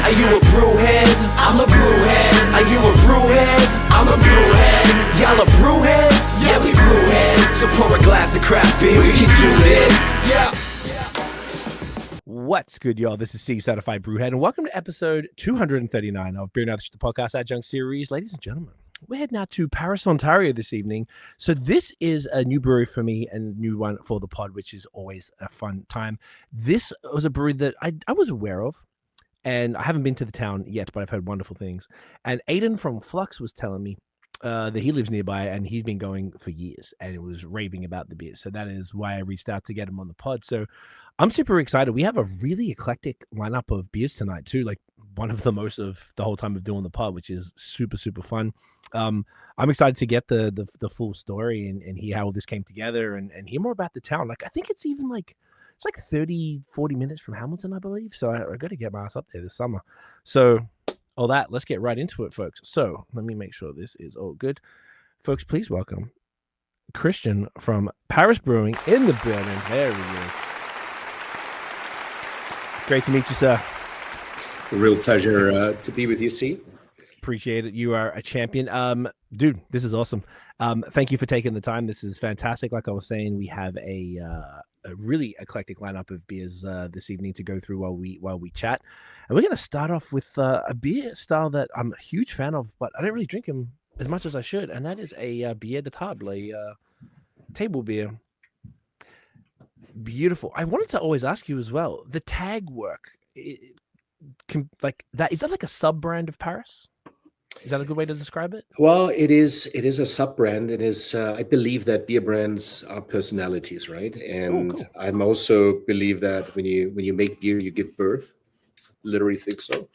Are you a brewhead? I'm a brewhead. Are you a brewhead? I'm a brewhead. Y'all are brewheads? Yeah, we brewheads. So pour a glass of craft beer, we can do this. Yeah. What's good, y'all? This is C Certified Brewhead, and welcome to episode 239 of Beer Nuts, the podcast Adjunct series. Ladies and gentlemen, we're heading out to Paris, Ontario this evening. So this is a new brewery for me and a new one for the pod, which is always a fun time. This was a brewery that I was aware of, and I haven't been to the town yet, but I've heard wonderful things. And Aiden from Flux was telling me that he lives nearby, and he's been going for years, and it was raving about the beer. So that is why I reached out to get him on the pod. So I'm super excited. We have a really eclectic lineup of beers tonight too, like one of the most of the whole time of doing the pod, which is super, super fun. I'm excited to get the full story and hear how all this came together and hear more about the town. Like, I think it's even like, it's like 30, 40 minutes from Hamilton, I believe. So I got to get my ass up there this summer. So all that, let's get right into it, folks. So let me make sure this is all good. Folks, please welcome Christian from Paris Brewing in the building. There he is. Great to meet you, sir. A real pleasure to be with you, C. Appreciate it. You are a champion. Dude, this is awesome. Thank you for taking the time. This is fantastic. Like I was saying, we have a really eclectic lineup of beers this evening to go through while we chat. And we're going to start off with a beer style that I'm a huge fan of, but I don't really drink them as much as I should. And that is a Bière de table, a table beer. Beautiful. I wanted to always ask you as well, the Tagwerk, like that, is that like a sub brand of Paris? Is that a good way to describe it? Well, it is a sub brand. It is. I believe that beer brands are personalities, right? And cool. I'm also believe that when you make beer, you give birth. Literally think so.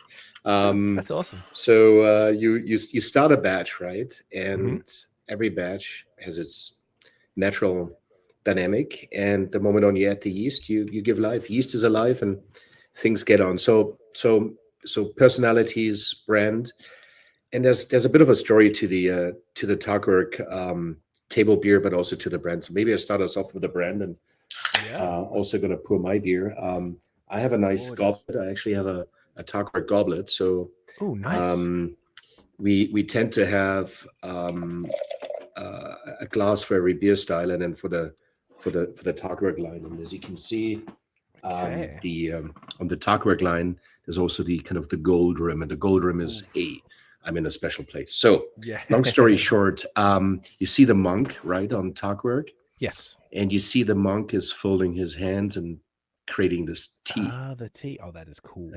That's awesome. So you start a batch, right? And every batch has its natural dynamic, and the moment on you add the yeast, you give life. Yeast is alive, and things get on. So personalities, brand, and there's a bit of a story to the Tagwerk table beer, but also to the brand. So maybe I start us off with the brand, and also going to pour my beer. I have a nice goblet. I actually have a Tagwerk goblet. So nice. We tend to have a glass for every beer style, and then for the Tagwerk line. And as you can see, on the Tagwerk line, there's also the kind of the gold rim, and the gold rim is I'm in a special place. So long story short, you see the monk right on Tagwerk. Yes. And you see the monk is folding his hands and creating this tea. The tea. Oh, that is cool.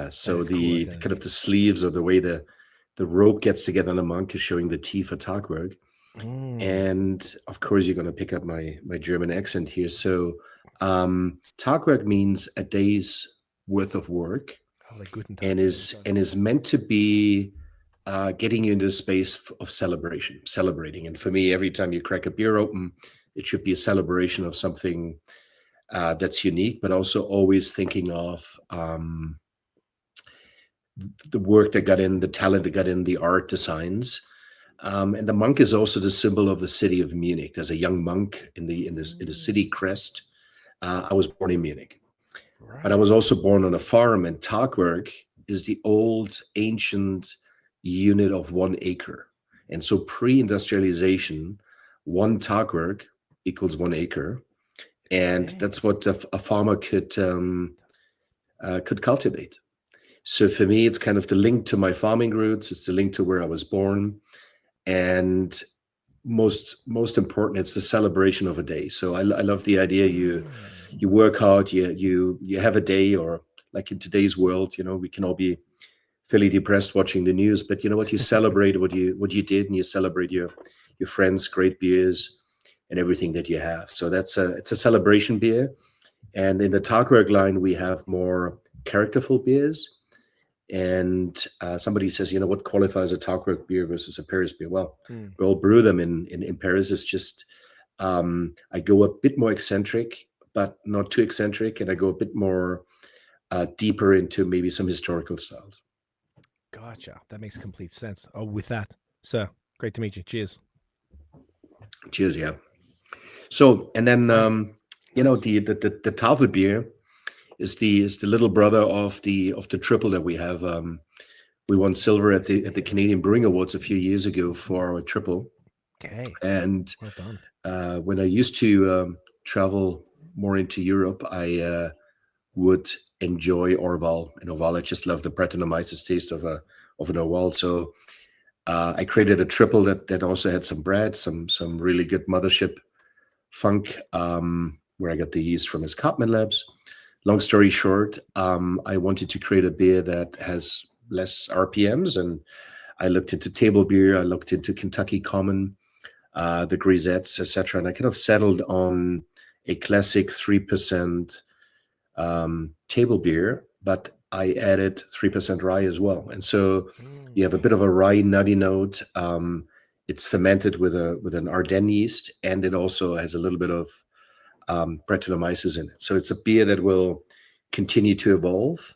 So the kind of the sleeves or the way the rope gets together on the monk is showing the tea for Tagwerk. And of course, you're going to pick up my German accent here. So Tagwerk means a day's worth of work, and is meant to be getting you into a space of celebrating. And for me, every time you crack a beer open, it should be a celebration of something that's unique, but also always thinking of the work that got in, the talent that got in, the art designs. And the monk is also the symbol of the city of Munich. There's a young monk in the city crest. I was born in Munich, but I was also born on a farm. And Tagwerk is the old ancient unit of 1 acre. And so pre-industrialization, 1 Tagwerk equals 1 acre, and that's what a farmer could cultivate. So for me, it's kind of the link to my farming roots. It's the link to where I was born. And most important, it's the celebration of a day. So I love the idea you work hard, you have a day, or like in today's world, we can all be fairly depressed watching the news, but you know what, you celebrate what you did, and you celebrate your friends, great beers, and everything that you have. So it's a celebration beer. And in the Tagwerk line, we have more characterful beers. And somebody says, what qualifies a Tagwerk beer versus a Paris beer? Well, we all brew them in Paris. It's just I go a bit more eccentric, but not too eccentric, and I go a bit more deeper into maybe some historical styles. Gotcha. That makes complete sense. Oh, with that, sir, great to meet you. Cheers. Cheers, yeah. So, and then the Tafelbier is the little brother of the triple that we have. We won silver at the Canadian Brewing Awards a few years ago for our triple. Okay. And Well done. when I used to travel more into Europe, I would enjoy Orval. And Orval, I just love the Brettanomyces taste of an Orval. So I created a triple that also had some bread, some really good mothership funk, where I got the yeast from Escarpment Labs. Long story short, I wanted to create a beer that has less RPMs, and I looked into table beer, I looked into Kentucky Common, the grisettes, etc., and I kind of settled on a classic 3% table beer, but I added 3% rye as well, and so you have a bit of a rye nutty note. It's fermented with an Ardennes yeast, and it also has a little bit of Brettanomyces in it. So it's a beer that will continue to evolve,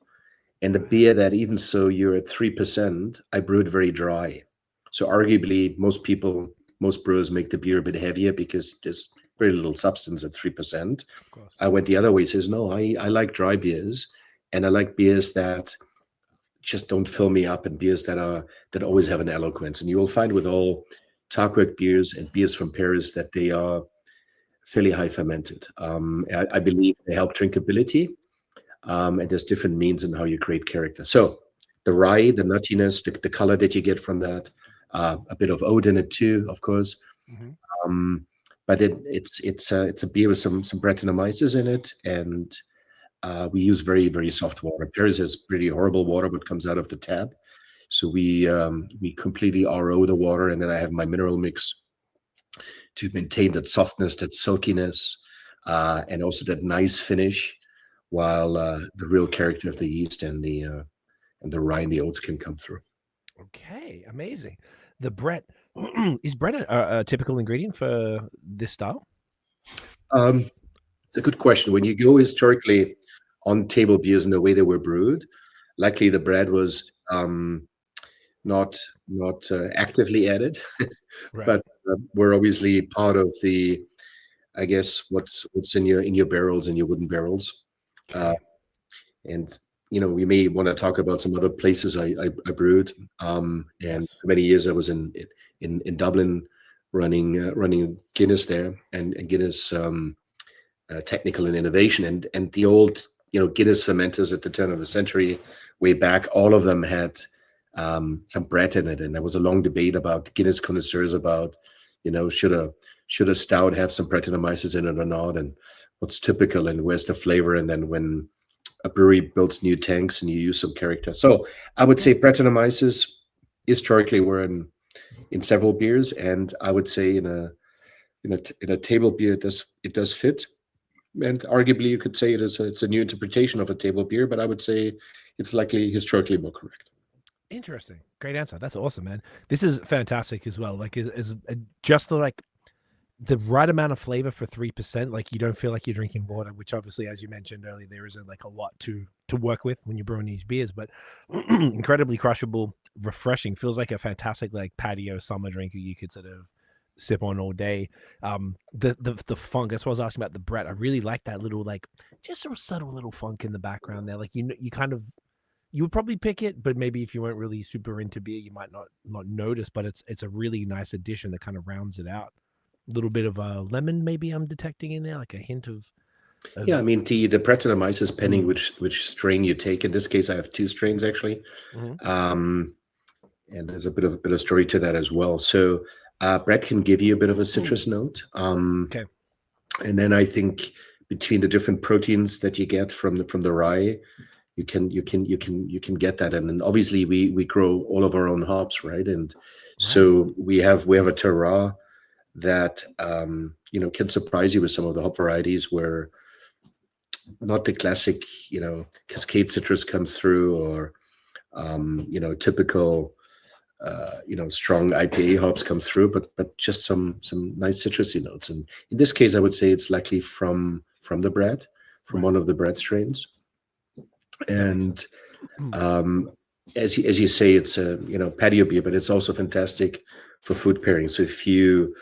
and the beer that, even so you're at 3%, I brewed very dry. So arguably, most brewers make the beer a bit heavier because there's very little substance at 3%. Of course. I went the other way. Says no, I like dry beers, and I like beers that just don't fill me up, and beers that always have an eloquence. And you will find with all Tagwerk beers and beers from Paris that they are fairly high fermented. I believe they help drinkability, and there's different means in how you create character. So the rye, the nuttiness, the color that you get from that, a bit of oat in it too, of course. Mm-hmm. But it's a beer with some Brettanomyces in it, and we use very, very soft water. Paris has pretty horrible water, but comes out of the tap. So we completely RO the water, and then I have my mineral mix to maintain that softness, that silkiness, and also that nice finish, while the real character of the yeast and the rye and the oats can come through. Okay, amazing. The Brett is Brett a typical ingredient for this style? It's a good question. When you go historically on table beers and the way they were brewed, likely the bread was not actively added, Right. but we're obviously part of the, I guess, what's in your barrels, in your wooden barrels. Okay. And we may want to talk about some other places I brewed. And Yes. for many years I was in Dublin running Guinness there, and Guinness technical and innovation, and the old Guinness fermenters at the turn of the century, way back, all of them had some bread in it, and there was a long debate about Guinness connoisseurs about should a stout have some Brettanomyces in it or not, and what's typical and where's the flavor, and then when a brewery builds new tanks and you use some character. So I would say Brettanomyces historically were in several beers, and I would say in a table beer it does fit, and arguably you could say it's a new interpretation of a table beer, but I would say it's likely historically more correct. Interesting. Great answer. That's awesome, man. This is fantastic as well. Like, is just the right amount of flavor for 3%. Like, you don't feel like you're drinking water, which obviously, as you mentioned earlier, there isn't like a lot to work with when you're brewing these beers, but incredibly crushable, refreshing. Feels like a fantastic like patio summer drink you could sort of sip on all day. The funk. That's what I was asking about the Brett. I really like that little just a subtle little funk in the background there. Like you kind of. You would probably pick it, but maybe if you weren't really super into beer, you might not notice. But it's a really nice addition that kind of rounds it out. A little bit of a lemon, maybe I'm detecting in there, like a hint of. Yeah, I mean the Brettanomyces, depending which strain you take. In this case, I have two strains actually, and there's a bit of story to that as well. So Brett can give you a bit of a citrus note. Okay. And then I think between the different proteins that you get from the rye, you can get that, and then obviously we grow all of our own hops, right? And so we have a terroir that can surprise you with some of the hop varieties where not the classic Cascade citrus comes through, or typical strong IPA hops come through, but just some nice citrusy notes. And in this case, I would say it's likely from the bread, from one of the bread strains. And as you say, it's a patio beer, but it's also fantastic for food pairing. So if you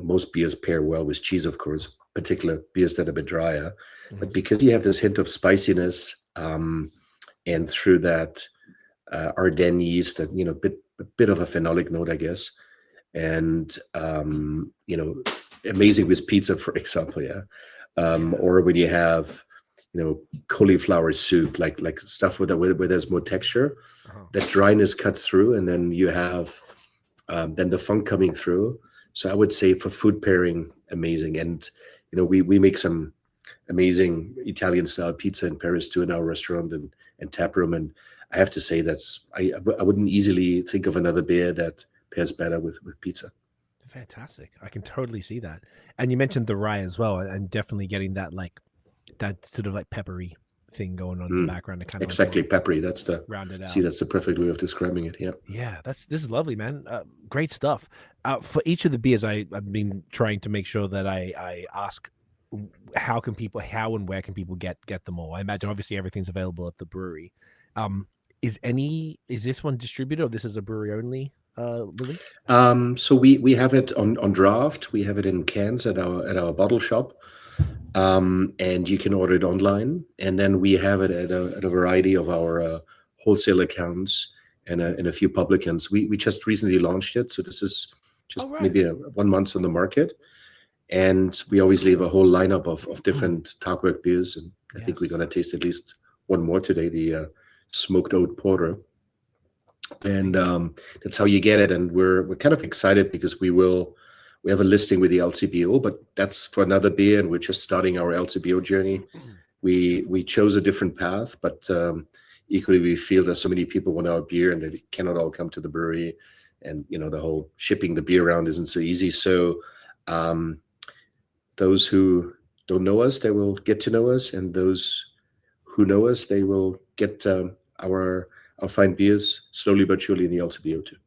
most beers pair well with cheese, of course, particular beers that are a bit drier. But because you have this hint of spiciness, and through that Ardennes yeast, a bit of a phenolic note, I guess, and amazing with pizza, for example, or when you have cauliflower soup, like stuff where there's more texture, that dryness cuts through, and then you have then the funk coming through. So I would say for food pairing, amazing. And we make some amazing Italian style pizza in Paris too, in our restaurant and tap room. And I have to say I wouldn't easily think of another beer that pairs better with pizza. Fantastic. I can totally see that. And you mentioned the rye as well, and definitely getting that sort of like peppery thing going on in the background to kind of exactly peppery. That's the round it out. See, that's the perfect way of describing it. Yeah. Yeah, this is lovely, man. Great stuff. For each of the beers, I've been trying to make sure that I ask how and where can people get them all. I imagine obviously everything's available at the brewery. Is this one distributed, or this is a brewery only release? So we have it on draft. We have it in cans at our bottle shop. And you can order it online, and then we have it at a variety of our wholesale accounts and a few publicans. We just recently launched it, so this is just maybe 1 month on the market, and we obviously have a whole lineup of different Tagwerk beers, and I think we're going to taste at least one more today, the Smoked Oat Porter, and that's how you get it. And we're kind of excited because we have a listing with the LCBO, but that's for another beer, and we're just starting our LCBO journey. We chose a different path, but equally we feel that so many people want our beer and they cannot all come to the brewery, and the whole shipping the beer around isn't so easy. So those who don't know us, they will get to know us, and those who know us, they will get our fine beers slowly but surely in the LCBO too.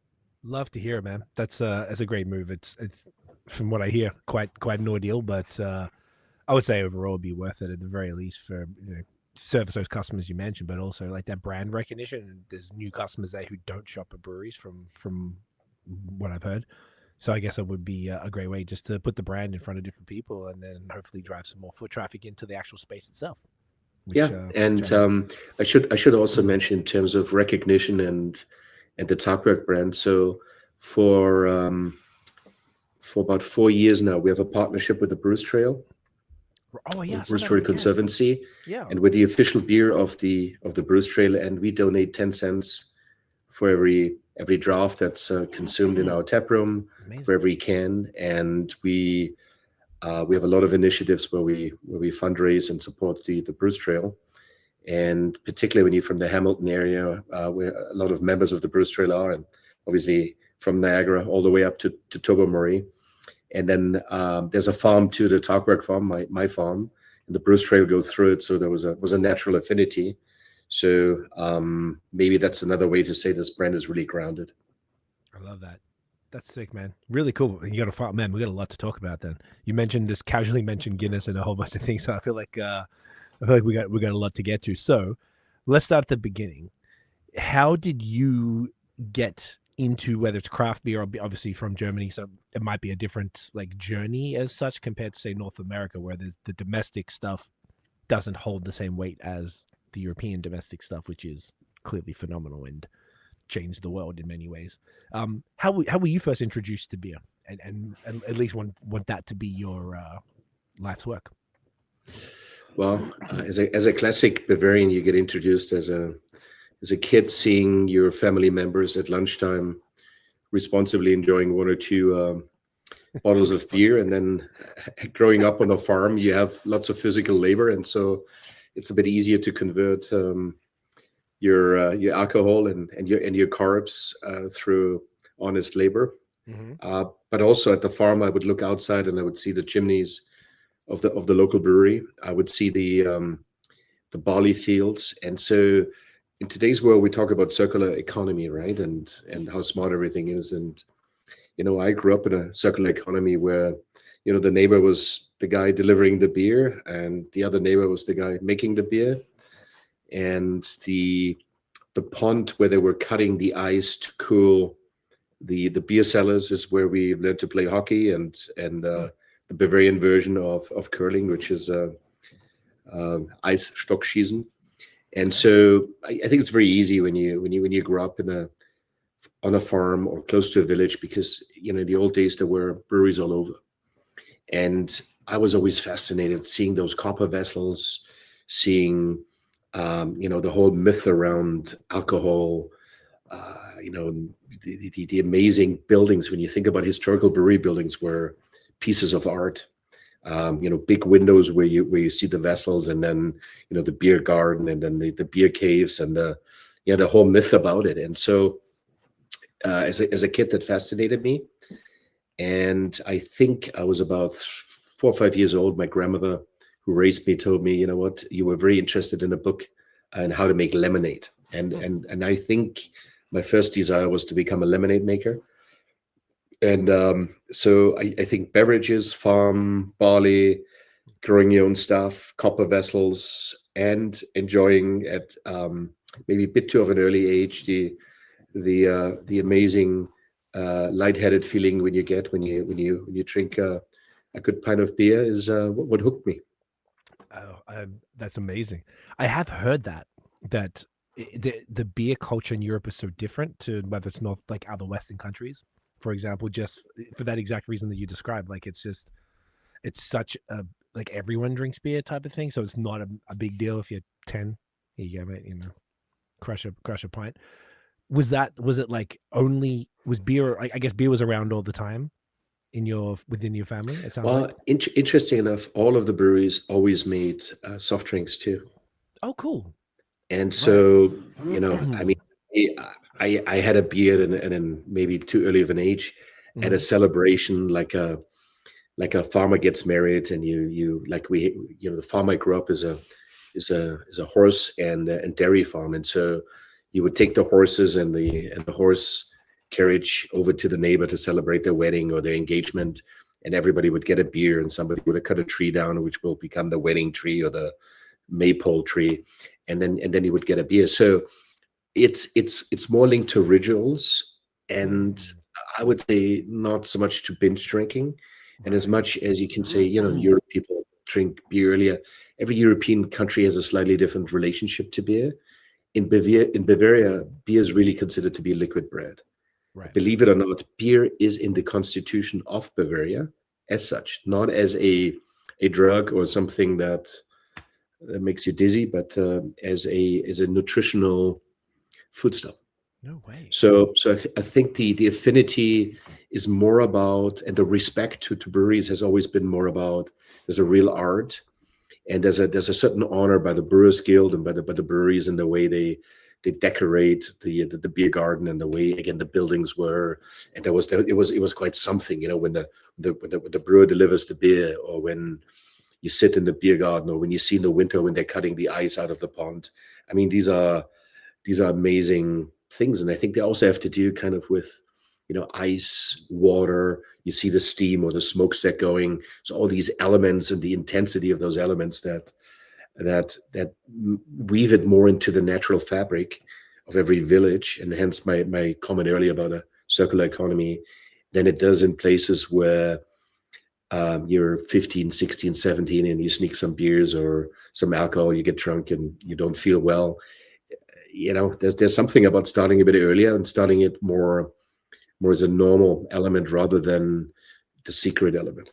Love to hear it, man. That's a great move. It's from what I hear quite an ordeal, but I would say overall it'd be worth it at the very least for service those customers you mentioned, but also like that brand recognition. There's new customers there who don't shop at breweries from what I've heard. So I guess it would be a great way just to put the brand in front of different people, and then hopefully drive some more foot traffic into the actual space itself. I should also mention in terms of recognition and the Tagwerk brand. So for about 4 years now, we have a partnership with the Bruce Trail. Oh yeah, Bruce Trail Conservancy. Yeah, and we're the official beer of the Bruce Trail, and we donate 10 cents for every draft that's consumed in our tap room. Amazing. For every can. And we have a lot of initiatives where we fundraise and support the Bruce Trail, and particularly when you're from the Hamilton area, where a lot of members of the Bruce Trail are, and obviously from Niagara all the way up to Tobermory. And then there's a farm too, the Tagwerk Farm, my farm, and the Bruce Trail goes through it, so there was a natural affinity. So maybe that's another way to say this brand is really grounded. I love that. That's sick, man. Really cool. And you got a farm, man. We got a lot to talk about. Then you casually mentioned Guinness and a whole bunch of things. So I feel like we got a lot to get to. So let's start at the beginning. How did you get into, whether it's craft beer or obviously from Germany, so it might be a different journey as such compared to say North America, where there's the domestic stuff doesn't hold the same weight as the European domestic stuff, which is clearly phenomenal and changed the world in many ways. How were you first introduced to beer, and at least want that to be your life's work? Well, as a classic Bavarian, you get introduced as a kid, seeing your family members at lunchtime responsibly enjoying one or two bottles of beer, and then growing up on a farm, you have lots of physical labor, and so it's a bit easier to convert your alcohol and your carbs through honest labor. Mm-hmm. But also at the farm, I would look outside and I would see the chimneys of the local brewery. I would see the barley fields, and so in today's world, we talk about circular economy, right? And how smart everything is. And I grew up in a circular economy where the neighbor was the guy delivering the beer, and the other neighbor was the guy making the beer. And the pond where they were cutting the ice to cool The beer cellars is where we learned to play hockey, and the Bavarian version of curling, which is Eisstockschießen. And so I think it's very easy when you grow up on a farm or close to a village, because in the old days there were breweries all over, and I was always fascinated seeing those copper vessels, seeing the whole myth around alcohol, the amazing buildings. When you think about historical brewery buildings, were pieces of art. Big windows where you see the vessels, and then the beer garden, and then the beer caves, and the whole myth about it. And so as a kid, that fascinated me. And I think I was about 4 or 5 years old. My grandmother, who raised me, told me, you were very interested in a book on how to make lemonade. And I think my first desire was to become a lemonade maker. And so I think beverages, farm, barley, growing your own stuff, copper vessels, and enjoying at maybe a bit too of an early age the amazing lightheaded feeling when you drink a good pint of beer is what hooked me. Oh, that's amazing. I have heard that the beer culture in Europe is so different to whether it's not like other Western countries, for example, just for that exact reason that you described. Like it's such a like everyone drinks beer type of thing, so it's not a big deal if you're 10. Here you go, mate. Crush a pint. Was it like only was beer? I guess beer was around all the time within your family. It sounds like. Interesting enough, all of the breweries always made soft drinks too. Oh, cool. And so I mean, I had a beer and then maybe too early of an age at a celebration, like a farmer gets married, and the farm I grew up is a horse and dairy farm, and so you would take the horses and the horse carriage over to the neighbor to celebrate their wedding or their engagement, and everybody would get a beer, and somebody would cut a tree down, which will become the wedding tree or the maypole tree, and then you would get a beer. So it's more linked to rituals, and I would say not so much to binge drinking. And as much as you can say, Europe people drink beer earlier, every European country has a slightly different relationship to beer. In Bavaria, beer is really considered to be liquid bread. Right. Believe it or not, beer is in the constitution of Bavaria as such, not as a drug or something that makes you dizzy, but as a nutritional foodstuff. No way. So I think the affinity is more about, and the respect to breweries has always been more about, there's a real art, and there's a certain honor by the Brewers Guild and by the breweries in the way they decorate the beer garden, and the way, again, the buildings were, and it was quite something, when the brewer delivers the beer, or when you sit in the beer garden, or when you see in the winter when they're cutting the ice out of the pond. I mean, these are amazing things, and I think they also have to do kind of with ice, water. You see the steam or the smokestack going, so all these elements and the intensity of those elements that weave it more into the natural fabric of every village, and hence my comment earlier about a circular economy, than it does in places where you're 15, 16, 17 and you sneak some beers or some alcohol, you get drunk and you don't feel well. There's something about starting a bit earlier and starting it more as a normal element rather than the secret element.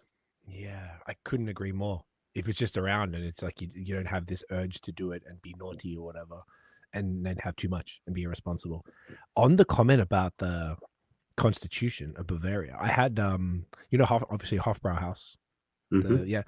Yeah, I couldn't agree more. If it's just around and it's like you don't have this urge to do it and be naughty or whatever, and then have too much and be irresponsible. On the comment about the Constitution of Bavaria, I had obviously Hofbrauhaus. Mm-hmm.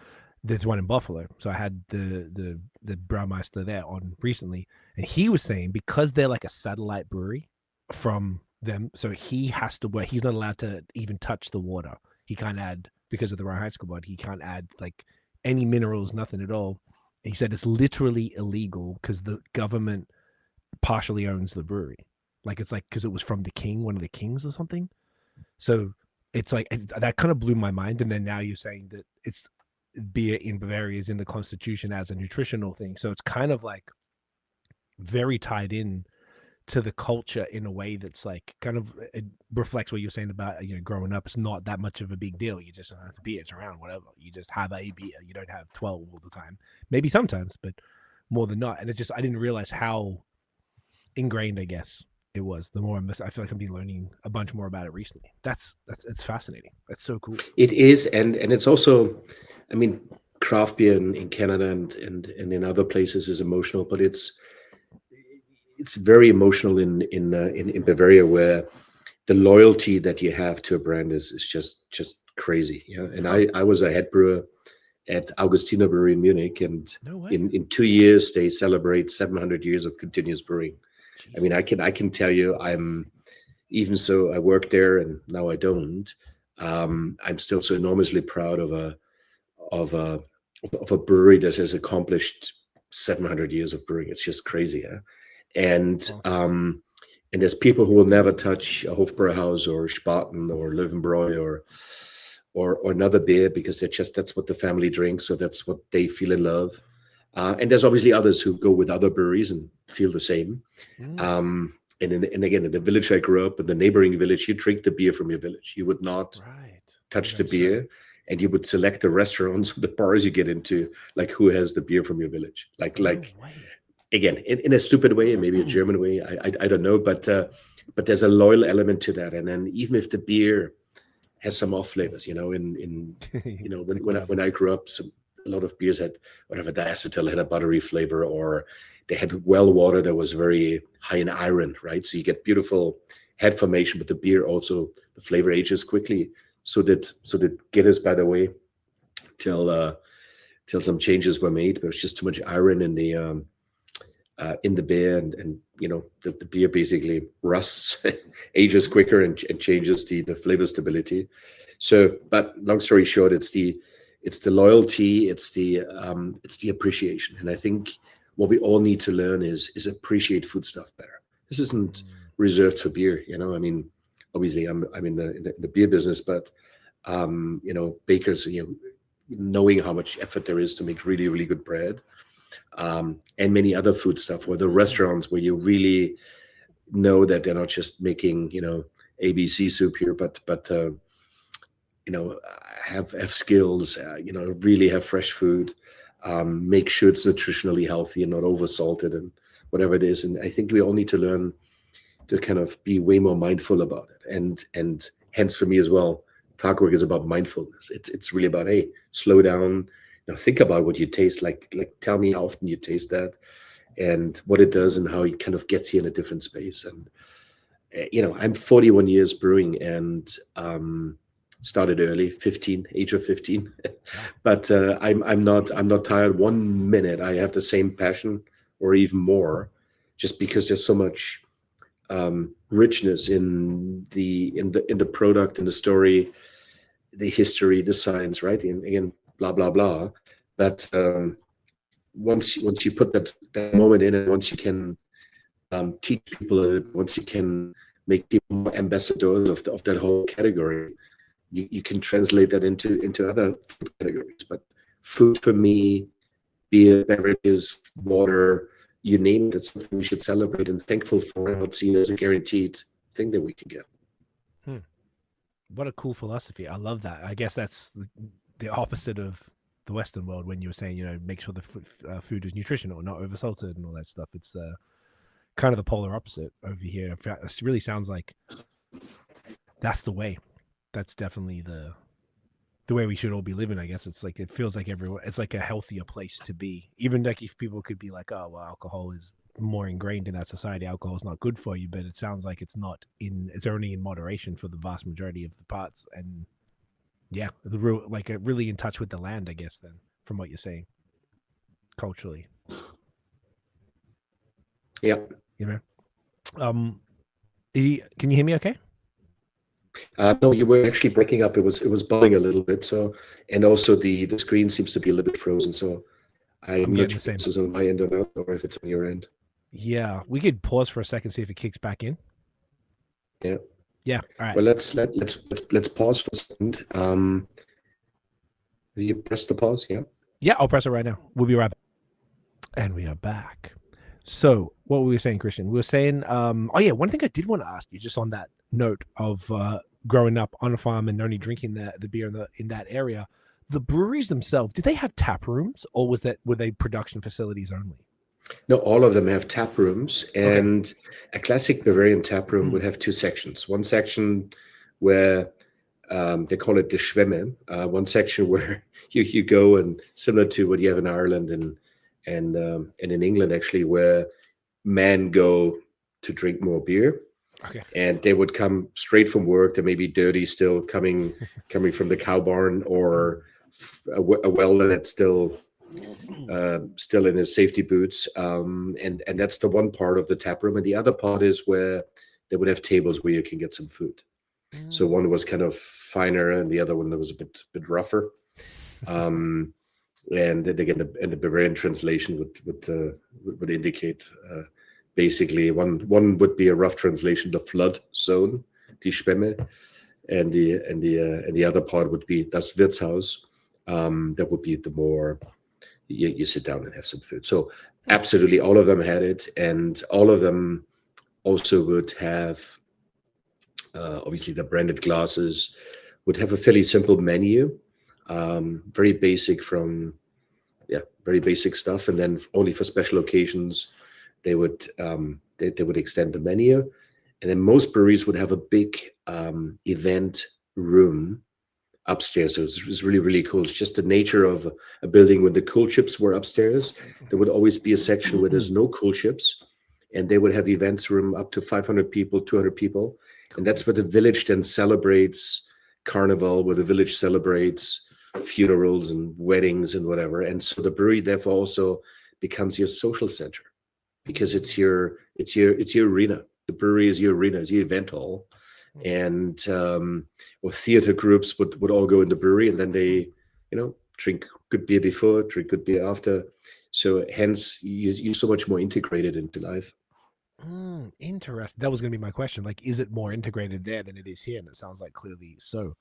There's one in Buffalo, so I had the Braumeister there on recently, and he was saying because they're like a satellite brewery from them, so he has to work. He's not allowed to even touch the water. He can't add, because of the Reinheitsgebot, he can't add like any minerals, nothing at all. And he said it's literally illegal because the government partially owns the brewery. Like it's like because it was from the king, one of the kings or something. So it's like that kind of blew my mind. And then now you're saying that it's beer in Bavaria is in the constitution as a nutritional thing. So it's kind of like very tied in to the culture in a way that's like kind of it reflects what you're saying about growing up. It's not that much of a big deal. You just don't have to beer. It's around whatever. You just have a beer. You don't have 12 all the time. Maybe sometimes, but more than not. And it's just I didn't realize how ingrained, I guess, it was. The more I feel like I've been learning a bunch more about it recently. That's it's fascinating. That's so cool. It is, and it's also, I mean, craft beer in Canada and in other places is emotional, but it's very emotional in Bavaria, where the loyalty that you have to a brand is just crazy. Yeah. And I was a head brewer at Augustiner-Bräu in Munich, and No way. in 2 years they celebrate 700 years of continuous brewing. Jesus. I mean, I can tell you, even so I worked there and now I don't. I'm still so enormously proud of a brewery that has accomplished 700 years of brewing. It's just crazy. Yeah? And there's people who will never touch a Hofbrauhaus or Spaten or Löwenbräu or another beer, because that's what the family drinks. So that's what they feel in love. And there's obviously others who go with other breweries and feel the same. And again, in the village I grew up, in the neighboring village, you drink the beer from your village. You would not touch the beer, and you would select the restaurants, the bars you get into, like who has the beer from your village. Again, in a stupid way, and maybe a German way, I don't know, but there's a loyal element to that. And then even if the beer has some off flavors, when I grew up, a lot of beers had whatever diacetyl had a buttery flavor, or they had well water that was very high in iron, right? So you get beautiful head formation, but the beer also, the flavor ages quickly. So that Guinness, by the way, till some changes were made, there was just too much iron in the beer, and the beer basically rusts, ages quicker, and changes the flavor stability. So, but long story short, it's the loyalty, it's the appreciation. And I think what we all need to learn is appreciate food stuff better. This isn't reserved for beer. I mean, obviously I'm in the beer business, but bakers, knowing how much effort there is to make really, really good bread, and many other food stuff, or the restaurants where you really know that they're not just making, ABC soup here, but have skills, really have fresh food, make sure it's nutritionally healthy and not over salted and whatever it is. And I think we all need to learn to kind of be way more mindful about it. And hence for me as well, Tagwerk is about mindfulness. It's really about, hey, slow down, think about what you taste, like tell me how often you taste that and what it does and how it kind of gets you in a different space. And I'm 41 years brewing, and started early, age of 15, but I'm not tired 1 minute. I have the same passion or even more, just because there's so much richness in the product, in the story, the history, the science, right? And again, blah blah blah. But once you put that moment in, and once you can teach people, once you can make people ambassadors of that whole category, you can translate that into other food categories. But food for me, beer, beverages, water, you name it, it's something we should celebrate and thankful for, and not seen as a guaranteed thing that we can get. What a cool philosophy. I love that. I guess that's the opposite of the Western world, when you were saying, make sure the food is nutritional, not oversalted and all that stuff. It's kind of the polar opposite over here. It really sounds like that's the way. That's definitely the way we should all be living, I guess. It's like, it feels like everyone, it's like a healthier place to be. Even like if people could be like, oh, well, alcohol is more ingrained in that society, alcohol is not good for you, but it sounds like it's only in moderation for the vast majority of the parts. And yeah, really in touch with the land, I guess, then, from what you're saying, culturally. Yeah. Can you hear me okay? No, you were actually breaking up. It was bubbling a little bit. So, and also the screen seems to be a little bit frozen. So I'm not sure if this is on my end or not, or if it's on your end. Yeah, we could pause for a second, see if it kicks back in. Yeah. Yeah. All right. Well, let's pause for a second. Will you press the pause? Yeah. Yeah, I'll press it right now. We'll be right back. And we are back. So what were we saying, Christian? We were saying, one thing I did want to ask you, just on that note of growing up on a farm and only drinking the beer in that area, the breweries themselves, did they have tap rooms, or were they production facilities only? No, all of them have tap rooms, and a classic Bavarian tap room would have two sections. One section where they call it the Schwemme, one section where you go, and similar to what you have in Ireland and in England, actually, where men go to drink more beer. Okay. And they would come straight from work. They may be dirty still, coming from the cow barn, or a welder that's still in his safety boots. And that's the one part of the tap room. And the other part is where they would have tables where you can get some food. So one was kind of finer, and the other one was a bit rougher. And again, the Bavarian translation would indicate. Basically, one would be a rough translation, the flood zone, die Schwemme, and the other part would be das Wirtshaus. That would be the more you sit down and have some food. So absolutely, all of them had it, and all of them also would have obviously the branded glasses. Would have a fairly simple menu, very basic very basic stuff, and then only for special occasions. They would extend the menu, and then most breweries would have a big event room upstairs. So it was really, really cool. It's just the nature of a building. When the cool ships were upstairs, there would always be a section where there's no cool ships, and they would have events room up to 500 people, 200 people, and that's where the village then celebrates carnival, where the village celebrates funerals and weddings and whatever. And so the brewery therefore also becomes your social center, because it's your arena. The brewery is your arena, is your event hall, and or theater groups would all go in the brewery, and then they, drink good beer before, drink good beer after. So hence, you're so much more integrated into life. Interesting. That was going to be my question. Like, is it more integrated there than it is here? And it sounds like clearly so.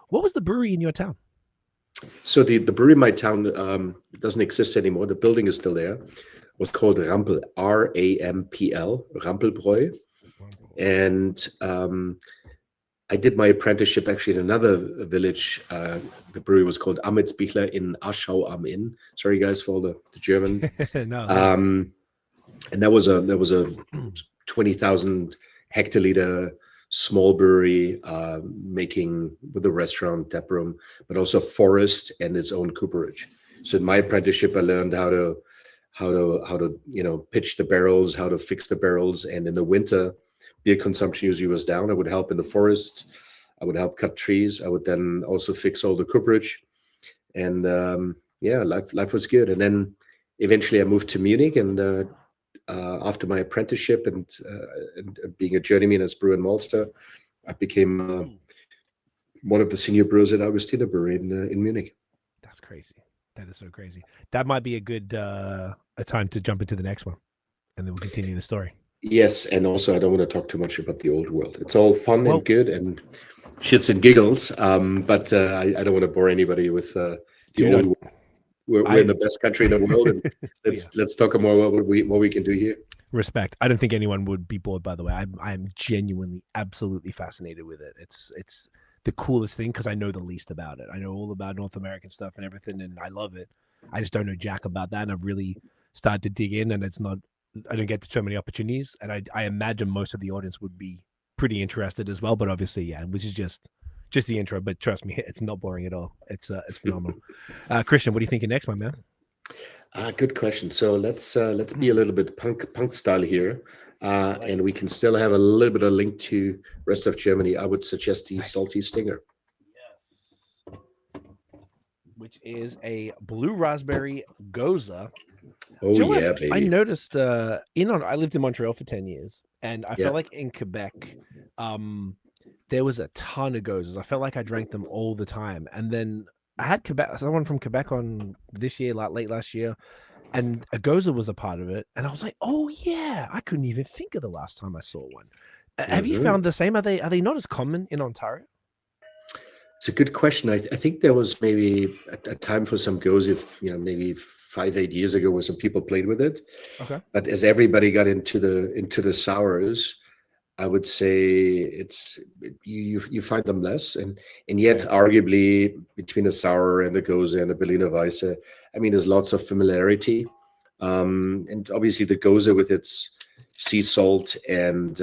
What was the brewery in your town? So the brewery in my town doesn't exist anymore. The building is still there. Was called Rampel, R-A-M-P-L, Rampelbräu. And I did my apprenticeship actually in another village. The brewery was called Amitsbichler in Aschau am Inn. Sorry, guys, for all the German. No. And that was a 20,000 hectoliter small brewery, making with a restaurant, tap room, but also forest and its own cooperage. So in my apprenticeship, I learned how to pitch the barrels, how to fix the barrels. And in the winter, beer consumption usually was down. I would help in the forest. I would help cut trees. I would then also fix all the cooperage. And life was good. And then eventually I moved to Munich, and after my apprenticeship and being a journeyman as brewer in Malster, I became one of the senior brewers at Augustiner-Bräu in Munich. That's crazy. That is so crazy. That might be a good a time to jump into the next one, and then we'll continue the story. Yes, and also I don't want to talk too much about the old world. It's all fun and good and shits and giggles, but I don't want to bore anybody with the old world. We're in the best country in the world, and let's talk more about what we can do here. Respect. I don't think anyone would be bored, by the way. I'm genuinely, absolutely fascinated with it. It's the coolest thing because I know the least about it. I know all about North American stuff and everything, and I love it. I just don't know jack about that, and I've really started to dig in, and I don't get so many opportunities, and I imagine most of the audience would be pretty interested as well, but obviously, which is just the intro, but trust me, it's not boring at all. It's phenomenal. Christian, what are you thinking next, my man? Good question. So let's be a little bit punk style here, and we can still have a little bit of link to rest of Germany. I would suggest the Salty Stinger. Yes. Which is a blue raspberry Gose. Baby. I noticed I lived in Montreal for 10 years, and I felt like in Quebec, there was a ton of Goses. I felt like I drank them all the time. And then I had someone from Quebec on this year, late last year, and a Gose was a part of it. And I was like, oh yeah, I couldn't even think of the last time I saw one. Have you found the same? Are they not as common in Ontario? It's a good question. I think there was maybe a time for some Gose, maybe 5-8 years ago, where some people played with it. Okay. But as everybody got into the sours, I would say you find them less, and yet arguably between the sour and the Gose and the Berliner Weisse, I mean, there's lots of familiarity, and obviously the Gose with its sea salt and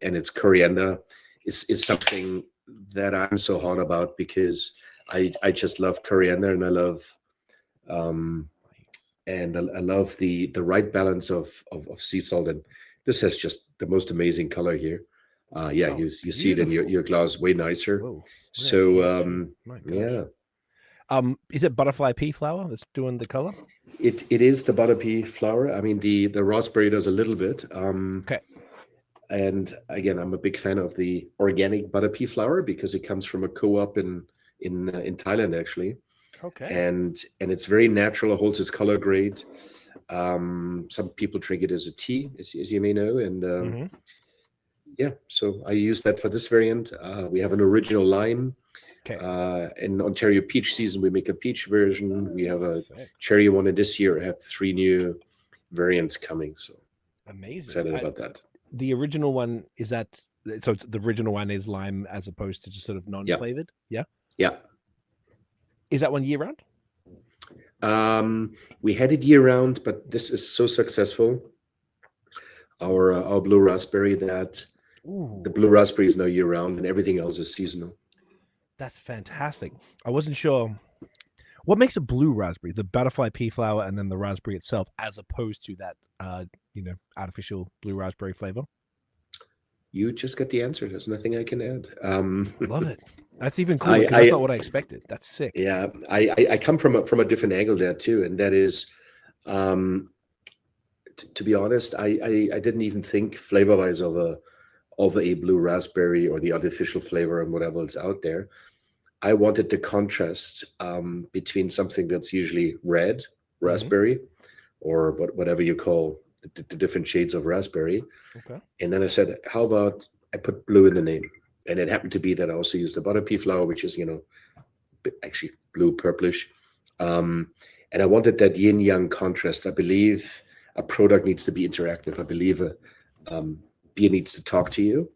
its coriander is something that I'm so hot about, because I just love coriander, and I love the right balance of sea salt, and this has just the most amazing color here. You see it in your glass, way nicer. Whoa. So My gosh. yeah. Is it butterfly pea flower that's doing the color? It is the butter pea flour. I mean, the raspberry does a little bit. Okay. And again, I'm a big fan of the organic butter pea flour, because it comes from a co-op in Thailand, actually. Okay. And it's very natural. It holds its color great. Some people drink it as a tea, as you may know, and so I use that for this variant. We have an original lime. Okay. In Ontario peach season, we make a peach version. We have a cherry one, and this year I have 3 new variants coming. So amazing. Excited about that. The original one is that. So the original one is lime as opposed to just sort of non-flavored. Yeah. Yeah. Is that one year round? We had it year round, but this is so successful, our blue raspberry, that the blue raspberry is now year round, and everything else is seasonal. That's fantastic. I wasn't sure what makes a blue raspberry, the butterfly pea flower and then the raspberry itself, as opposed to that artificial blue raspberry flavor. You just got the answer. There's nothing I can add. Love it. That's even cool, because that's not what I expected. That's sick. Yeah, I come from a different angle there too, and that is, to be honest, I didn't even think flavor-wise of a blue raspberry or the artificial flavor and whatever is out there. I wanted the contrast between something that's usually red raspberry, or whatever you call the different shades of raspberry. Okay. And then I said, how about I put blue in the name? And it happened to be that I also used the butter pea flower, which is, actually blue purplish. And I wanted that yin yang contrast. I believe a product needs to be interactive. I believe a beer needs to talk to you.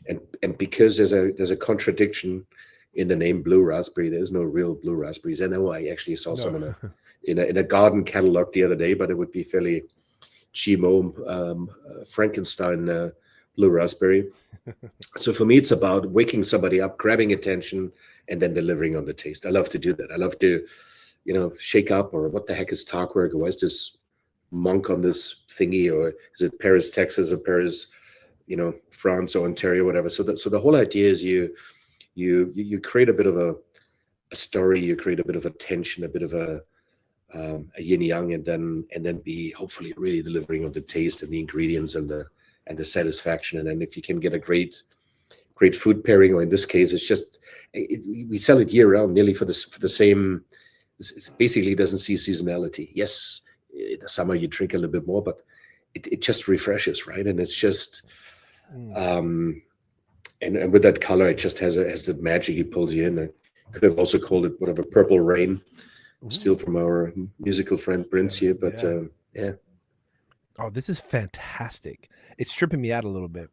And because there's a contradiction in the name blue raspberry, there's no real blue raspberries. I know I actually saw some in a garden catalog the other day, but it would be fairly chimo, Frankenstein blue raspberry. So for me, it's about waking somebody up, grabbing attention, and then delivering on the taste. I love to do that. I love to, shake up, or what the heck is Tagwerk, or why is this monk on this thingy, or is it Paris, Texas, or Paris, France or Ontario, whatever. So the whole idea is you create a bit of a story, you create a bit of a tension, a bit of a yin yang, and then be hopefully really delivering on the taste and the ingredients and the satisfaction. And then if you can get a great food pairing, or in this case, it's just we sell it year round, nearly for the same. It basically doesn't see seasonality. Yes, in the summer you drink a little bit more, but it just refreshes, right? And it's just and with that color, it just has the magic. It pulls you in. I could have also called it whatever, Purple Rain, still from our musical friend Prince here, but yeah. Oh, this is fantastic. It's tripping me out a little bit,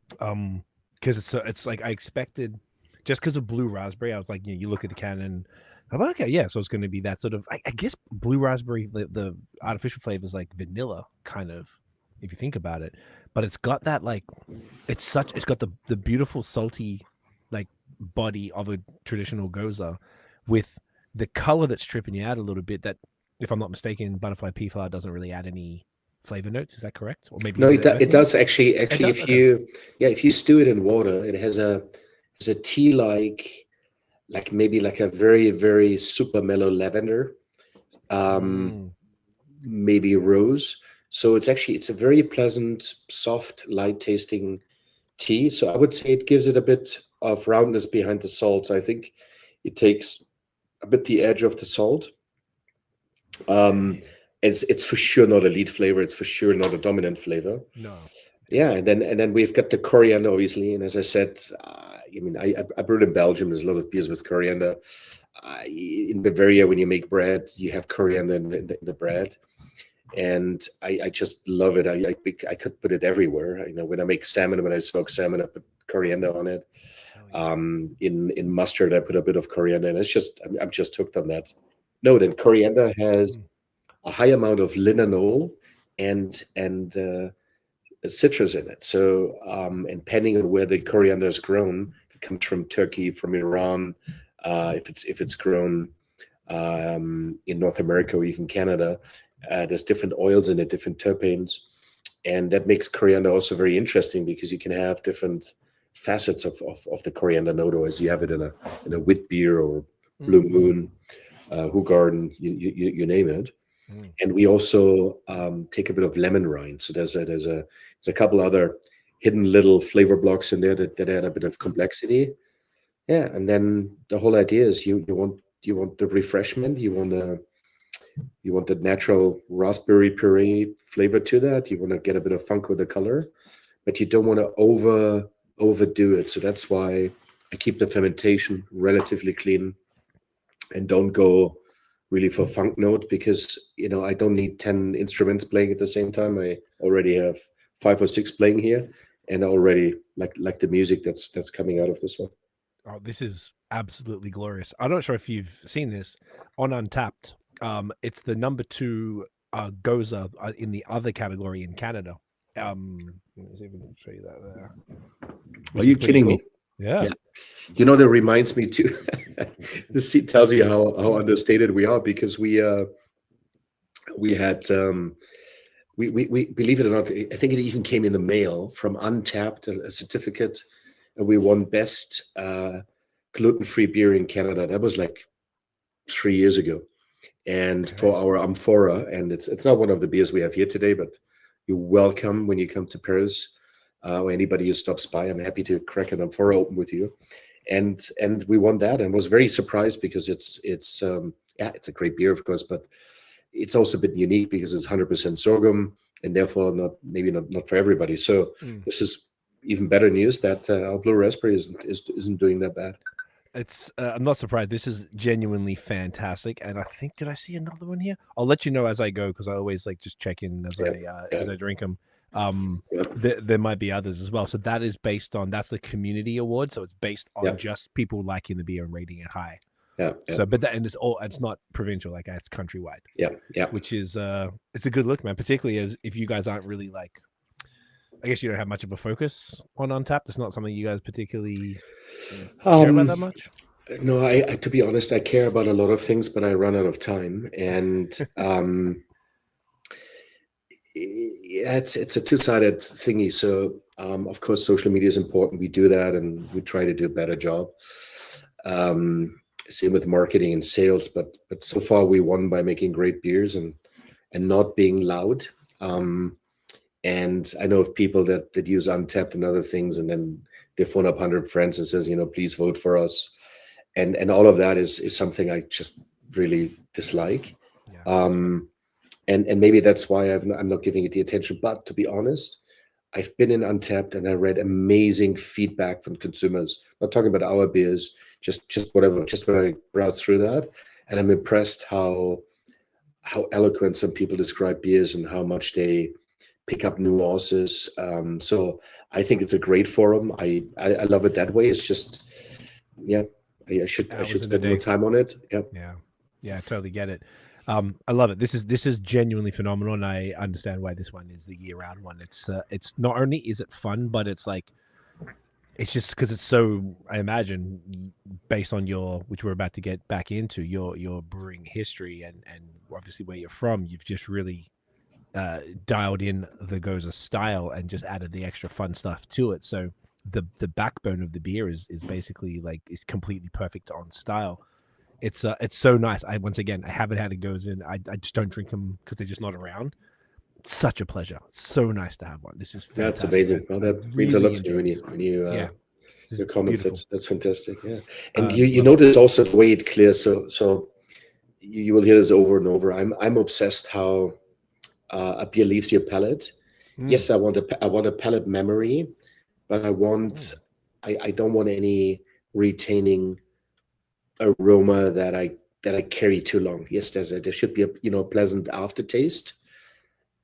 because it's like I expected, just because of blue raspberry. I was like, you look at the can and I'm like, okay, yeah, so it's going to be that sort of. I guess blue raspberry, the artificial flavor is like vanilla, kind of, if you think about it. But it's got that it's got the beautiful salty like body of a traditional Gose, with the color that's tripping you out a little bit. That, if I'm not mistaken, butterfly pea flower doesn't really add any flavor notes. Is that correct? Or maybe no, it does actually. If you stew it in water, it has a tea like maybe like a very, very super mellow lavender, maybe rose. So it's a very pleasant, soft, light tasting tea. So I would say it gives it a bit of roundness behind the salt. So I think it takes a bit the edge of the salt. It's for sure not a lead flavor. It's for sure not a dominant flavor. No. Yeah, and then we've got the coriander, obviously, and as I said, mean, I brewed in Belgium. There's a lot of beers with coriander. In Bavaria, when you make bread, you have coriander in the bread. And I just love it. I could put it everywhere. You know, when I make salmon, when I smoke salmon, I put coriander on it. In mustard, I put a bit of coriander, and it's just I'm just hooked on that. No, then coriander has a high amount of linalool and citrus in it. So and depending on where the coriander is grown, if it comes from Turkey, from Iran, if it's grown in North America or even Canada. There's different oils in it, different terpenes, and that makes coriander also very interesting because you can have different facets of the coriander note, as you have it in a wheat beer or Blue Moon, Hoegaarden, you name it. And we also take a bit of lemon rind. So there's a couple other hidden little flavor blocks in there that add a bit of complexity. Yeah, and then the whole idea is you want the refreshment, you want the natural raspberry puree flavor to that. You want to get a bit of funk with the color, but you don't want to overdo it. So that's why I keep the fermentation relatively clean and don't go really for funk note, because I don't need 10 instruments playing at the same time. I already have 5 or 6 playing here, and I already like the music that's coming out of this one. Oh, this is absolutely glorious. I'm not sure if you've seen this on Untapped. It's the number 2 Gose in the other category in Canada. Let me see if we can show you that there. Are you kidding me? Yeah. That reminds me too. This seat tells you how understated we are, because we had we believe it or not, I think it even came in the mail from Untapped, a certificate, and we won best gluten-free beer in Canada. That was like 3 years ago. And for our amphora, and it's not one of the beers we have here today, but you're welcome when you come to Paris, or anybody who stops by. I'm happy to crack an amphora open with you. And we won that, and was very surprised because it's a great beer, of course, but it's also a bit unique because it's 100% sorghum, and therefore not for everybody. So this is even better news that our blue raspberry isn't doing that bad. It's I'm not surprised. This is genuinely fantastic, and I think, did I see another one here? I'll let you know as I go, because I always just check in as I drink them. There might be others as well. So that's the community award. So it's based on just people liking the beer and rating it high. So, but it's not provincial, it's countrywide. Which is it's a good look, man. Particularly as if you guys aren't really I guess you don't have much of a focus on Untapped. It's not something you guys particularly care about that much. No, I to be honest, I care about a lot of things, but I run out of time, and it's a two-sided thingy. So of course, social media is important. We do that, and we try to do a better job. Same with marketing and sales, but so far we won by making great beers and not being loud. And I know of people that use Untapped and other things, and then they phone up 100 friends and says, please vote for us. And all of that is something I just really dislike. And maybe that's why I'm not giving it the attention. But to be honest, I've been in Untapped and I read amazing feedback from consumers. I'm not talking about our beers, just whatever, just when I browse through that. And I'm impressed how eloquent some people describe beers and how much they pick up nuances. So I think it's a great forum. I love it that way. It's just, I should spend more time on it. Yeah, I totally get it. I love it. This is genuinely phenomenal, and I understand why this one is the year-round one. It's not only is it fun, but it's just because it's so, I imagine, based on which we're about to get back into, your brewing history and obviously where you're from, you've just really dialed in the Gose style and just added the extra fun stuff to it. So the backbone of the beer is basically is completely perfect on style. It's so nice. I haven't had a Gose in. I just don't drink them because they're just not around. It's such a pleasure. It's so nice to have one. This is fantastic. That's amazing. Well, that means a lot to me when you your comments. That's fantastic. Yeah, and you notice also the way it clears. So you will hear this over and over. I'm obsessed how a beer leaves your palate. Yes, I want a palate memory, but I want I don't want any retaining aroma that I carry too long. Yes, there should be a pleasant aftertaste.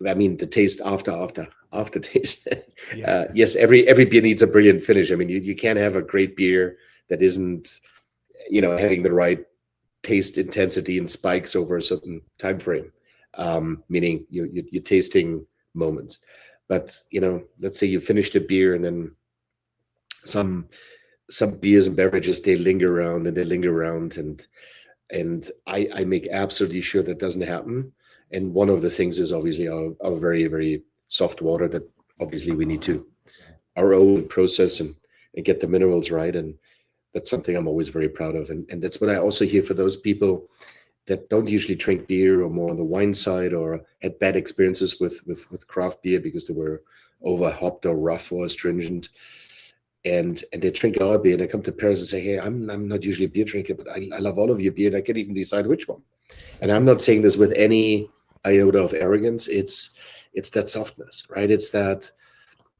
I mean, the taste aftertaste. Yeah. Yes, every beer needs a brilliant finish. I mean, you can't have a great beer that isn't, having the right taste intensity and spikes over a certain time frame. Meaning you're tasting moments. But let's say you finished a beer and then some beers and beverages, they linger around and I make absolutely sure that doesn't happen. And one of the things is obviously our very, very soft water that obviously we need to our own process and get the minerals right. And that's something I'm always very proud of. And that's what I also hear for those people that don't usually drink beer or more on the wine side or had bad experiences with craft beer because they were over hopped or rough or astringent. And they drink our beer and they come to Paris and say, hey, I'm not usually a beer drinker, but I love all of your beer and I can't even decide which one. And I'm not saying this with any iota of arrogance. It's that softness, right? It's that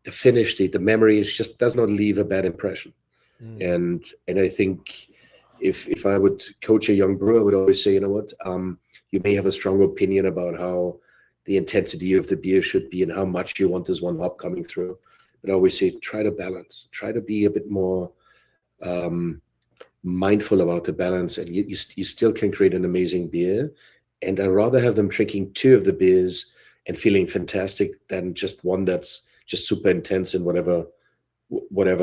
the finish, the memory just does not leave a bad impression. And I think if I would coach a young brewer, I would always say, you know what, you may have a strong opinion about how the intensity of the beer should be and how much you want this one hop coming through. But I always say, try to balance, try to be a bit more mindful about the balance, and you still can create an amazing beer. And I'd rather have them drinking 2 of the beers and feeling fantastic than just one that's just super intense in whatever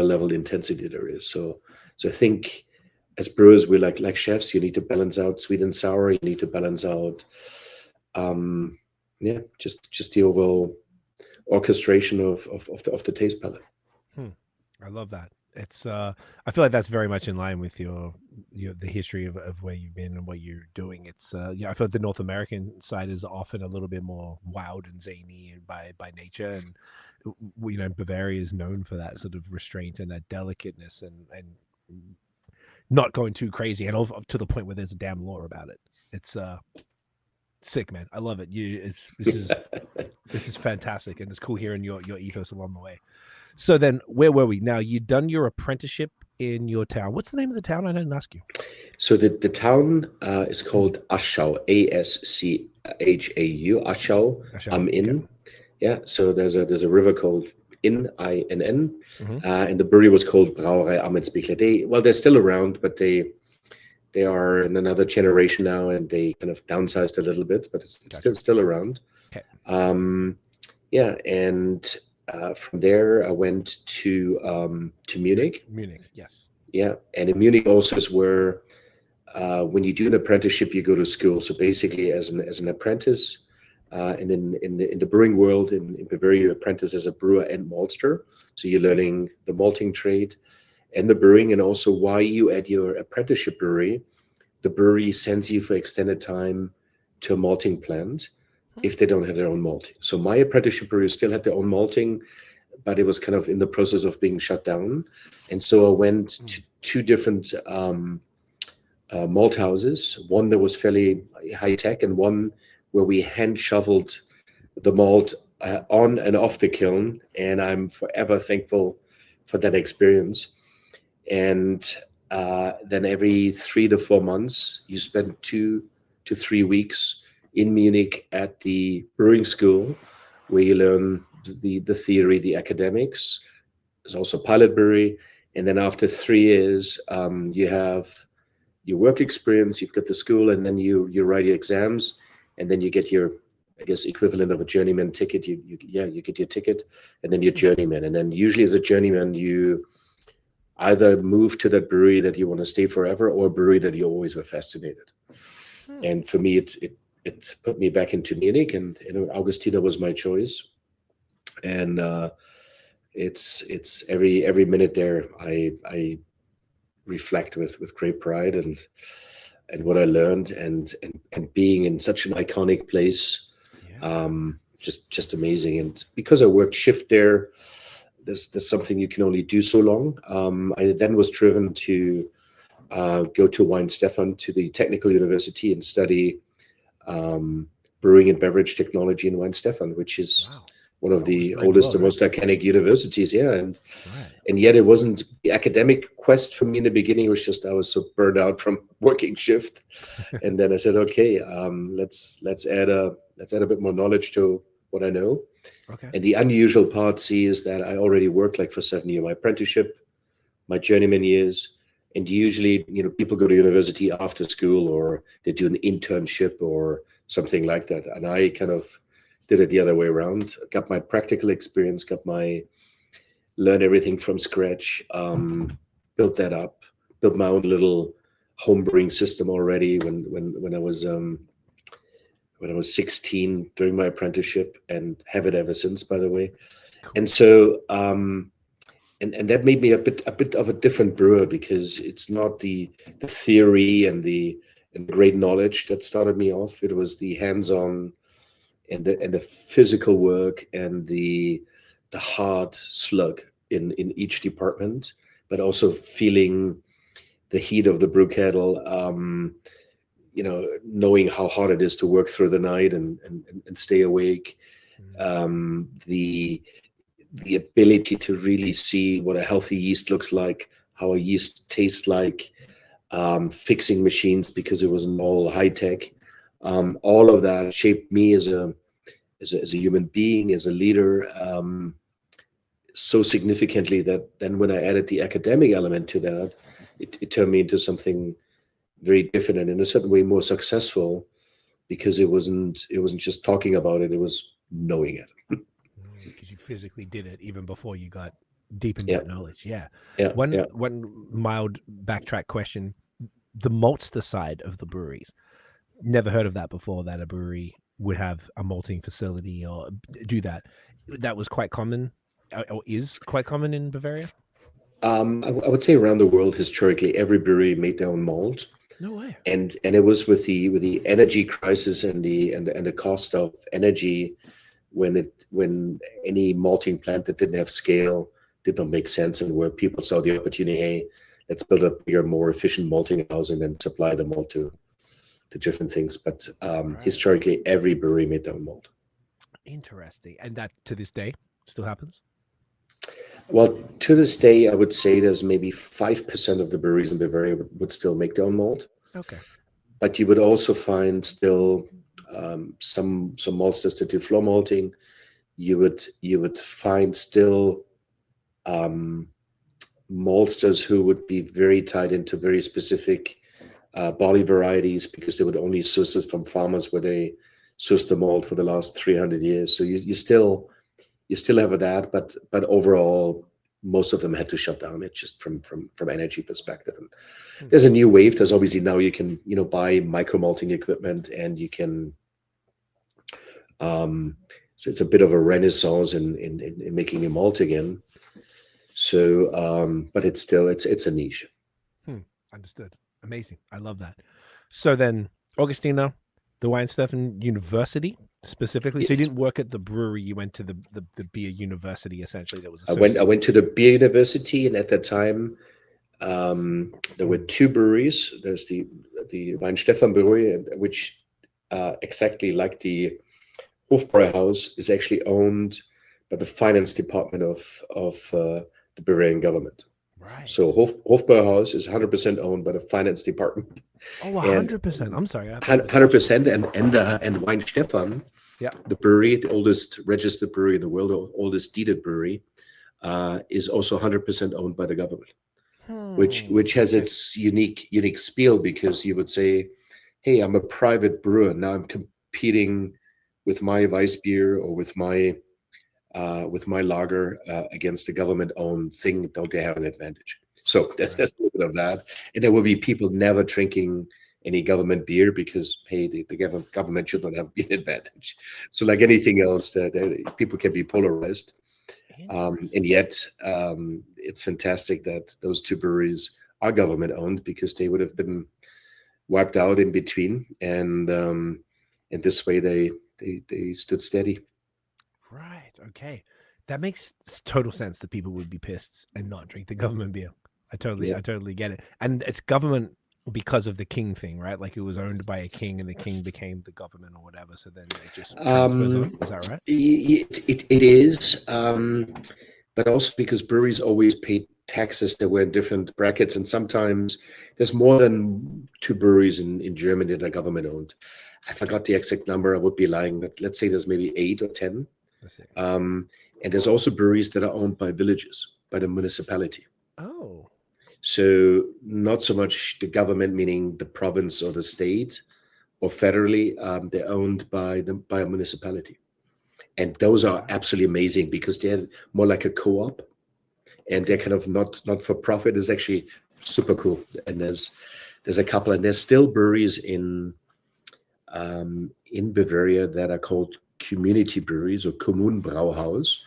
level of intensity there is. So I think as brewers, we're like chefs. You need to balance out sweet and sour. You need to balance out, just the overall orchestration of the taste palette. I love that. It's I feel like that's very much in line with your the history of where you've been and what you're doing. It's I feel like the North American side is often a little bit more wild and zany by nature, and Bavaria is known for that sort of restraint and that delicateness and not going too crazy and to the point where there's a damn law about it. It's sick, man. I love it. This is fantastic, and it's cool hearing your ethos along the way. So then, where were we? Now, you'd done your apprenticeship in your town. What's the name of the town? I didn't ask you. So the town is called Aschau, Aschau, Aschau am Inn. Okay. Yeah, so there's a river called Inn, Inn, and the brewery was called Brauerei am Enzbichler. They're still around, but they are in another generation now, and they kind of downsized a little bit, but it's still around. Okay. And from there I went to Munich. Munich, yes. Yeah, and in Munich also is where when you do an apprenticeship, you go to school. So basically, as an apprentice, and in the brewing world in Bavaria, you apprentice as a brewer and maltster. So you're learning the malting trade and the brewing, and also while you at your apprenticeship brewery, the brewery sends you for extended time to a malting plant if they don't have their own malting. So my apprenticeship brewery still had their own malting, but it was kind of in the process of being shut down. And so I went to 2 different malt houses, one that was fairly high tech and one where we hand shoveled the malt on and off the kiln. And I'm forever thankful for that experience. And then every 3 to 4 months, you spend 2 to 3 weeks in Munich at the brewing school, where you learn the theory, the academics. There's also pilot brewery. And then after 3 years, you have your work experience, you've got the school, and then you write your exams, and then you get your, I guess, equivalent of a journeyman ticket. You get your ticket, and then your journeyman. And then usually as a journeyman, you either move to that brewery that you want to stay forever or a brewery that you always were fascinated. And for me, it put me back into Munich, and Augustiner was my choice. And it's every minute there I reflect with great pride and what I learned and being in such an iconic place, just amazing. And because I worked shift there, there's something you can only do so long. I then was driven to go to Weinstefan, to the Technical University, and study brewing and beverage technology in Weinstefan, which is one of the oldest and most iconic universities. Yeah, and yet it wasn't the academic quest for me in the beginning. It was just I was so burned out from working shift, and then I said, okay, let's add a bit more knowledge to what I know. Okay. And the unusual part, see, is that I already worked like for 7 years, my apprenticeship, my journeyman years, and usually, people go to university after school or they do an internship or something like that. And I kind of did it the other way around. Got my practical experience, learned everything from scratch, built that up, built my own little home brewing system already when I was 16 during my apprenticeship, and have it ever since, by the way. Cool. And so and that made me a bit of a different brewer, because it's not the theory and the great knowledge that started me off. It was the hands-on and the physical work and the hard slug in each department, but also feeling the heat of the brew kettle, knowing how hard it is to work through the night and stay awake, the ability to really see what a healthy yeast looks like, how a yeast tastes like, fixing machines because it wasn't all high tech. All of that shaped me as a human being, as a leader, so significantly that then when I added the academic element to that, it turned me into something very different and in a certain way more successful, because it wasn't just talking about it, it was knowing it. Because you physically did it even before you got deep into that knowledge. Yeah. One mild backtrack question. The maltster side of the breweries. Never heard of that before, that a brewery would have a malting facility or do that. That was quite common, or is quite common in Bavaria? I would say around the world, historically, every brewery made their own malt. No way. And it was with the energy crisis and the cost of energy, when any malting plant that didn't have scale did not make sense, and where people saw the opportunity, hey, let's build a bigger, more efficient malting house and then supply the malt to different things. But historically, every brewery made their own malt. Interesting. And that to this day still happens? Well, to this day, I would say there's maybe 5% of the breweries in Bavaria would still make their own malt. Okay. But you would also find still some maltsters that do floor malting. You would find still maltsters who would be very tied into very specific barley varieties, because they would only source it from farmers where they sourced the malt for the last 300 years. So you still have that, but overall, most of them had to shut down it just from energy perspective. And there's a new wave. There's obviously now you can buy micro malting equipment, and you can. So it's a bit of a renaissance in making a malt again. So, but it's still it's a niche. Understood. Amazing. I love that. So then, Augustiner, the Weinsteffen University specifically. Yes. So you didn't work at the brewery; you went to the beer university. Essentially, that was. I went to the beer university, and at that time, there were two breweries. There's the Weinsteffen brewery, which exactly like the Hofbräuhaus is actually owned by the finance department of the Bavarian government. Right. So Hofbräuhaus is 100% owned by the finance department. Oh, 100%. I'm sorry. 100%. And Weinsteffen, yeah, the brewery, the oldest registered brewery in the world, the oldest deeded brewery, is also 100% owned by the government, which has its unique spiel, because you would say, hey, I'm a private brewer. Now I'm competing with my Weissbier or with my lager against the government-owned thing. Don't they have an advantage? So that's a little bit of that. And there will be people never drinking any government beer because, hey, the government should not have an advantage. So like anything else, people can be polarized. And yet it's fantastic that those two breweries are government-owned, because they would have been wiped out in between. And this way they stood steady. Right. Okay. That makes total sense that people would be pissed and not drink the government beer. I totally get it. And it's government because of the king thing, right? Like it was owned by a king and the king became the government or whatever. So then it just transfers on. Is that right? It is. but also because breweries always paid taxes that were in different brackets. And sometimes there's more than 2 breweries in Germany that are government owned. I forgot the exact number. I would be lying, but let's say there's maybe 8 or 10. And there's also breweries that are owned by villages, by the municipality. Oh. So not so much the government, meaning the province or the state, or federally, they're owned by a municipality. And those are absolutely amazing because they're more like a co-op, and they're kind of not for profit. It's actually super cool. And there's a couple, and there's still breweries in Bavaria that are called community breweries or Kommunenbrauhaus,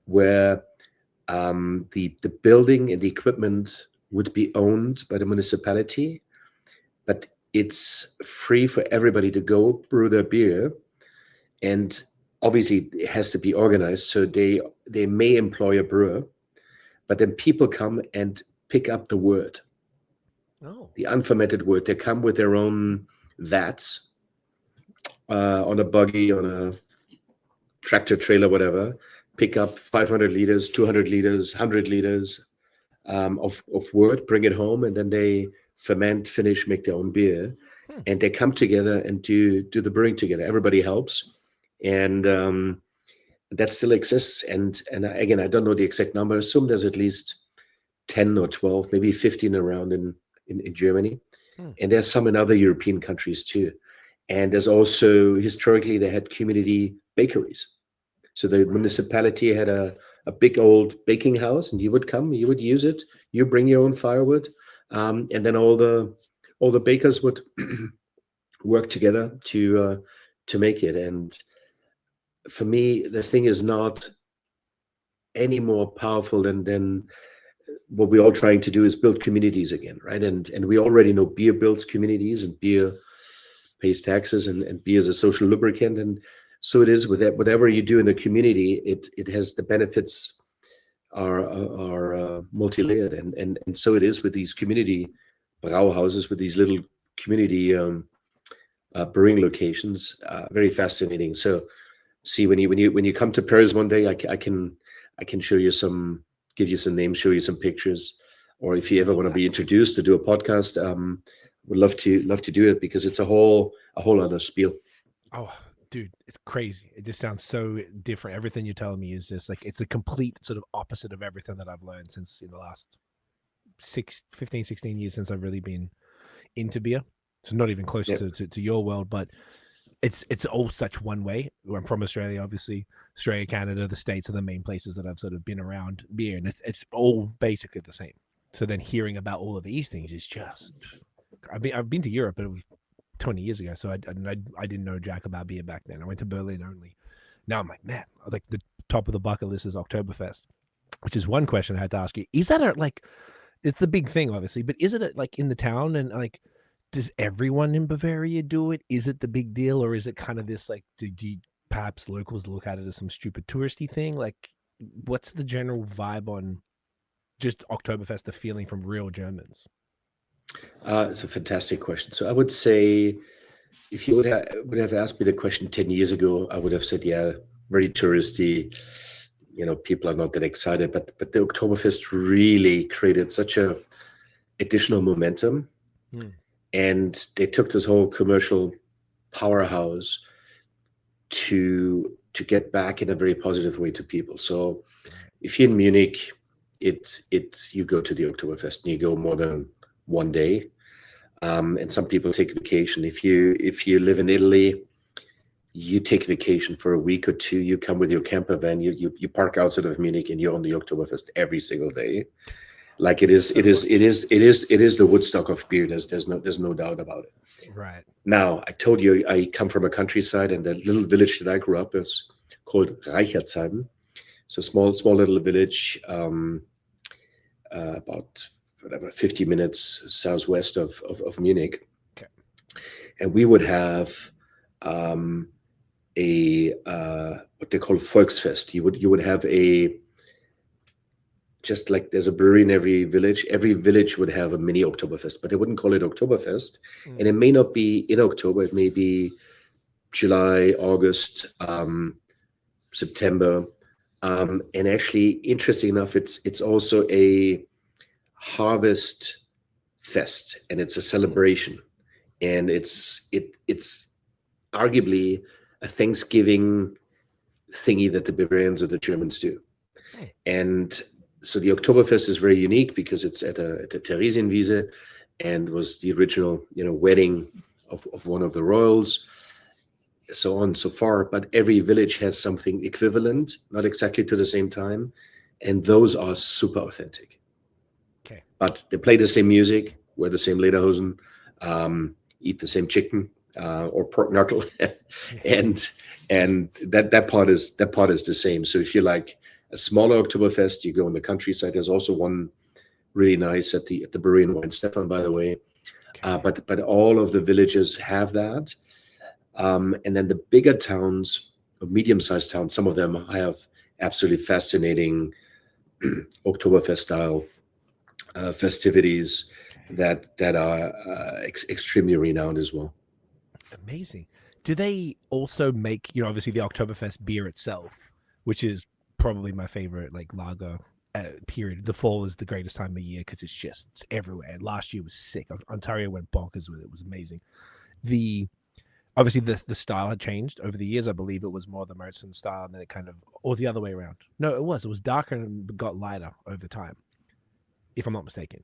where the building and the equipment would be owned by the municipality, but it's free for everybody to go brew their beer. And obviously it has to be organized. So they may employ a brewer, but then people come and pick up the wort, the unfermented wort. They come with their own vats on a buggy, on a tractor trailer, whatever, pick up 500 liters, 200 liters, 100 liters of wort, bring it home, and then they ferment, finish, make their own beer. And they come together and do the brewing together. Everybody helps. And that still exists. And again, I don't know the exact number. I assume there's at least 10 or 12, maybe 15 around in Germany. And there's some in other European countries too. And there's also, historically, they had community bakeries. So the municipality had a big old baking house, and you would come, you would use it, you bring your own firewood, and then all the bakers would work together to make it. And for me, the thing is not any more powerful than what we're all trying to do is build communities again, right? And we already know beer builds communities, and beer pays taxes, and beer is a social lubricant. And so it is with that. Whatever you do in the community, it has the benefits are multi-layered, and so it is with these community brauhouses, with these little community brewing locations. Very fascinating. So see, when you come to Paris one day, I can show you some, give you some names, show you some pictures, or if you ever want to be introduced to do a podcast, would love to do it, because it's a whole other spiel. Oh, dude, it's crazy. It just sounds so different. Everything you're telling me is just like, it's a complete sort of opposite of everything that I've learned since in the last 15, 16 years since I've really been into beer. So not even close to your world, but it's all such one way. I'm from Australia, obviously. Australia, Canada, the States are the main places that I've sort of been around beer, and it's all basically the same. So then hearing about all of these things is just, I've been to Europe, but it was 20 years ago, so I didn't know jack about beer back then. I went to Berlin only. Now I'm like, man, like the top of the bucket list is Oktoberfest, which is one question I had to ask you. Is that it's the big thing, obviously, but is it like in the town, and like, does everyone in Bavaria do it? Is it the big deal, or is it kind of this like, do perhaps locals look at it as some stupid touristy thing? Like, what's the general vibe on just Oktoberfest, the feeling from real Germans? It's a fantastic question. So I would say, if you would have asked me the question 10 years ago, I would have said, yeah, very touristy. People are not that excited. But the Oktoberfest really created such a additional momentum. And they took this whole commercial powerhouse to get back in a very positive way to people. So if you're in Munich, you go to the Oktoberfest and you go more than one day, and some people take vacation. If you live in Italy, you take vacation for a week or two. You come with your camper van. You park outside of Munich, and you're on the Oktoberfest every single day. Like it is the Woodstock of beer. There's no doubt about it. Right. Now, I told you I come from a countryside, and the little village that I grew up is called Reichertsheim. So small little village, about 50 minutes southwest of Munich. Okay. And we would have what they call Volksfest. You would have just like there's a brewery in every village would have a mini Oktoberfest, but they wouldn't call it Oktoberfest. And it may not be in October, it may be July, August, September, And actually, interesting enough, it's also a harvest fest, and it's a celebration, and it's arguably a Thanksgiving thingy that the Bavarians or the Germans do. And so the Oktoberfest is very unique because it's at a Theresienwiese, and was the original, wedding of one of the royals, so on and so far. But every village has something equivalent, not exactly to the same time, and those are super authentic. Okay. But they play the same music, wear the same lederhosen, eat the same chicken or pork knuckle, and that part is the same. So if you like a smaller Oktoberfest, you go in the countryside. There's also one really nice at the brewery in Weinstefan, by the way. But all of the villages have that. And then the bigger towns, or medium-sized towns, some of them have absolutely fascinating Oktoberfest style festivities that are extremely renowned as well. Amazing. Do they also make, obviously the Oktoberfest beer itself, which is probably my favorite, like lager period. The fall is the greatest time of year because it's everywhere. And last year was sick. Ontario went bonkers with it. It was amazing. Obviously the style had changed over the years. I believe it was more the Märzen style, and then it kind of, or the other way around. No, it was darker and got lighter over time, if I'm not mistaken.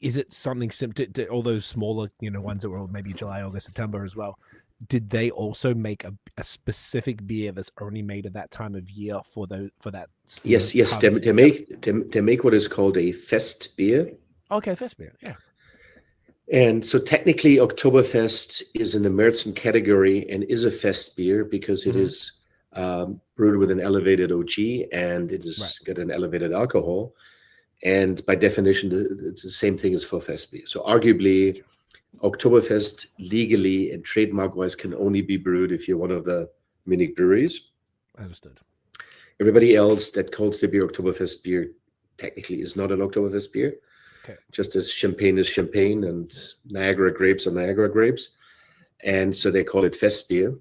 Is it something similar to all those smaller, ones that were maybe July, August, September as well? Did they also make a specific beer that's only made at that time of year for that? Yes. They make what is called a Festbier. Okay, Festbier, yeah. And so technically, Oktoberfest is in the Märzen category and is a Festbier because it is brewed with an elevated OG, and it has got an elevated alcohol. And by definition, it's the same thing as for Festbier. So arguably, Oktoberfest legally and trademark-wise can only be brewed if you're one of the Munich breweries. Understood. Everybody else that calls the beer Oktoberfest beer technically is not an Oktoberfest beer. Okay. Just as champagne is champagne and Niagara grapes are Niagara grapes. And so they call it Festbier.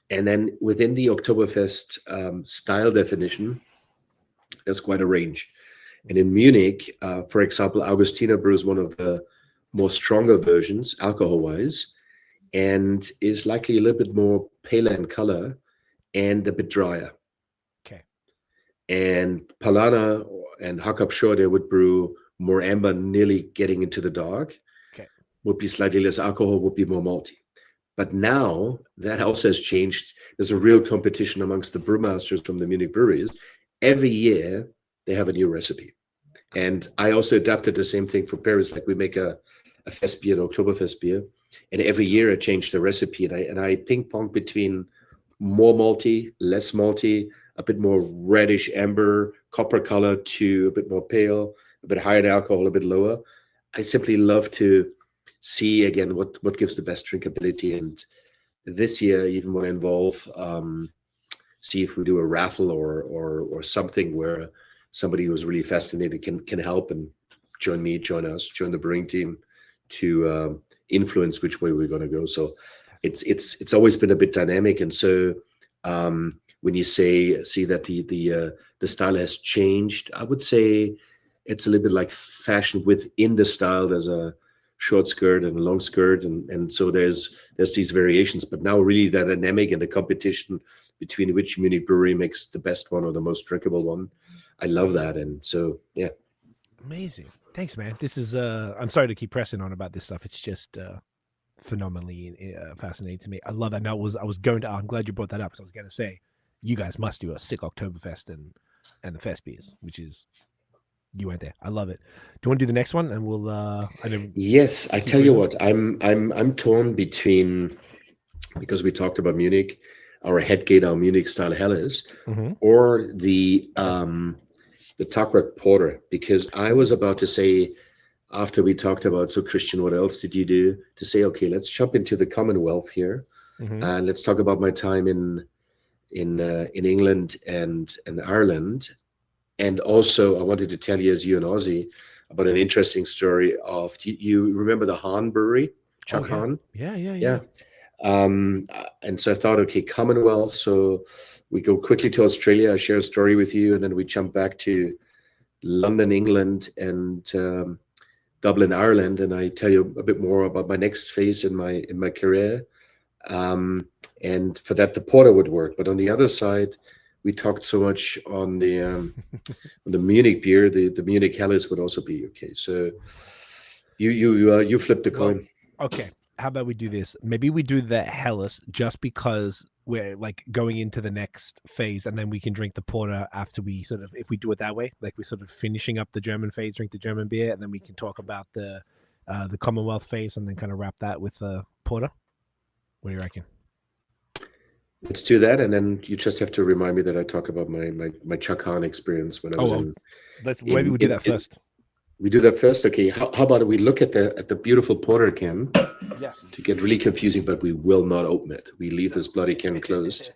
And then within the Oktoberfest style definition, there's quite a range. And in Munich, for example, Augustiner-Bräu is one of the more stronger versions, alcohol-wise, and is likely a little bit more paler in color and a bit drier. Okay. And Paulaner and Hackabschor, they would brew more amber, nearly getting into the dark. Okay. Would be slightly less alcohol, would be more malty. But now that also has changed. There's a real competition amongst the brewmasters from the Munich breweries. Every year, they have a new recipe. And I also adapted the same thing for Paris. Like we make a Festbier, an Oktoberfest beer, and every year I change the recipe, and I ping pong between more malty, less malty, a bit more reddish amber, copper color to a bit more pale, a bit higher in alcohol, a bit lower. I simply love to see again what gives the best drinkability. And this year, even want to involve, see if we do a raffle or something where somebody who's really fascinated can help and join us, join the brewing team to influence which way we're going to go. So it's always been a bit dynamic. And so when you see that the style has changed, I would say it's a little bit like fashion within the style. There's a short skirt and a long skirt, and so there's these variations. But now really the dynamic and the competition between which Munich brewery makes the best one or the most drinkable one, I love that. And so yeah, amazing. Thanks, man. This is I'm sorry to keep pressing on about this stuff. It's just phenomenally fascinating to me. I love that. Now I'm glad you brought that up, because I was going to say you guys must do a sick Oktoberfest and the Festbiers, which is, you went there. I love it. Do you want to do the next one? And we'll yes, I tell you what, I'm torn between, because we talked about Munich, our Headgate, our Munich style Helles, or the Tagwerk Porter, because I was about to say, after we talked about, so Christian, what else did you do? To say, okay, let's jump into the Commonwealth here, and let's talk about my time in England and Ireland. And also, I wanted to tell you, as you an Aussie, about an interesting story of, you remember the Hahn brewery, Chuck Hahn? Yeah. And so I thought, okay, Commonwealth. So we go quickly to Australia. I share a story with you, and then we jump back to London, England, and Dublin, Ireland, and I tell you a bit more about my next phase in my career. And for that, the porter would work. But on the other side, we talked so much on the Munich beer. The Munich Helles would also be okay. So you flip the coin. Okay. How about we do this? Maybe we do the Helles just because we're like going into the next phase, and then we can drink the porter after we sort of, if we do it that way, like we're sort of finishing up the German phase, drink the German beer, and then we can talk about the Commonwealth phase, and then kind of wrap that with the porter. What do you reckon? Let's do that, and then you just have to remind me that I talk about my Chuck Hahn experience when I was in. Maybe we do that first. We do that first. Okay. How about we look at the beautiful porter can? Yeah. To get really confusing, but we will not open it. We leave this bloody can closed.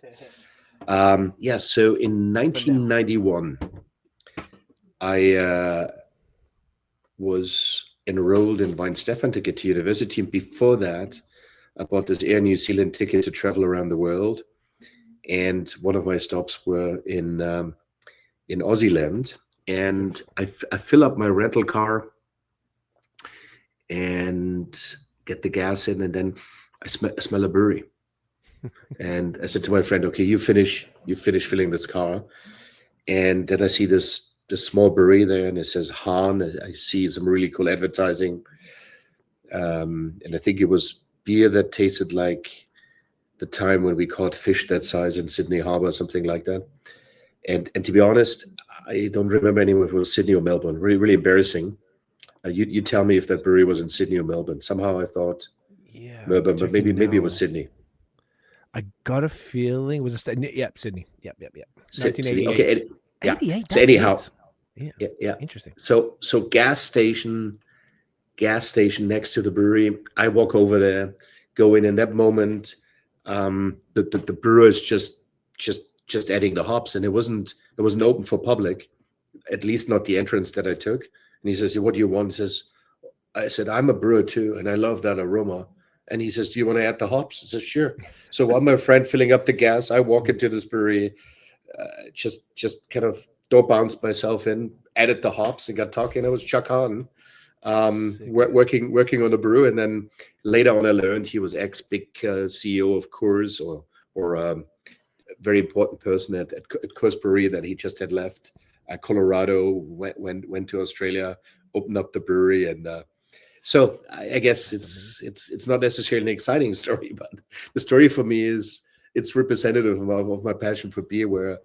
So in 1991, I was enrolled in Weinstefan to get to university, and before that, I bought this Air New Zealand ticket to travel around the world. And one of my stops were in Aussie land. And I fill up my rental car and get the gas in, and then I smell a brewery. And I said to my friend, okay, you finish filling this car. And then I see this small brewery there, and it says Hahn. I see some really cool advertising. And I think it was beer that tasted like the time when we caught fish that size in Sydney Harbour, something like that. And to be honest, I don't remember anymore if it was Sydney or Melbourne. Really, really embarrassing. You tell me if that brewery was in Sydney or Melbourne. Somehow I thought Melbourne, but maybe it was Sydney. I got a feeling it was Sydney. Yep. Sydney. 1988. Okay. 88. So anyhow, yeah. Interesting. So gas station next to the brewery. I walk over there, go in that moment. The brewer is just adding the hops, and it wasn't open for public, at least not the entrance that I took. And he says, what do you want? He says, I said, I'm a brewer too, and I love that aroma. And he says, do you want to add the hops? I says, sure. So while my friend filling up the gas, I walk into this brewery, just kind of door bounced myself in, added the hops, and got talking. I was Chuck Hahn, working on the brew. And then later on, I learned he was ex-big CEO of Coors, or very important person at Coors Brewery that he just had left Colorado, went to Australia, opened up the brewery, and so I guess it's not necessarily an exciting story, but the story for me is it's representative of my passion for beer, where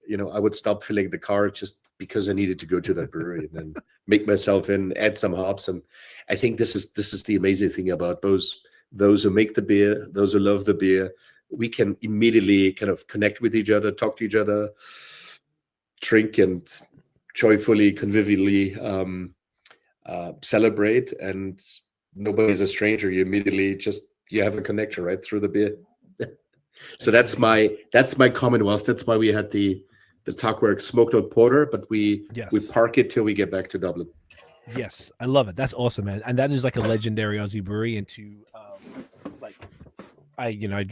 I would stop filling the car just because I needed to go to that brewery and then make myself in, add some hops, and I think this is the amazing thing about those who make the beer, those who love the beer. We can immediately kind of connect with each other, talk to each other, drink, and joyfully, convivially celebrate. And nobody's a stranger. You immediately you have a connection right through the beer. So that's my Commonwealth. That's why we had the Tagwerk Smoked Oat Porter, but we park it till we get back to Dublin. Yes, I love it. That's awesome, man. And that is like a legendary Aussie brewery. And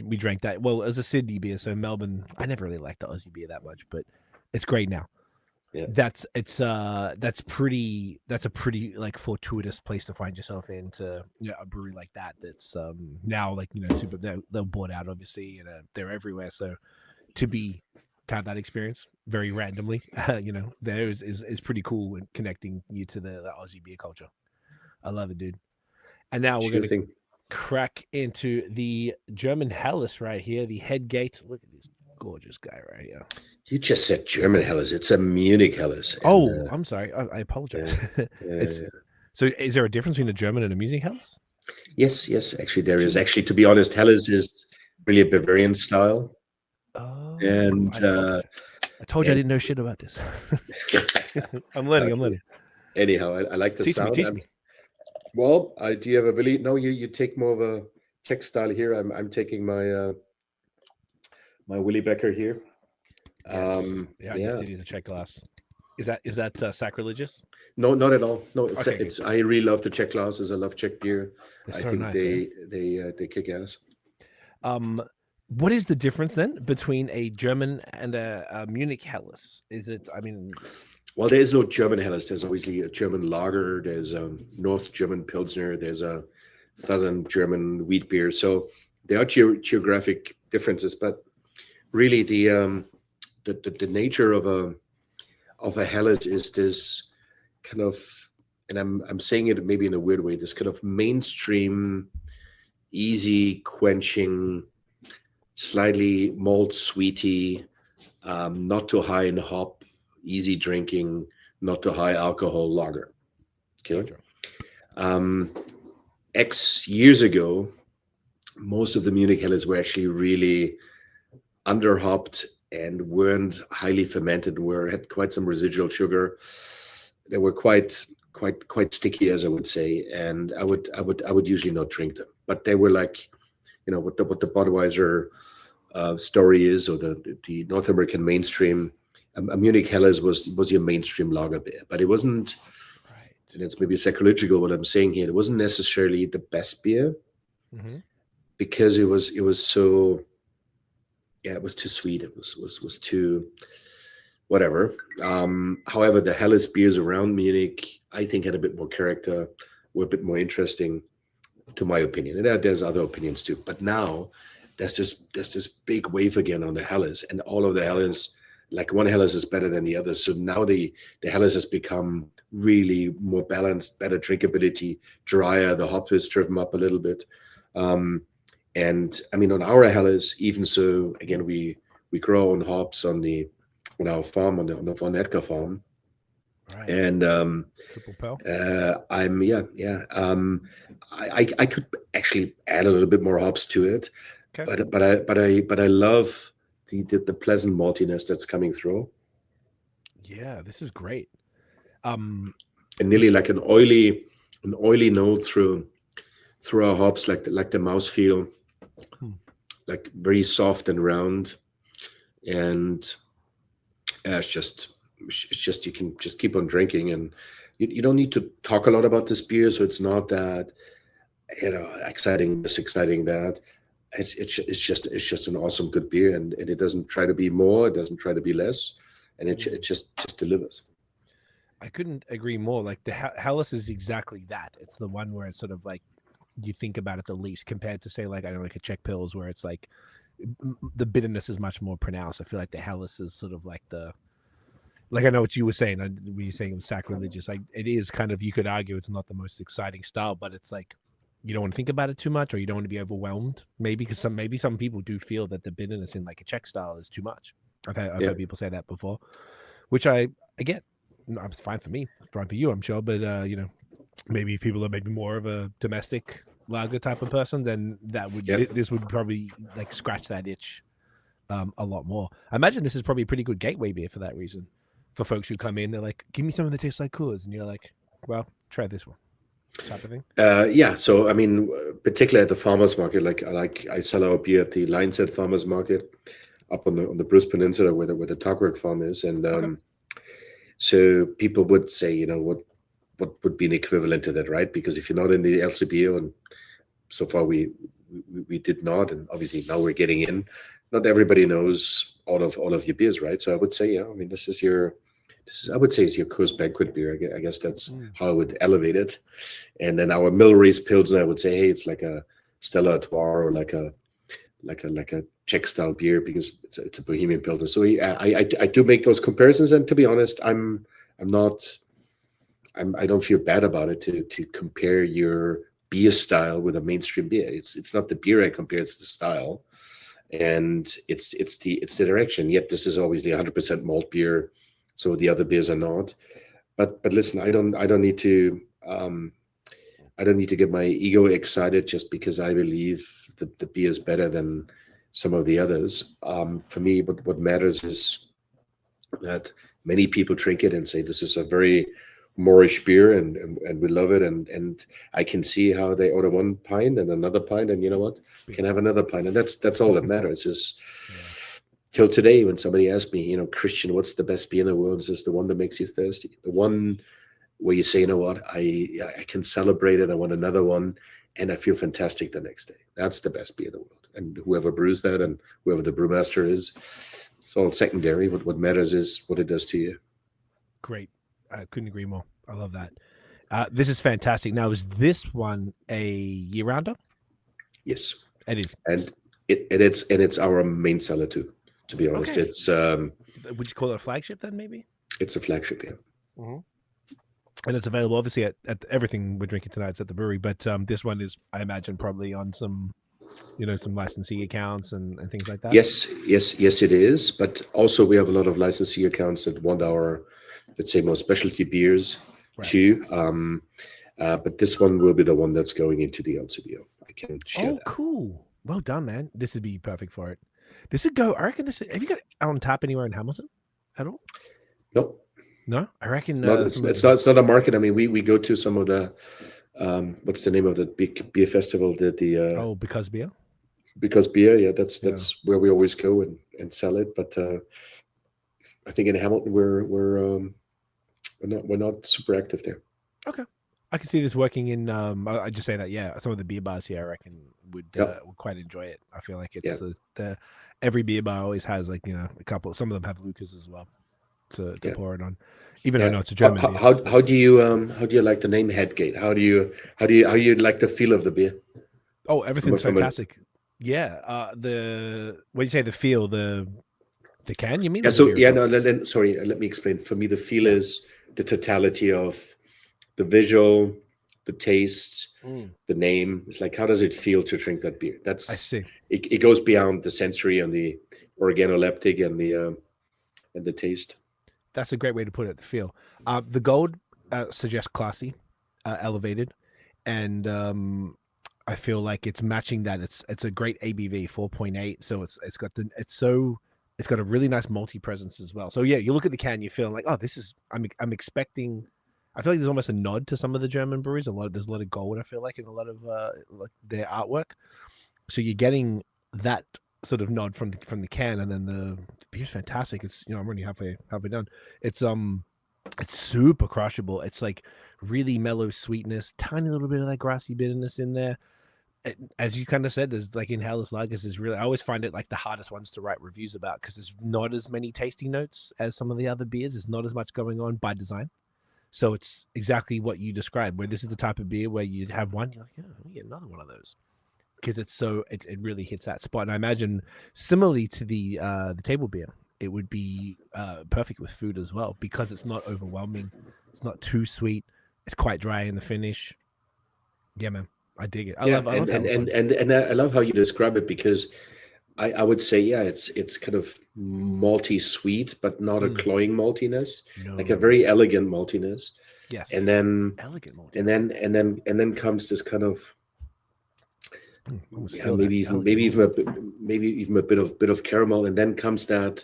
we drank that. Well, it was a Sydney beer, so in Melbourne, I never really liked the Aussie beer that much, but it's great now. Yeah. That's a pretty like fortuitous place to find yourself into a brewery like that. That's now like super. They're bought out obviously, and they're everywhere. So to have that experience very randomly, there is pretty cool in connecting you to the Aussie beer culture. I love it, dude. And now we're gonna crack into the German Helles right here, the Head Gate. Look at this gorgeous guy right here. You just said German Helles. It's a Munich Helles. Oh, I'm sorry. I apologize. So is there a difference between a German and a Munich Helles? Yes. Actually, there is. Actually, to be honest, Helles is really a Bavarian style. Oh, and I told you I didn't know shit about this. I'm learning. Anyhow, I like the sound. Teach me. Well, do you have a Billy? No, you take more of a Czech style here. I'm taking my my Willy Becker here. Yes. I guess it is a Czech glass. Is that sacrilegious? No, not at all. No, it's Okay, I really love the Czech glasses. I love Czech beer. It's I so think nice, they kick ass. What is the difference then between a German and a Munich Helles? Is it? I mean, Well, there is no German Helles. There's obviously a German lager. There's a North German Pilsner. There's a Southern German wheat beer. So there are geographic differences, but really the nature of a Helles is this kind of, and I'm saying it maybe in a weird way, this kind of mainstream, easy quenching, slightly malt sweety, not too high in hop, easy drinking, not too high alcohol lager. Okay. X years ago, most of the Munich Helles were actually really under hopped and weren't highly fermented, had quite some residual sugar. They were quite sticky, as I would say, and I would usually not drink them. But they were like, what the Budweiser story is, or the North American mainstream. A Munich Helles was your mainstream lager beer, but it wasn't. Right. And it's maybe sacrilegical what I'm saying here. It wasn't necessarily the best beer, because it was so. Yeah, it was too sweet. It was too whatever. However, the Helles beers around Munich, I think, had a bit more character, were a bit more interesting, to my opinion. And there's other opinions too. But now there's this big wave again on the Helles, and all of the Helles, like one Helles is better than the other. So now the Helles has become really more balanced, better drinkability, drier. The hop is driven up a little bit. And I mean, on our Helles, even so, again, we grow on hops on our farm, on the Von Edgar farm. Right. And I could actually add a little bit more hops to it. Okay. But I love the pleasant maltiness that's coming through. Yeah, this is great. And nearly like an oily note through our hops, like the mouthfeel, like very soft and round, and it's just you can just keep on drinking, and you don't need to talk a lot about this beer, so it's not that exciting that. It's just an awesome good beer, and it doesn't try to be more, it doesn't try to be less, and it just delivers. I couldn't agree more. Like the Helles is exactly that. It's the one where it's sort of like you think about it the least, compared to say like, I don't know, like a Czech Pils, where it's like the bitterness is much more pronounced. I feel like the Helles is sort of like I know what you were saying when you're saying it was sacrilegious. Like it is kind of, you could argue it's not the most exciting style, but it's like you don't want to think about it too much, or you don't want to be overwhelmed. Maybe because some people do feel that the bitterness in like a Czech style is too much. I've heard people say that before, which I get. No, it's fine for me. It's fine for you, I'm sure. But maybe if people are maybe more of a domestic lager type of person, then this would probably like scratch that itch a lot more. I imagine this is probably a pretty good gateway beer for that reason. For folks who come in, they're like, "Give me something that tastes like Coors," and you're like, "Well, try this one." Type of thing. Yeah. So I mean, particularly at the farmers market, I sell our beer at the Lions Head Farmers Market up on the Bruce Peninsula where the Tagwerk Farm is, and so people would say, what would be an equivalent to that, right? Because if you're not in the LCBO, and so far we did not, and obviously now we're getting in. Not everybody knows all of your beers, right? So I would say, I would say it's your Coors Banquet beer. I guess that's how I would elevate it. And then our mill race Pilsner, I would say, hey, it's like a Stella Artois, or like a Czech style beer, because it's a Bohemian Pilsner. So I do make those comparisons, and to be honest, I don't feel bad about it to compare your beer style with a mainstream beer. It's not the beer I compare, it's the style, and it's the direction. Yet this is obviously 100% malt beer, so the other beers are not. But listen, I don't need to get my ego excited just because I believe the beer is better than some of the others. For me, what matters is that many people drink it and say this is a very Moorish beer, and we love it, and I can see how they order one pint and another pint, and you know what, can have another pint, and that's all that matters. Is till today, when somebody asks me, Christian, what's the best beer in the world? It's just the one that makes you thirsty, the one where you say, you know what, I can celebrate it, I want another one, and I feel fantastic the next day. That's the best beer in the world. and whoever brews that and whoever the brewmaster is, it's all secondary. What matters is what it does to you. Great. I couldn't agree more. I love that. This is fantastic. Now, is this one a year-rounder? Yes, It is. and it's our main seller too. To be honest, Okay. it's Would you call it a flagship then, maybe? it's a flagship. Yeah. Mm-hmm. And it's available, obviously, at everything we're drinking tonight. It's at the brewery, but this one is, I imagine, probably on some, some licensee accounts and things like that. Yes, it is. But also, we have a lot of licensee accounts that want our, let's say, more specialty beers too. But this one will be the one that's going into the LCBO. I can share that. Cool. Well done, man. This would be perfect for it. This would go. I reckon this. Have you got it on tap anywhere in Hamilton at all? Nope. No, I reckon it's not a market. I mean, we go to some of the what's the name of the big beer festival? Because Beer. Because Beer, yeah, that's where we always go and sell it. But I think in Hamilton we're not super active there. Okay, I can see this working in. I just say that some of the beer bars here, I reckon would quite enjoy it. I feel like it's the every beer bar always has a couple. Some of them have Lucas as well to pour it on. Even though I know it's a German beer. How do you like the name Headgate? How do you like the feel of the beer? Oh, everything's fantastic. When you say the feel, the can, you mean? Let me explain. For me, the feel is the totality of the visual, the taste, the name. It's like, how does it feel to drink that beer? I see. It goes beyond the sensory and the organoleptic and the taste. That's a great way to put it. The feel. The gold suggests classy, elevated, and I feel like it's matching that. It's a great ABV, 4.8. So it's got a really nice malty presence as well. So you look at the can, you're feeling like, oh, this is. I'm expecting. I feel like there's almost a nod to some of the German breweries. There's a lot of gold. I feel like in a lot of their artwork. So you're getting that sort of nod from the can, and then the beer's fantastic. It's I'm already halfway done. It's super crushable. It's like really mellow sweetness, tiny little bit of that grassy bitterness in there. As you kind of said, there's like in Helles Lagers is really, I always find it like the hardest ones to write reviews about because there's not as many tasting notes as some of the other beers. There's not as much going on by design. So it's exactly what you described, where this is the type of beer where you'd have one, you're like, let me get another one of those. Because it really hits that spot. And I imagine similarly to the table beer, it would be perfect with food as well because it's not overwhelming. It's not too sweet. It's quite dry in the finish. Yeah, man. I dig it. I love how you describe it because I would say, it's kind of malty sweet, but not a cloying maltiness, like a very elegant maltiness. Yes. And then elegant maltiness. And then comes this kind of maybe even a bit of caramel, and then comes the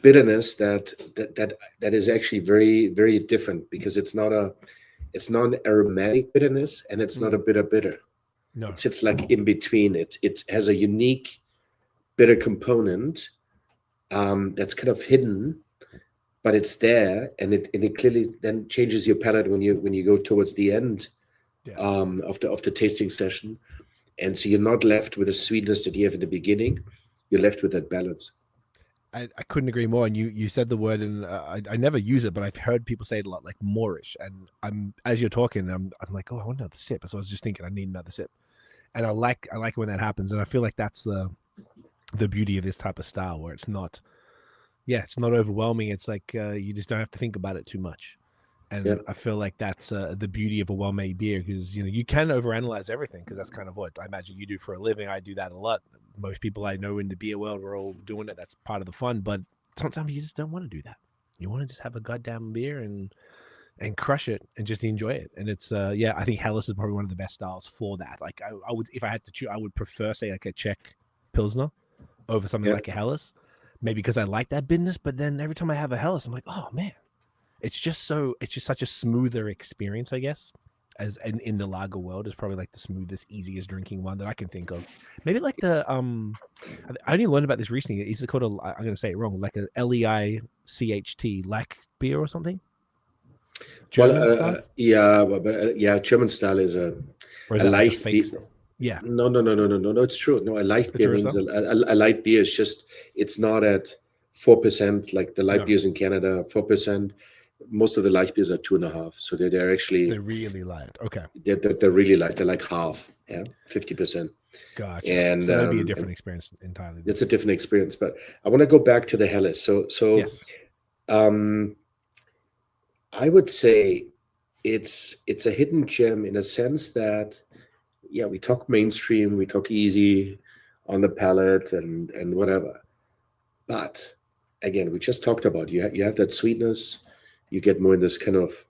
bitterness that is actually very, very different because it's not an aromatic bitterness and it's not a bitter. No, it sits like in between. It has a unique bitter component that's kind of hidden, but it's there, and it clearly then changes your palate when you go towards the end of the tasting session. And so you're not left with the sweetness that you have in the beginning. You're left with that balance. I couldn't agree more. And you said the word, and I never use it, but I've heard people say it a lot, like moreish. And as you're talking, I'm like, oh, I want another sip. So I was just thinking, I need another sip. And I like when that happens. And I feel like that's the beauty of this type of style, where it's not overwhelming. It's like you just don't have to think about it too much. And I feel like that's the beauty of a well-made beer, because you can overanalyze everything, because that's kind of what I imagine you do for a living. I do that a lot. Most people I know in the beer world are all doing it. That's part of the fun. But sometimes you just don't want to do that. You want to just have a goddamn beer and crush it and just enjoy it. And it's I think Helles is probably one of the best styles for that. Like I would, if I had to choose, I would prefer say like a Czech Pilsner over something like a Helles, maybe because I like that bitterness. But then every time I have a Helles, I'm like, oh man. It's just such a smoother experience, I guess, as in the lager world. Is probably like the smoothest, easiest drinking one that I can think of. Maybe like the I only learned about this recently. Is it called I'm going to say it wrong, like a Leicht Lack beer or something? German style? German style is a Leicht beer. Yeah. No. It's true. No, a light beer true means as a light beer is just, it's not at 4% like the light No. beers in Canada, 4%. Most of the light beers are 2.5. So they're actually, They're really light. Okay. they're really light. They're like half, 50%. Gotcha. And So that'd be a different experience entirely. it's a different experience. But I want to go back to the Helles. So Yes. I would say it's a hidden gem in a sense that, yeah, we talk mainstream, we talk easy on the palate and whatever. But again, we just talked about you have that sweetness, you get more in this kind of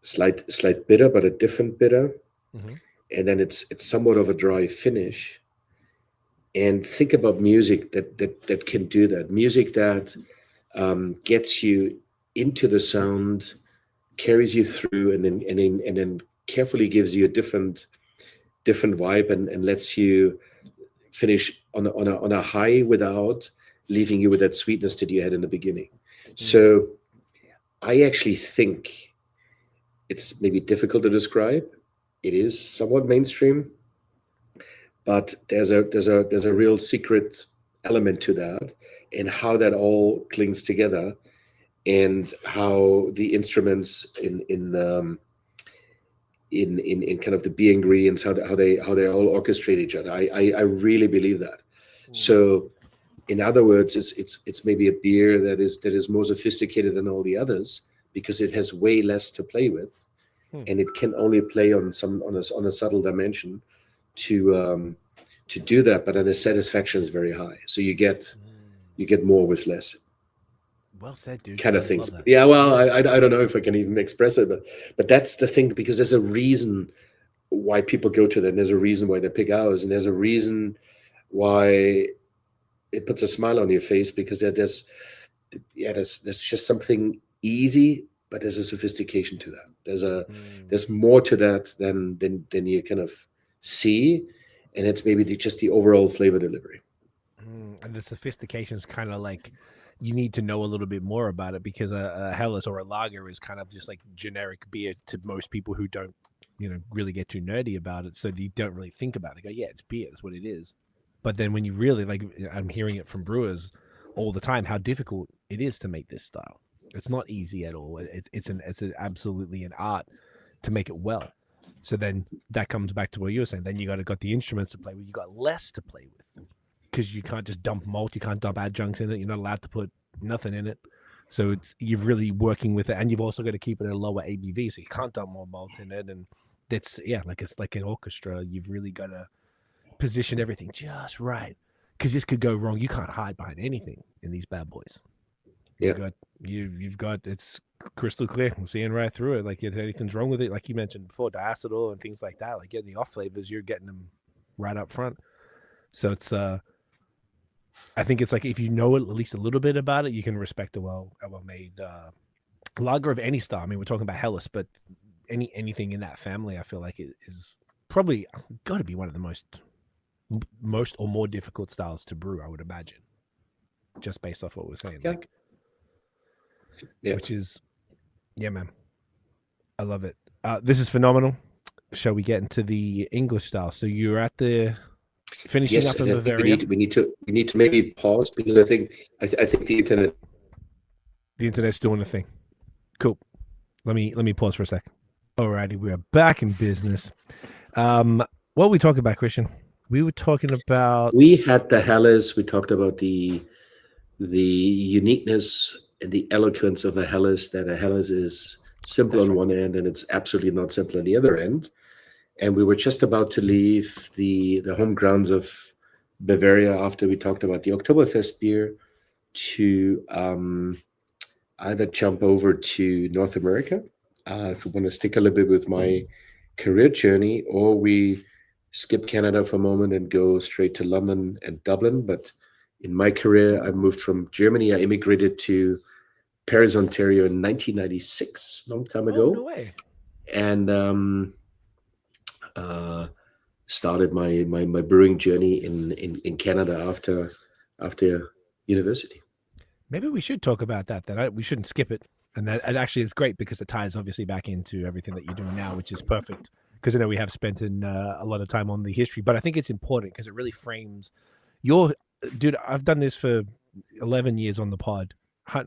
slight bitter, but a different bitter, and then it's somewhat of a dry finish. And think about music that can do that. Music that gets you into the sound, carries you through, and then carefully gives you a different vibe and lets you finish on a high without leaving you with that sweetness that you had in the beginning. So I actually think it's maybe difficult to describe. It is somewhat mainstream, but there's a real secret element to that, and how that all clings together, and how the instruments in kind of the beer ingredients, how they all orchestrate each other. I really believe that. So in other words, it's maybe a beer that is more sophisticated than all the others because it has way less to play with, and it can only play on a subtle dimension to do that. But then the satisfaction is very high, so you get more with less. Well said, dude. Kind of things. Yeah, well, I don't know if I can even express it, but that's the thing, because there's a reason why people go to that, and there's a reason why they pick ours, and there's a reason why it puts a smile on your face, because there's just something easy, but there's a sophistication to that. There's more to that than you kind of see, and it's maybe just the overall flavor delivery. And the sophistication is kind of like, you need to know a little bit more about it, because a Helles or a lager is kind of just like generic beer to most people who don't, really get too nerdy about it. So you don't really think about it. They go, yeah, it's beer. That's what it is. But then when you really, like, I'm hearing it from brewers all the time, how difficult it is to make this style. It's not easy at all. It's absolutely an art to make it well. So then that comes back to what you were saying. Then you got the instruments to play with. You got less to play with, because you can't just dump malt. You can't dump adjuncts in it. You're not allowed to put nothing in it. So you're really working with it, and you've also got to keep it at a lower ABV, so you can't dump more malt in it. And it's like an orchestra. You've really got to position everything just right, because this could go wrong. You can't hide behind anything in these bad boys. Yeah, you've got it's crystal clear. I'm seeing right through it. Like, if anything's wrong with it, like you mentioned before, diacetyl and things like that, like getting the off flavors, you're getting them right up front. So it's I think it's like, if you know at least a little bit about it, you can respect a well-made lager of any style. I mean, we're talking about Helles, but anything in that family, I feel like it is probably got to be one of the most or more difficult styles to brew, I would imagine, just based off what we're saying. Yeah. Like, yeah. Which is, yeah, man, I love it. This is phenomenal. Shall we get into the English style? So you're at the finishing up in Bavaria. We need to maybe pause, because I think the internet's doing a thing. Cool. Let me pause for a second. Alrighty, we are back in business. What were we talking about, Christian? We were talking about, we had the Helles. We talked about the uniqueness and the eloquence of a Helles, that a Helles is simple on one end and it's absolutely not simple on the other end. And we were just about to leave the home grounds of Bavaria after we talked about the Oktoberfest beer to either jump over to North America, if we want to stick a little bit with my career journey, or we skip Canada for a moment and go straight to London and Dublin. But in my career, I moved from Germany. I immigrated to Paris, Ontario in 1996, long time ago. Oh, no way. And started my brewing journey in Canada after university. Maybe we should talk about that. We shouldn't skip it. And that actually is great, because it ties obviously back into everything that you're doing now, which is perfect. because I know we have spent a lot of time on the history, but I think it's important because it really frames your dude. I've done this for 11 years on the pod,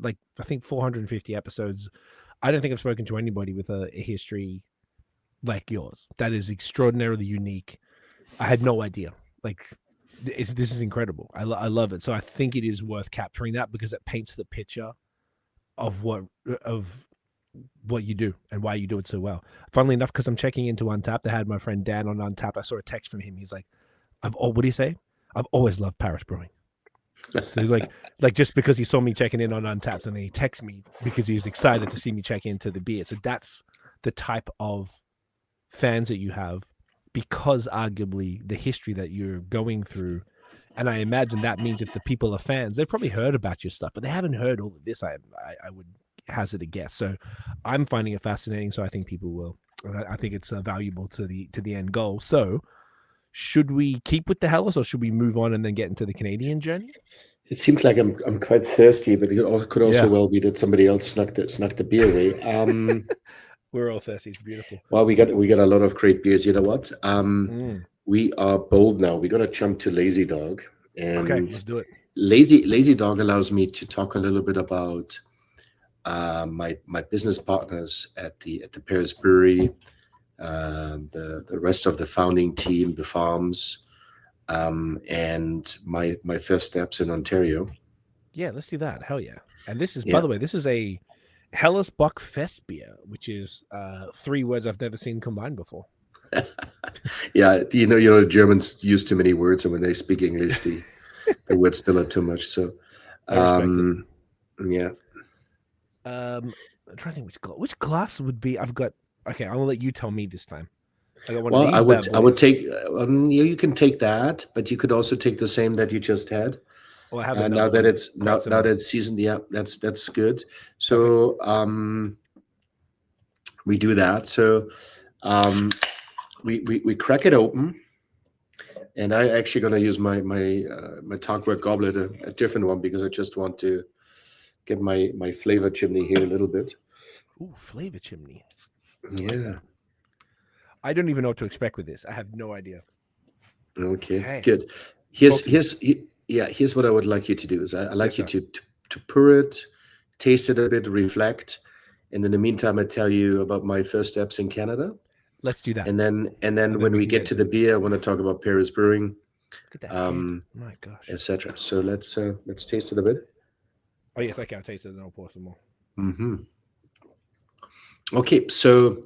like I think 450 episodes. I don't think I've spoken to anybody with a history like yours that is extraordinarily unique. I had no idea. Like, this is incredible. I love it. So I think it is worth capturing that because it paints the picture of what you do and why you do it so well. Funnily enough, because I'm checking into Untapped, I had my friend Dan on Untapped. I saw a text from him. He's like, what do you say? I've always loved Paris brewing. So he's like just because he saw me checking in on Untapped, and then he texted me because he was excited to see me check into the beer. So that's the type of fans that you have, because arguably the history that you're going through. And I imagine that means if the people are fans, they've probably heard about your stuff, but they haven't heard all of this. I would hazard a guess. So I'm finding it fascinating. So I think people will. I think it's valuable to the end goal. So should we keep with the Hellas, or should we move on and then get into the Canadian journey? It seems like I'm quite thirsty, but it could also well be that somebody else snuck the beer away. We're all thirsty. It's beautiful. Well, we got a lot of great beers. You know what? We are bold now. We're gonna jump to Lazy Dog, and okay, let's do it. Lazy Dog allows me to talk a little bit about my business partners at the Paris brewery, the rest of the founding team, the farms, and my first steps in Ontario. Yeah, let's do that. Hell yeah! And this is, by the way, this is a Helles Bock Festbier, which is 3 words I've never seen combined before. Yeah, you know, Germans use too many words, and when they speak English, the words still are too much. So, yeah. I'm trying to think which glass would be. I've got. Okay, I'm gonna let you tell me this time. Well, I would take. You can take that, but you could also take the same that you just had. Oh, I have now that it's seasoned. Yeah, that's good. So we do that. So we crack it open, and I actually gonna use my Tagwerk goblet, a different one, because I just want to get my flavor chimney here a little bit. Ooh, flavor chimney. Yeah. I don't even know what to expect with this. I have no idea. Okay. Good. Here's what I would like you to do is I like you to pour it, taste it a bit, reflect, and in the meantime I tell you about my first steps in Canada. Let's do that. And then when we get to the beer, I want to talk about Paris brewing. Look at that. My gosh. Etc. So let's taste it a bit. Oh yes, okay, I'll taste it and I'll pour some more. Mm-hmm. Okay, so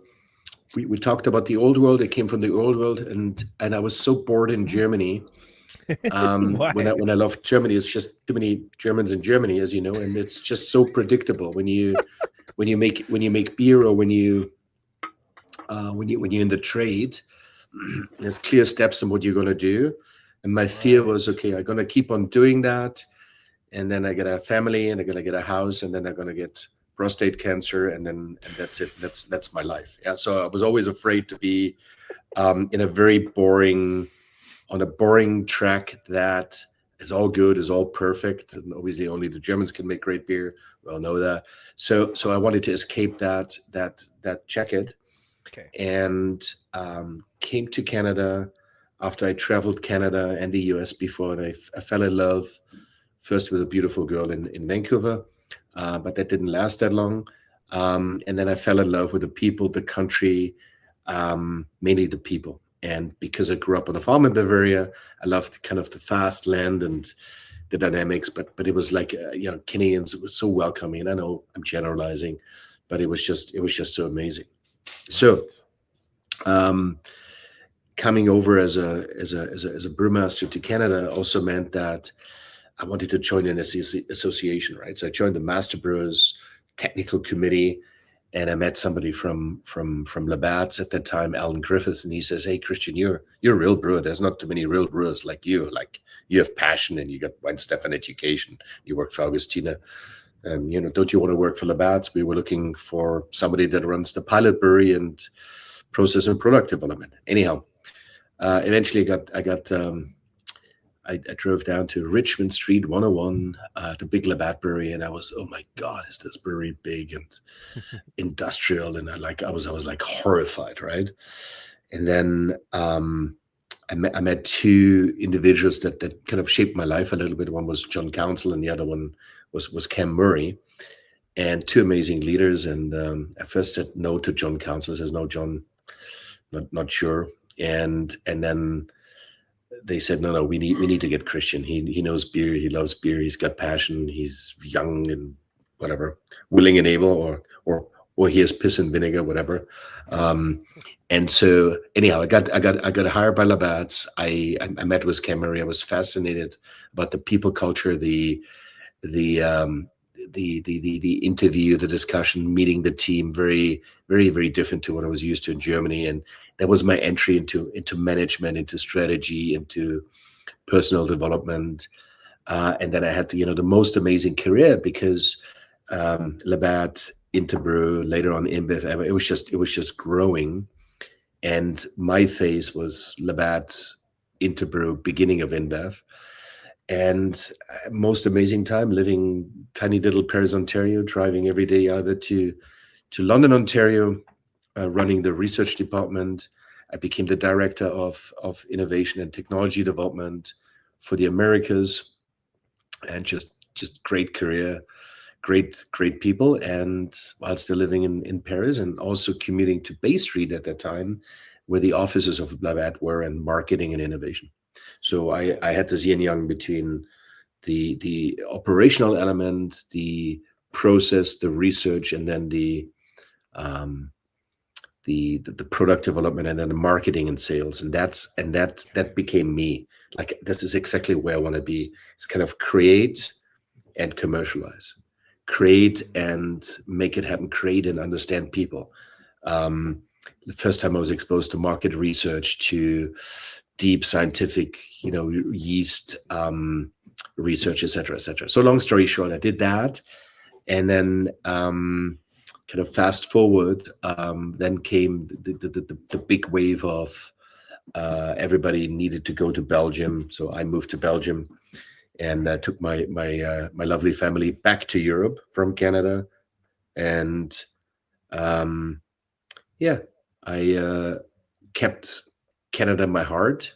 we talked about the old world. It came from the old world, and I was so bored in Germany. When I love Germany, it's just too many Germans in Germany, as you know, and it's just so predictable when you make beer, or when you're in the trade. There's clear steps in what you're gonna do, and my fear was, okay, I'm gonna keep on doing that, and then I get a family, and I'm gonna get a house, and then I'm gonna get prostate cancer, and that's it. That's my life. Yeah. So I was always afraid to be in a very boring track that is all good, is all perfect, and obviously only the Germans can make great beer. We all know that. So I wanted to escape that jacket, and came to Canada after I traveled Canada and the US before, and I fell in love first with a beautiful girl in Vancouver. But that didn't last that long. And then I fell in love with the people, the country, mainly the people. And because I grew up on a farm in Bavaria, I loved kind of the fast land and the dynamics. But it was like, Canadians were so welcoming. And I know I'm generalizing, but it was just so amazing. So coming over as a brewmaster to Canada also meant that I wanted to join an association, right? So I joined the Master Brewers Technical Committee, and I met somebody from Labatt at that time, Alan Griffiths, and he says, "Hey, Christian, you're a real brewer. There's not too many real brewers like you. Like, you have passion, and you got wine staff and education. You work for Augustiner. Don't you want to work for Labatt?" We were looking for somebody that runs the pilot brewery and process and product development. Anyhow, eventually I drove down to Richmond Street 101, the big Labatt brewery, and I was, oh my God, is this brewery big and industrial? And I was like horrified, right? And then I met two individuals that kind of shaped my life a little bit. One was John Council, and the other one was Cam Murray, and two amazing leaders. And I first said no to John Council. I says, no, John, not sure. And then they said, no, we need to get Christian. He knows beer. He loves beer. He's got passion. He's young and whatever, willing and able, or he has piss and vinegar, whatever. And so anyhow, I got hired by Labatt. I met with Cam Murray. I was fascinated about the people culture, the interview, the discussion, meeting the team. Very, very, very different to what I was used to in Germany. And that was my entry into management, into strategy, into personal development. And then I had the most amazing career because Labatt, Interbrew, later on InBev, it was just growing. And my phase was Labatt, Interbrew, beginning of InBev. And most amazing time living tiny little Paris, Ontario, driving every day either to London, Ontario, running the research department. I became the director of innovation and technology development for the Americas, and just great career, great people. And while still living in Paris, and also commuting to Bay Street at that time, where the offices of Labatt were, and marketing and innovation. So I had this yin yang between the operational element, the process, the research, and then the product development, and then the marketing and sales. And that became me. Like, this is exactly where I want to be. It's kind of create and commercialize, create and make it happen, create and understand people. The first time I was exposed to market research, to deep scientific, yeast research, et cetera, et cetera. So long story short, I did that. And then kind of fast forward, then came the big wave of everybody needed to go to Belgium. So I moved to Belgium, and took my lovely family back to Europe from Canada. And I kept Canada in my heart.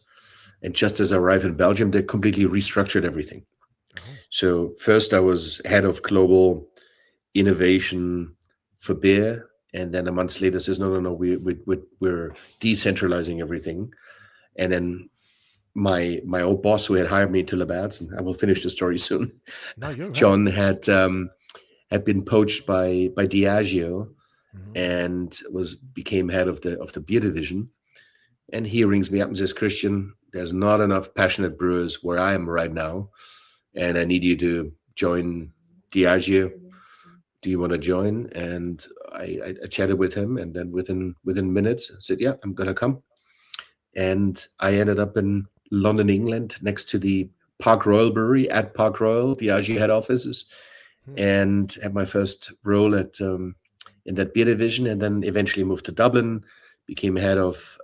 And just as I arrived in Belgium, they completely restructured everything. So first I was head of global innovation for beer, and then a month later says, no, we're decentralizing everything. And then my old boss, who had hired me to Labatt, and I will finish the story soon. No, you're right. John had been poached by Diageo, and became head of the beer division. And he rings me up and says, Christian, there's not enough passionate brewers where I am right now, and I need you to join Diageo. Do you want to join? And I chatted with him, and then within minutes I said, yeah, I'm gonna come. And I ended up in London, England, next to the Park Royal Brewery, at Park Royal, Diageo head offices, and had my first role at in that beer division, and then eventually moved to Dublin, became head of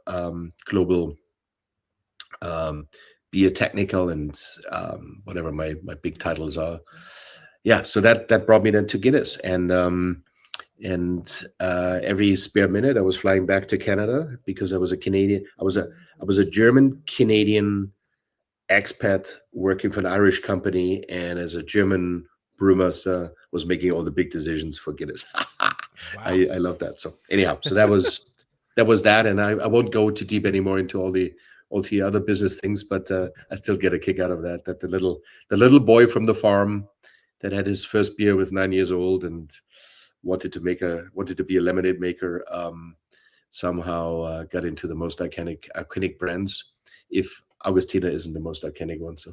global beer technical and whatever my big titles are. Yeah, so that brought me then to Guinness, and every spare minute I was flying back to Canada, because I was a Canadian. I was a German Canadian expat working for an Irish company, and as a German brewmaster was making all the big decisions for Guinness. Wow. I love that. So anyhow, so that was that, and I won't go too deep anymore into all the other business things, but I still get a kick out of that. That the little boy from the farm that had his first beer with 9 years old and wanted to be a lemonade maker, somehow got into the most iconic brands, if Augustiner isn't the most iconic one. So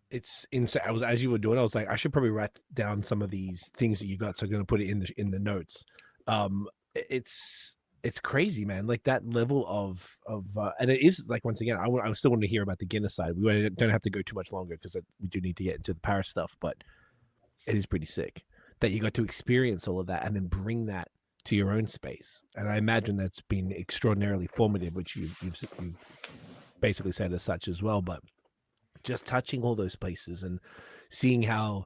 it's insane. As you were doing, I was like, I should probably write down some of these things that you got, so I'm going to put it in the notes. It's crazy, man. Like that level of and it is, like, once again, I still want to hear about the Guinness side. We don't have to go too much longer, because we do need to get into the Paris stuff, but it is pretty sick that you got to experience all of that and then bring that to your own space. And I imagine that's been extraordinarily formative, which you've basically said as such as well. But just touching all those places and seeing how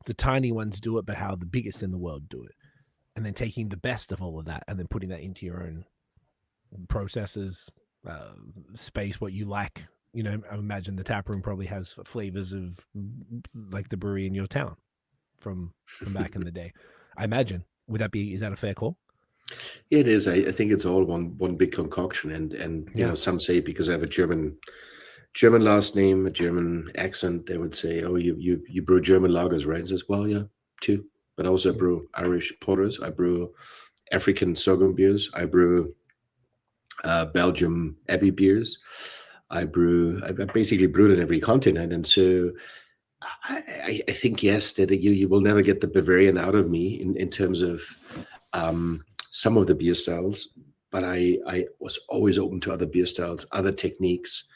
the tiny ones do it, but how the biggest in the world do it, and then taking the best of all of that and then putting that into your own processes, uh, space what you like. You know, I imagine the tap room probably has flavors of like the brewery in your town from back in the day. I imagine. Is that a fair call? It is. I think it's all one big concoction, and Yeah. some say because I have a German last name, a German accent, they would say, "Oh, you brew German lagers, right?" I says, "Well, yeah, too, but also I brew Irish porters. I brew African sorghum beers. I brew Belgium Abbey beers. I basically brewed in every continent, and so I think yes that you will never get the Bavarian out of me in terms of some of the beer styles, but I was always open to other beer styles, other techniques,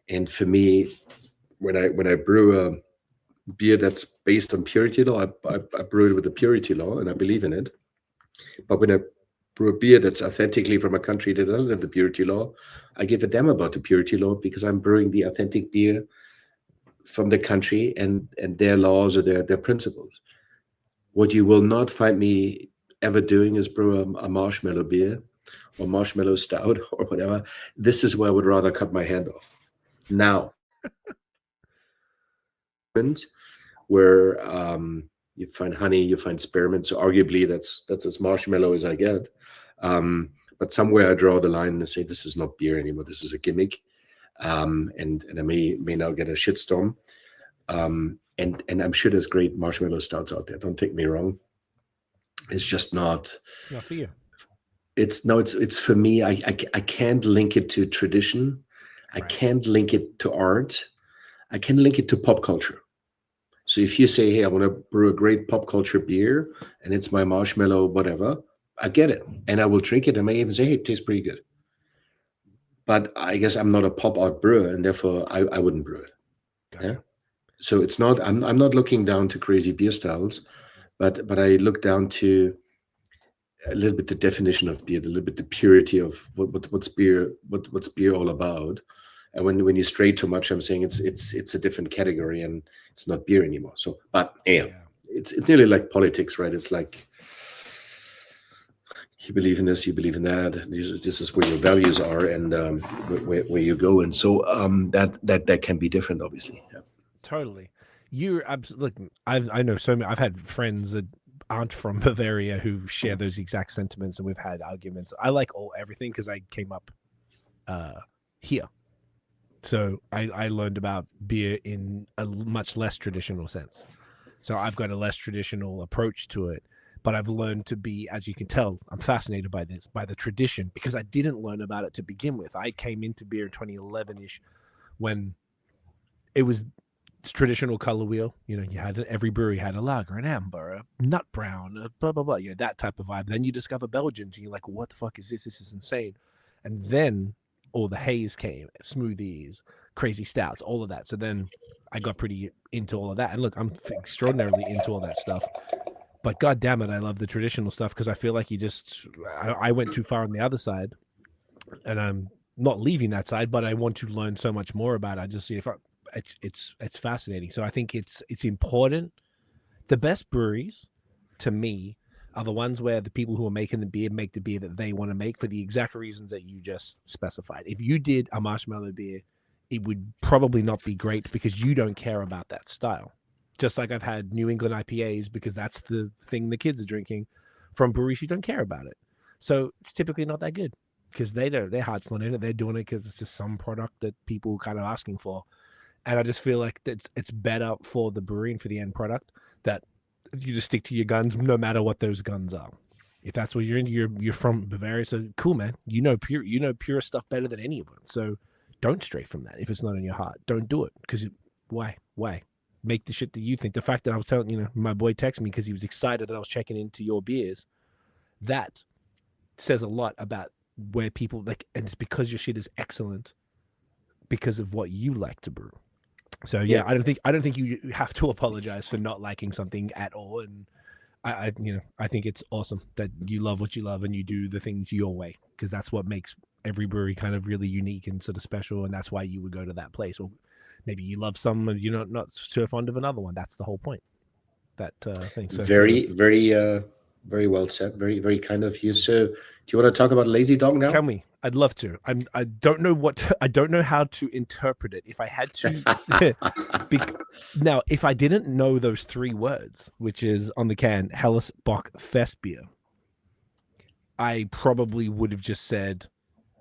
and for me, when I brew a beer that's based on purity law, I brew it with the purity law, and I believe in it. But when I brew a beer that's authentically from a country that doesn't have the purity law, I give a damn about the purity law because I'm brewing the authentic beer from the country and their laws or their principles. What you will not find me ever doing is brew a marshmallow beer or marshmallow stout or whatever. This is where I would rather cut my hand off. Now, where you find honey, you find spearmint. So arguably that's as marshmallow as I get. But somewhere I draw the line and say this is not beer anymore. This is a gimmick. And I may now get a shitstorm. And I'm sure there's great marshmallow stouts out there. Don't take me wrong. It's just not. It's not for you. It's for me. I can't link it to tradition. I can't link it to art. I can link it to pop culture. So if you say, hey, I want to brew a great pop culture beer and it's my marshmallow, whatever, I get it. And I will drink it. I may even say, hey, it tastes pretty good. But I guess I'm not a pop art brewer, and therefore I wouldn't brew it. Gotcha. Yeah. So it's not, I'm not looking down to crazy beer styles, but I look down to a little bit the definition of beer, a little bit the purity of what's beer all about. And when you stray too much, I'm saying it's a different category and it's not beer anymore. So, but yeah, it's nearly like politics, right? It's like you believe in this, you believe in that. This is where your values are and where you go, and so that can be different, obviously. Yeah. Totally. You're absolutely. I know so many. I've had friends that aren't from Bavaria who share those exact sentiments, and we've had arguments. I like everything because I came up here. So I learned about beer in a much less traditional sense. So I've got a less traditional approach to it, but I've learned to be, as you can tell, I'm fascinated by this, by the tradition, because I didn't learn about it to begin with. I came into beer in 2011-ish when it was traditional color wheel. You know, you had every brewery had a lager, an amber, a nut brown, a blah, blah, blah, you know, that type of vibe. Then you discover Belgians and you're like, what the fuck is this? This is insane. And then all the haze came, smoothies, crazy stouts, all of that. So then I got pretty into all of that. And look, I'm extraordinarily into all that stuff. But God damn it, I love the traditional stuff because I feel like I went too far on the other side, and I'm not leaving that side, but I want to learn so much more about it. I just see it's fascinating. So I think it's important. The best breweries, to me, are the ones where the people who are making the beer make the beer that they want to make for the exact reasons that you just specified. If you did a marshmallow beer, it would probably not be great because you don't care about that style. Just like I've had New England IPAs because that's the thing the kids are drinking from breweries who don't care about it. So it's typically not that good because their heart's not in it. They're doing it because it's just some product that people are kind of asking for. And I just feel like it's better for the brewery and for the end product that you just stick to your guns no matter what those guns are. If that's what you're into, you're from Bavaria, so cool, man. You know pure stuff better than anyone. So don't stray from that if it's not in your heart. Don't do it because why? Make the shit that you think. The fact that I was telling my boy texted me because he was excited that I was checking into your beers. That says a lot about where people like, and it's because your shit is excellent because of what you like to brew. So yeah, I don't think you have to apologize for not liking something at all. And I think it's awesome that you love what you love and you do the things your way because that's what makes every brewery kind of really unique and sort of special. And that's why you would go to that place. Or maybe you love some and not so fond of another one. That's the whole point. That thing. So very Very well said. Very, very kind of you. So, do you want to talk about lazy dog now? Can we? I'd love to. I don't know I don't know how to interpret it. If I had to, now, if I didn't know those three words, which is on the can, Helles, Bock, Festbier, I probably would have just said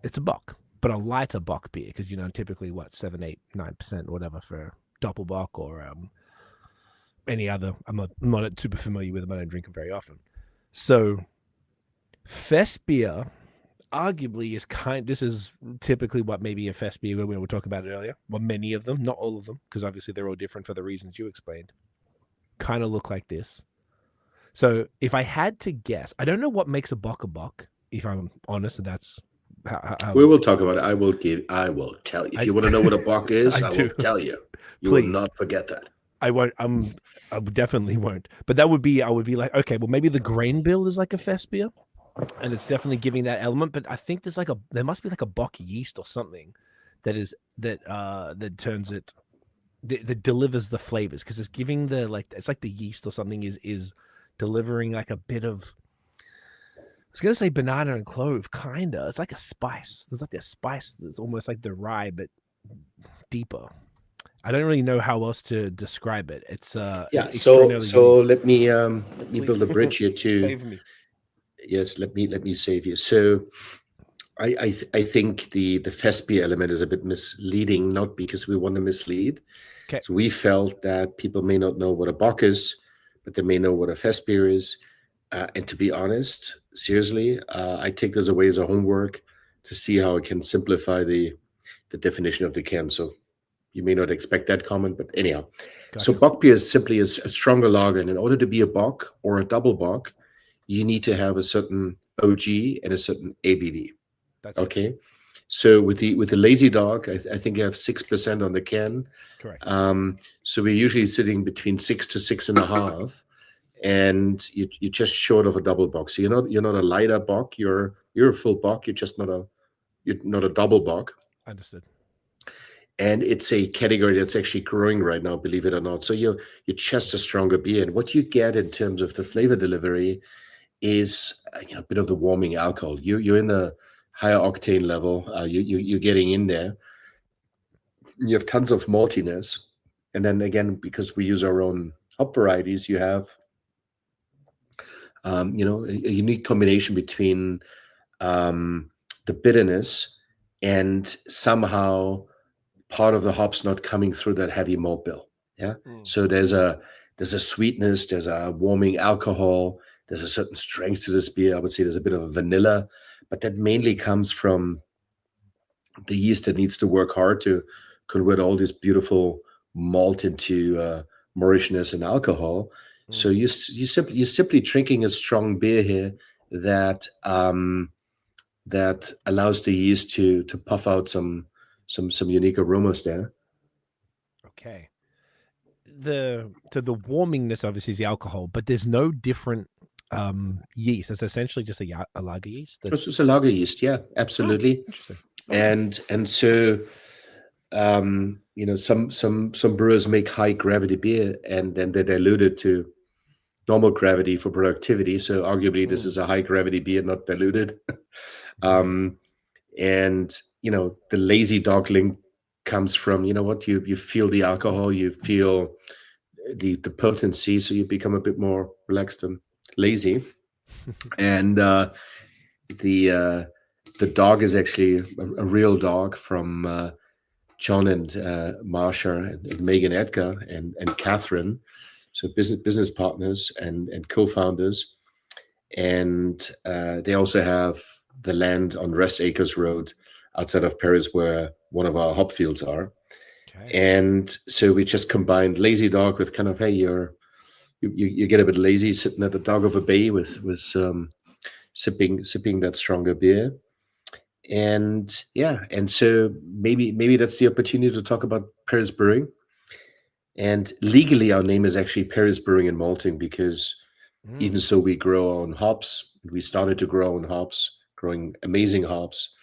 it's a Bock, but a lighter Bock beer, because typically what 7, 8, 9% or whatever for Doppelbock or any other. I'm not super familiar with them. I don't drink them very often. So Festbier arguably is this is typically what maybe a Festbier, when we were talking about it earlier. Well, many of them, not all of them, because obviously they're all different for the reasons you explained, kind of look like this. So if I had to guess, I don't know what makes a Bock, if I'm honest, and that's how we will talk about it. I will tell you. If you want to know what a Bock is, I will tell you. You Please. will not forget that. I won't. I definitely won't. But I would be like, okay, well, maybe the grain bill is like a Festbier, and it's definitely giving that element. But I think there must be like a Bock yeast or something that turns it, that delivers the flavors, because it's giving it's like the yeast or something is delivering like a bit of, I was gonna say banana and clove, kinda. It's like a spice. There's like a spice that's almost like the rye, but deeper. I don't really know how else to describe it. It's So let me build a bridge here to save me. Yes, let me save you. So I think the Festbier element is a bit misleading, not because we want to mislead. Okay. So we felt that people may not know what a Bock is, but they may know what a Festbier is. And to be honest, seriously, I take this away as a homework to see how I can simplify the definition of the can. So you may not expect that comment, but anyhow. Gotcha. So Bock beer is simply a stronger lager. And in order to be a Bock or a double Bock, you need to have a certain OG and a certain ABV. That's okay. It. So with the lazy dog, I think you have 6% on the can. Correct. So we're usually sitting between 6 to 6.5, and you're just short of a double Bock. So you're not a lighter Bock. You're a full Bock. You're not a double Bock. Understood. And it's a category that's actually growing right now, believe it or not. So you're just a stronger beer, and what you get in terms of the flavor delivery is a bit of the warming alcohol. You're in the higher octane level. You're getting in there. You have tons of maltiness, and then again, because we use our own hop varieties, you have a unique combination between the bitterness and somehow part of the hops not coming through that heavy malt bill. Yeah. So there's a sweetness, there's a warming alcohol, there's a certain strength to this beer. I would say there's a bit of a vanilla, but that mainly comes from the yeast that needs to work hard to convert all this beautiful malt into mourishness and alcohol. So you're simply drinking a strong beer here that that allows the yeast to puff out some unique aromas there. Okay. The warmingness obviously is the alcohol, but there's no different yeast. It's essentially just a lager yeast. It's just a lager yeast, yeah, absolutely. Oh, interesting. And so some brewers make high gravity beer and then they dilute it to normal gravity for productivity. So arguably this is a high gravity beer, not diluted. And the lazy dog link comes from, you feel the alcohol, you feel the potency, so you become a bit more relaxed and lazy. And the dog is actually a real dog from John and Marsha and Megan Edgar and Catherine, so business partners and co-founders. And they also have the land on Rest Acres Road outside of Paris where one of our hop fields are. Okay. And so we just combined lazy dog with kind of, hey, you get a bit lazy sitting at the dog of a bay with sipping that stronger beer. And so maybe that's the opportunity to talk about Paris Brewing. And legally our name is actually Paris Brewing and Malting, because even so we grow our own hops. We started to grow our own hops, growing amazing hops.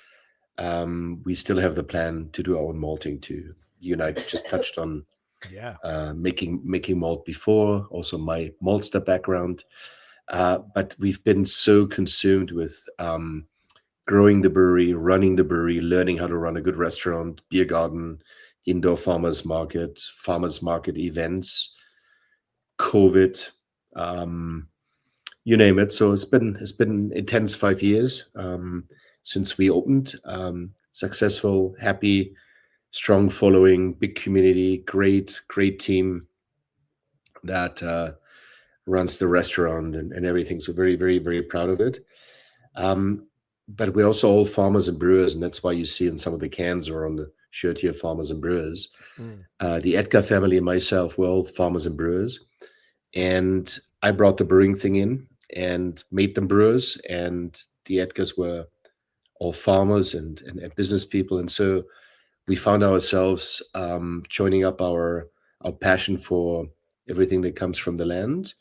We still have the plan to do our own malting too. You and I just touched on making malt before, also my maltster background. But we've been so consumed with growing the brewery, running the brewery, learning how to run a good restaurant, beer garden, indoor farmers market events, COVID, you name it. So it's been intense 5 years since we opened. Successful, happy, strong following, big community, great team that runs the restaurant and everything. So very, very, very proud of it. But we're also all farmers and brewers, and that's why you see in some of the cans or on the shirt here, farmers and brewers. The Edgar family and myself, we're all farmers and brewers. And I brought the brewing thing in and made them brewers, and the Edgars were all farmers and business people. And so we found ourselves joining up our passion for everything that comes from the land.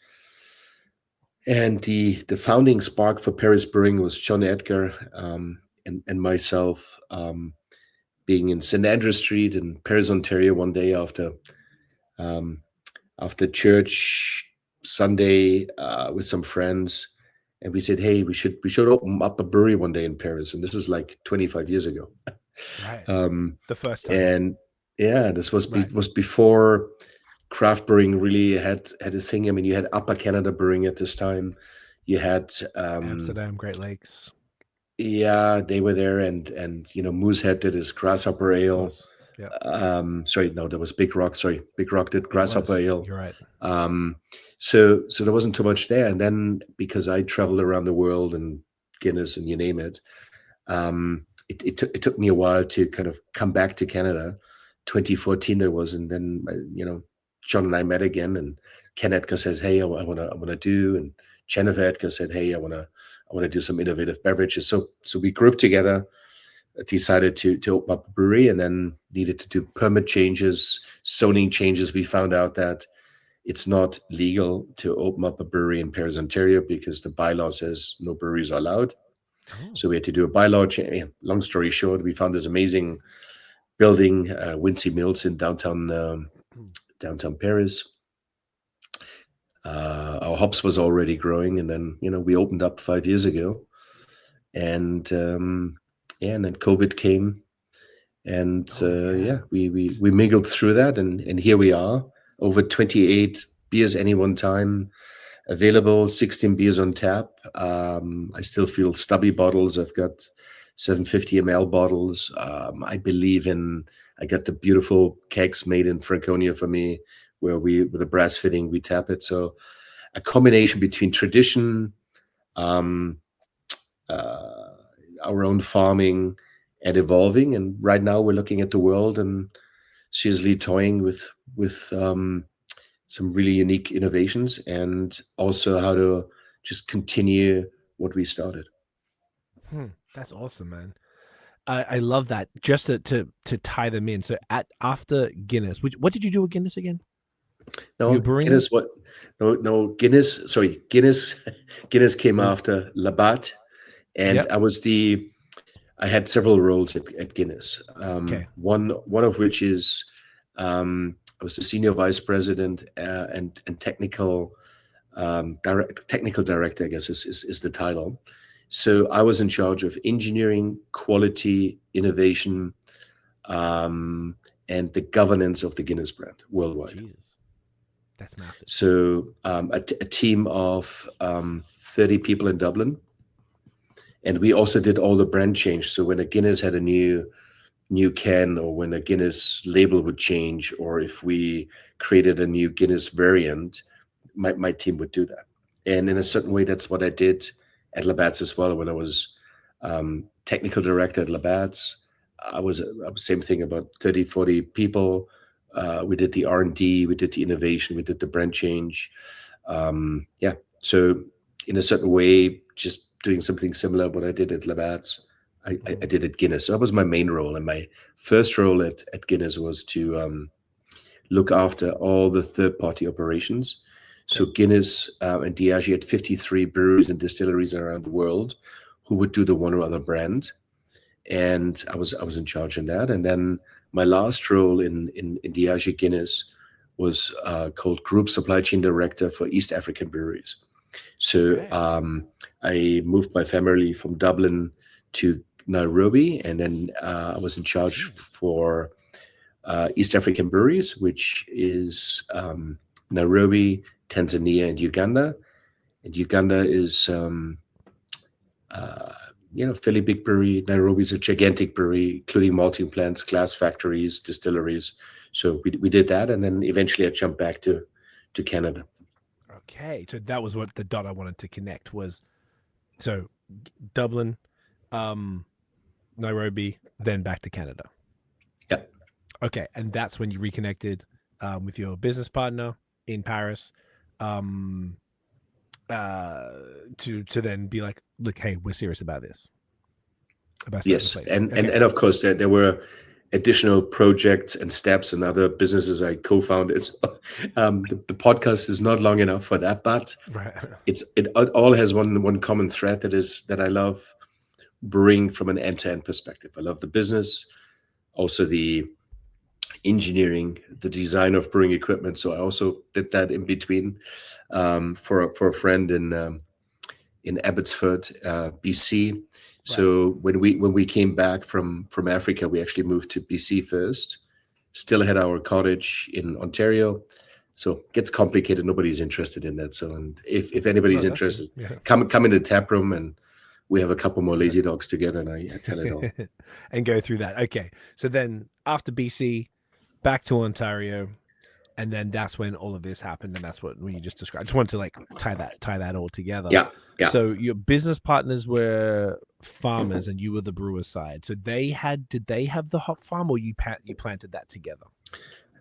And the founding spark for Paris Brewing was John Edgar and myself being in St. Andrew Street in Paris, Ontario, one day after church Sunday with some friends, and we said, "Hey, we should open up a brewery one day in Paris." And this is like 25 years ago. Right. The first time. And yeah, this was was before craft brewing really had a thing. I mean, you had Upper Canada Brewing at this time. You had Amsterdam, Great Lakes. Yeah, they were there, and Moosehead did his Grasshopper Ale. Yeah. Sorry, no, that was Big Rock. Sorry, Big Rock did Grasshopper Ale. You're right. So there wasn't too much there. And then because I traveled around the world and Guinness and you name it, it took me a while to kind of come back to Canada. 2014 there was, and then John and I met again, and Ken Edgar says, "Hey, I want to do," and Jennifer Edgar said, "Hey, I want to do some innovative beverages." So we grouped together, decided to open up a brewery, and then needed to do permit changes, zoning changes. We found out that it's not legal to open up a brewery in Paris, Ontario, because the bylaw says no breweries are allowed. So we had to do a bylaw change. Long story short, we found this amazing building, Wincy Mills in downtown Paris. Our hops was already growing, and then we opened up 5 years ago, and and then COVID came, and we mingled through that, and here we are, over 28 beers any one time available, 16 beers on tap. I still feel stubby bottles. I've got 750 ml bottles. I got the beautiful kegs made in Franconia for me, where with a brass fitting, we tap it. So a combination between tradition, our own farming, and evolving. And right now we're looking at the world and seriously toying with some really unique innovations, and also how to just continue what we started. That's awesome, man. I love that. Just to tie them in. So after Guinness, what did you do with Guinness again? No, Guinness. What? No, Guinness. Sorry, Guinness. Guinness came after Labatt, and I had several roles at Guinness. One of which is I was the senior vice president and technical director, I guess is the title. So I was in charge of engineering, quality, innovation, and the governance of the Guinness brand worldwide. Jesus. That's massive. So a team of 30 people in Dublin. And we also did all the brand change. So when a Guinness had a new can, or when a Guinness label would change, or if we created a new Guinness variant, my team would do that. And in a certain way, that's what I did at Labatt's as well. When I was technical director at Labatt's, I was same thing, about 30, 40 people. We did the R&D, we did the innovation, we did the brand change. So in a certain way, just doing something similar what I did at Labatt's, I did at Guinness. So that was my main role. And my first role at Guinness was to look after all the third-party operations. So Guinness and Diageo had 53 breweries and distilleries around the world who would do the one or other brand. And I was in charge in that. And then my last role in Diageo Guinness was called Group Supply Chain Director for East African breweries. So Okay. I moved my family from Dublin to Nairobi, and then I was in charge for East African breweries, which is Nairobi, Tanzania, and Uganda. And Uganda is fairly big brewery. Nairobi is a gigantic brewery, including malting plants, glass factories, distilleries. So we did that, and then eventually I jumped back to Canada. Okay. So that was what the dot I wanted to connect was. So Dublin, Nairobi, then back to Canada. Yeah. Okay, and that's when you reconnected with your business partner in Paris, um, to then be like, look, hey, we're serious about this, about starting a Yes, place. and Okay. and of course there were additional projects and steps and other businesses I co-founded. The podcast is not long enough for that, but Right. it all has one common thread, that I love brewing from an end-to-end perspective. I love the business, also the engineering, the design of brewing equipment. So I also did that in between for a friend in Abbotsford, BC. So when we came back from Africa, we actually moved to BC first. Still had our cottage in Ontario. So it gets complicated. Nobody's interested in that. So, and if anybody's that's good. interested, Yeah. come in the tap room, and we have a couple more lazy dogs together, and I tell it all. And go through that. Okay, so then after BC, back to Ontario, and then that's when all of this happened, and that's what you just described. I just wanted to like tie that all together. Yeah. So your business partners were farmers, and you were the brewer side. So did they have the hop farm, or you planted that together?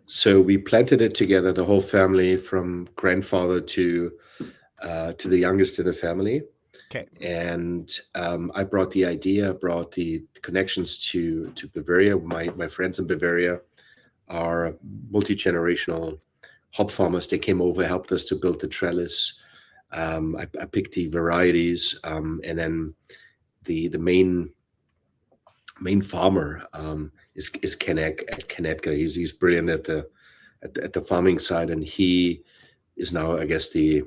So we planted it together, the whole family, from grandfather to the youngest in the family. Okay. And I brought the idea, brought the connections to Bavaria. My friends in Bavaria are multi-generational hop farmers. They came over, helped us to build the trellis. I picked the varieties, and then the main farmer is Ken Edgar. He's brilliant at the farming side, and he is now, I guess, the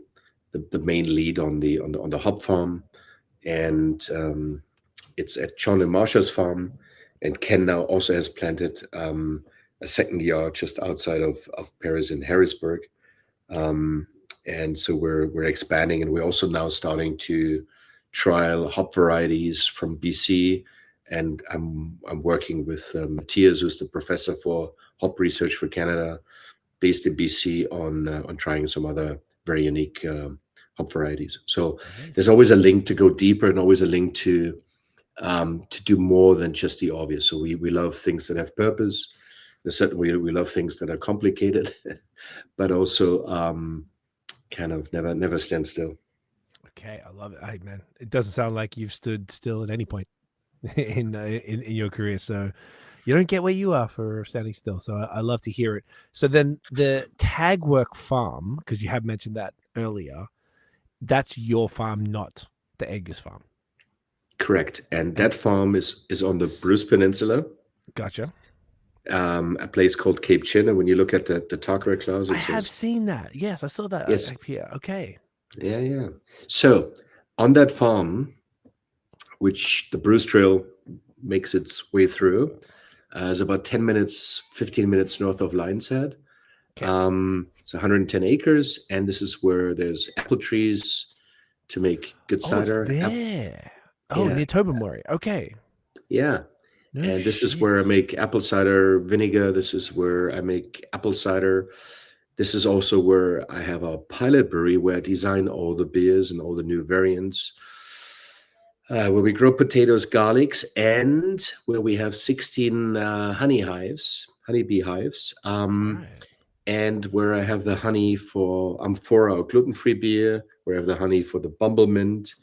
main lead on the hop farm. And it's at John and Marsha's farm, and Ken now also has planted a second yard just outside of Paris in Harrisburg. And so we're expanding, and we're also now starting to trial hop varieties from BC. And I'm working with Matthias, who's the professor for hop research for Canada, based in BC, on trying some other very unique hop varieties. So there's always a link to go deeper, and always a link to do more than just the obvious. So we love things that have purpose. Certainly we love things that are complicated, but also kind of never stand still. Okay, I love it. Hey, man, it doesn't sound like you've stood still at any point in your career. So you don't get where you are for standing still. So I love to hear it. So then the Tagwerk Farm, because you have mentioned that earlier, that's your farm, not the Angus farm. Correct. And that farm is on the Bruce Peninsula. Gotcha. A place called Cape Chin. And when you look at the Tagwerk clause, I have seen that. Yes, I saw that. Yes. Here. Okay. Yeah. So on that farm, which the Bruce Trail makes its way through, is about 15 minutes north of Lion's Head. Okay. It's 110 acres, and this is where there's apple trees to make good cider. It's there. Near Tobermory. Okay. Yeah. And this is where I make apple cider vinegar. This is where I make apple cider. This is also where I have a pilot brewery where I design all the beers and all the new variants. Where we grow potatoes, garlics, and where we have 16 honeybee hives. And where I have the honey for Amphora, our gluten-free beer, where I have the honey for the Bumble Mint.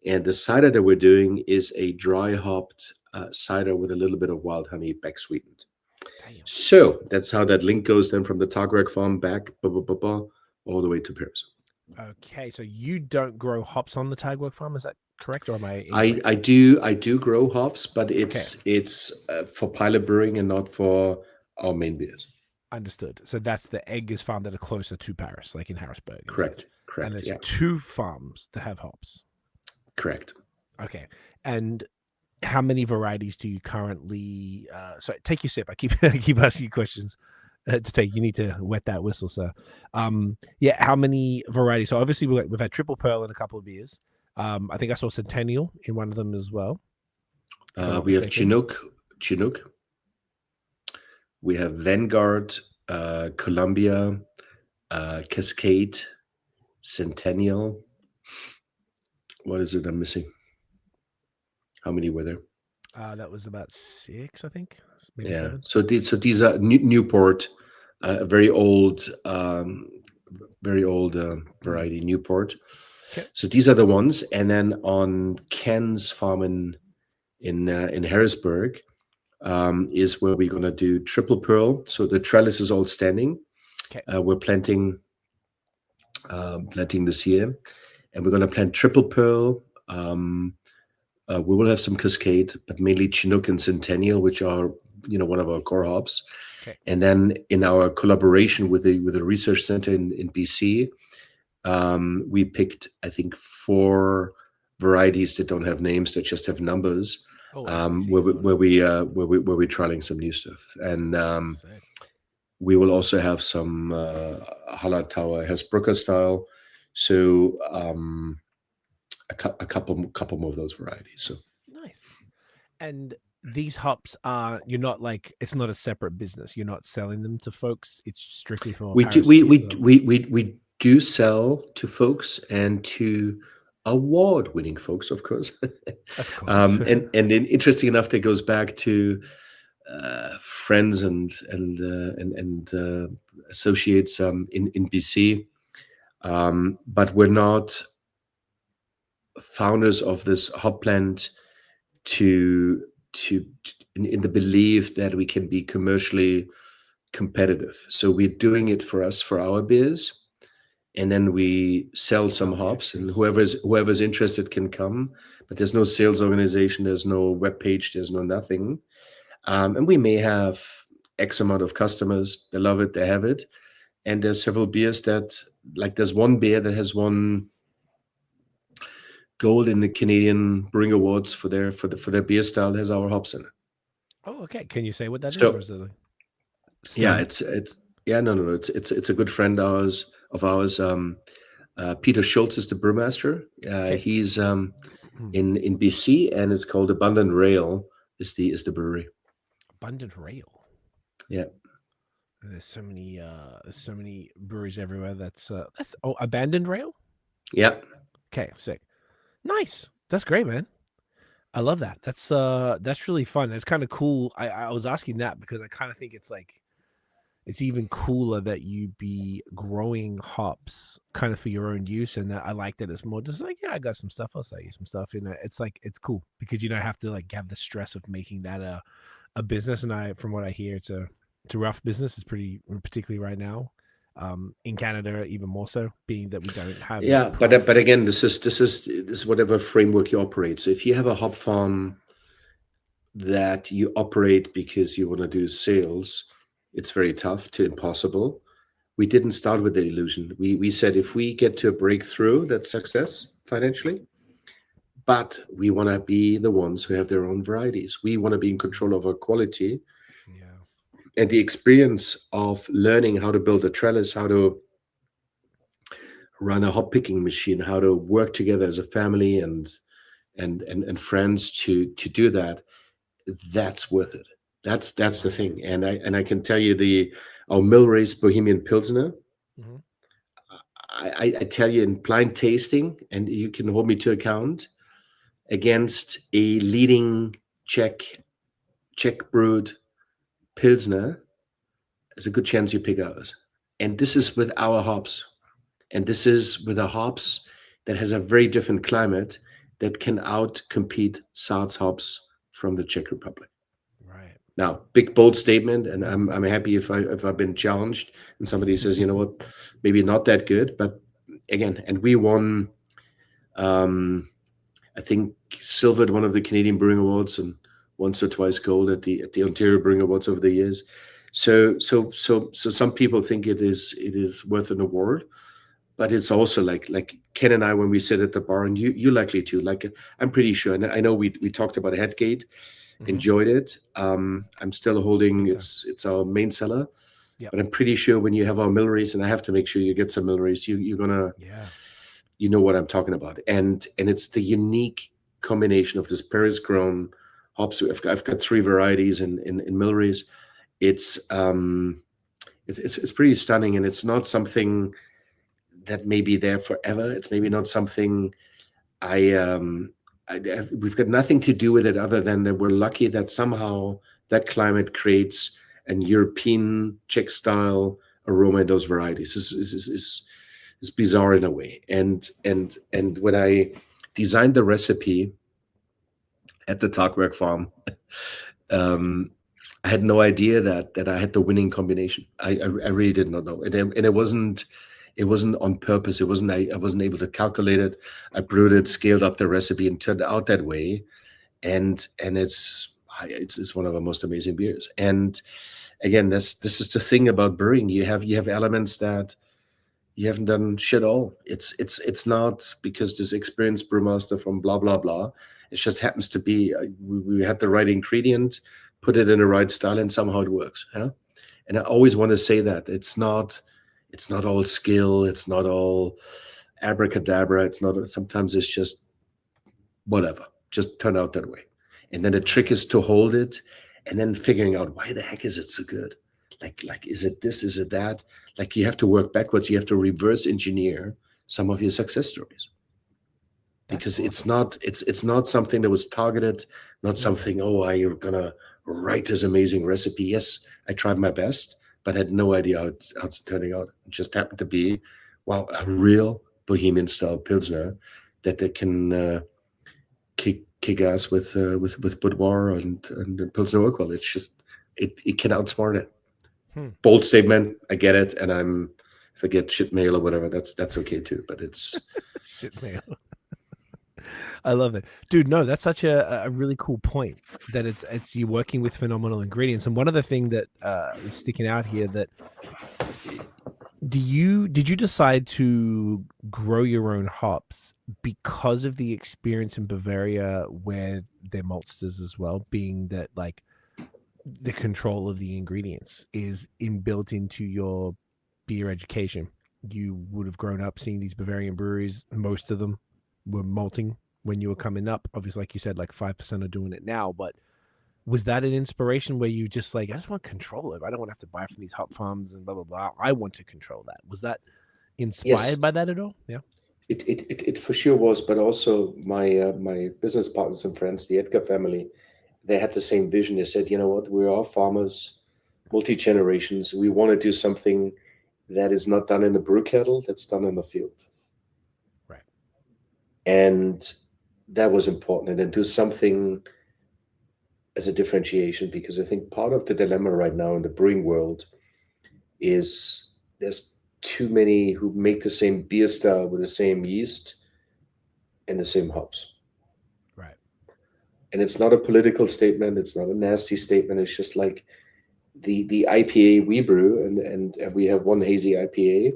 And the cider that we're doing is a dry hopped cider with a little bit of wild honey back sweetened. Damn. So that's how that link goes then from the Tagwerk Farm back all the way to Paris. Okay, so you don't grow hops on the Tagwerk Farm, is that correct, or am I? I do grow hops, but it's for pilot brewing and not for our main beers. Understood. So that's the Angus farm that are closer to Paris, like in Harrisburg. Correct. correct. there's Yeah, 2 farms that have hops. correct. Okay. And how many varieties do you currently sorry, take your sip. I keep I keep asking you questions to take. You need to wet that whistle, sir. Yeah, how many varieties? So obviously we've had triple pearl in a couple of beers. I think I saw Centennial in one of them as well. if I'm not We have mistaken. Chinook. We have Vanguard, Columbia, Cascade, Centennial. What is it I'm missing? How many were there? That was about 6, I think. Maybe Yeah. 7. So these are Newport, a very old variety, Newport. Okay. So these are the ones, and then on Ken's farm in Harrisburg is where we're gonna do triple pearl. So the trellis is all standing. Okay. We're planting this year, and we're gonna plant triple pearl. We will have some Cascade, but mainly Chinook and Centennial, which are one of our core hops. Okay. And then in our collaboration with the research center in BC, we picked, I think, 4 varieties that don't have names, that just have numbers. Oh, Where we're trialing some new stuff, and sick. we will also have some Hallertauer Hersbrucker style. So a couple more of those varieties. So Nice. And these hops are, you're not like, it's not a separate business. You're not selling them to folks. It's strictly for we do we do sell to folks, and to award-winning folks, of course. Of course. And then, interesting enough, that goes back to friends and associates in BC, but we're not founders of this hop plant in the belief that we can be commercially competitive. So we're doing it for us, for our beers, and then we sell some hops, and whoever's interested can come. But there's no sales organization, there's no webpage, there's no nothing. And we may have X amount of customers. They love it, they have it. And there's several beers that, like, there's one beer that has won gold in the Canadian Brewing Awards for their beer style that has our hops in it. Oh, okay. Can you say what that is? So- Or is it like Yeah, Snow? it's a good friend of ours. Peter Schultz is the brewmaster. He's in BC, and it's called Abundant Rail is the brewery. Abundant Rail. Yeah. There's so many breweries everywhere. That's Abandoned Rail. Yeah. Okay, sick. Nice. That's great, man. I love that. That's really fun. It's kind of cool. I was asking that because I kind of think it's like, it's even cooler that you be growing hops kind of for your own use, and that I like that it's more just like, yeah, I got some stuff, I'll sell you some stuff. It's like, it's cool because you don't have to like have the stress of making that a business. And from what I hear, it's a rough business. It's pretty, particularly right now. In Canada, even more so, being that we don't have. Yeah, but again, this is whatever framework you operate. So if you have a hop farm that you operate because you want to do sales, it's very tough to impossible. We didn't start with the illusion. We said, if we get to a breakthrough, that's success financially. But we want to be the ones who have their own varieties. We want to be in control of our quality. And the experience of learning how to build a trellis, how to run a hop picking machine, how to work together as a family and friends to do that, that's worth it. That's the thing. And I can tell you, our mill raised Bohemian Pilsner. Mhm. I tell you, in blind tasting, and you can hold me to account, against a leading Czech brewed Pilsner, there's a good chance you pick ours. And this is with our hops. And this is with a hops that has a very different climate that can out-compete Saaz hops from the Czech Republic. Right. Now, big, bold statement, and I'm happy if I've been challenged and somebody says, you know what, maybe not that good. But again, and we won, I think, silver at one of the Canadian Brewing Awards and once or twice gold at the Ontario Brewing Awards over the years. So some people think it is worth an award. but it's also like Ken and I, when we sit at the bar, and you likely too. Like, I'm pretty sure, and I know we talked about Headgate, enjoyed it. I'm still holding it's our main seller, but I'm pretty sure when you have our Milleries, and I have to make sure you get some Milleries, you're gonna you know what I'm talking about, and it's the unique combination of this Paris grown hops. I've got 3 varieties in Milleries. It's pretty stunning, and it's not something that may be there forever. It's maybe not something we've got nothing to do with it other than that we're lucky that somehow that climate creates an European Czech style aroma in those varieties. Is bizarre in a way. And when I designed the recipe at the Tagwerk Farm, I had no idea that I had the winning combination. I really did not know, and it wasn't on purpose. I wasn't able to calculate it. I brewed it, scaled up the recipe, and turned out that way. And it's one of the most amazing beers. And again, this is the thing about brewing. You have elements that you haven't done shit all. It's not because this experienced brewmaster from blah blah blah. It just happens to be we had the right ingredient, put it in the right style, and somehow it works. Yeah? And I always want to say that it's not all skill, it's not all abracadabra, it's not. Sometimes it's just whatever, just turn out that way. And then the trick is to hold it, and then figuring out why the heck is it so good. Like is it this? Is it that? Like, you have to work backwards. You have to reverse engineer some of your success stories, because it's not something that was targeted, not something, you're gonna write this amazing recipe. Yes, I tried my best, but had no idea how it's turning out. It just happened to be, wow, a real Bohemian style Pilsner that they can kick ass with boudoir and Pilsner Urquell. It's just it can outsmart it. Bold statement, I get it, and if I get shit mail or whatever, that's okay too. But it's shit mail. I love it, dude. No, that's such a really cool point, that it's you working with phenomenal ingredients. And one other thing that is sticking out here, that did you decide to grow your own hops because of the experience in Bavaria where they're maltsters as well, being that like the control of the ingredients is inbuilt into your beer education? You would have grown up seeing these Bavarian breweries. Most of them were malting when you were coming up. Obviously, like you said, like 5% are doing it now. But was that an inspiration where you just like, I just want to control it. I don't want to have to buy from these hop farms and blah, blah, blah. I want to control that. Was that inspired by that at all? Yeah. It for sure was, but also my business partners and friends, the Edgar family, they had the same vision. They said, you know what, we're all farmers, multi-generations. We want to do something that is not done in the brew kettle, that's done in the field. Right. And that was important. And then do something as a differentiation, because I think part of the dilemma right now in the brewing world is there's too many who make the same beer style with the same yeast and the same hops. Right. And it's not a political statement. It's not a nasty statement. It's just like the IPA we brew, and we have one hazy IPA.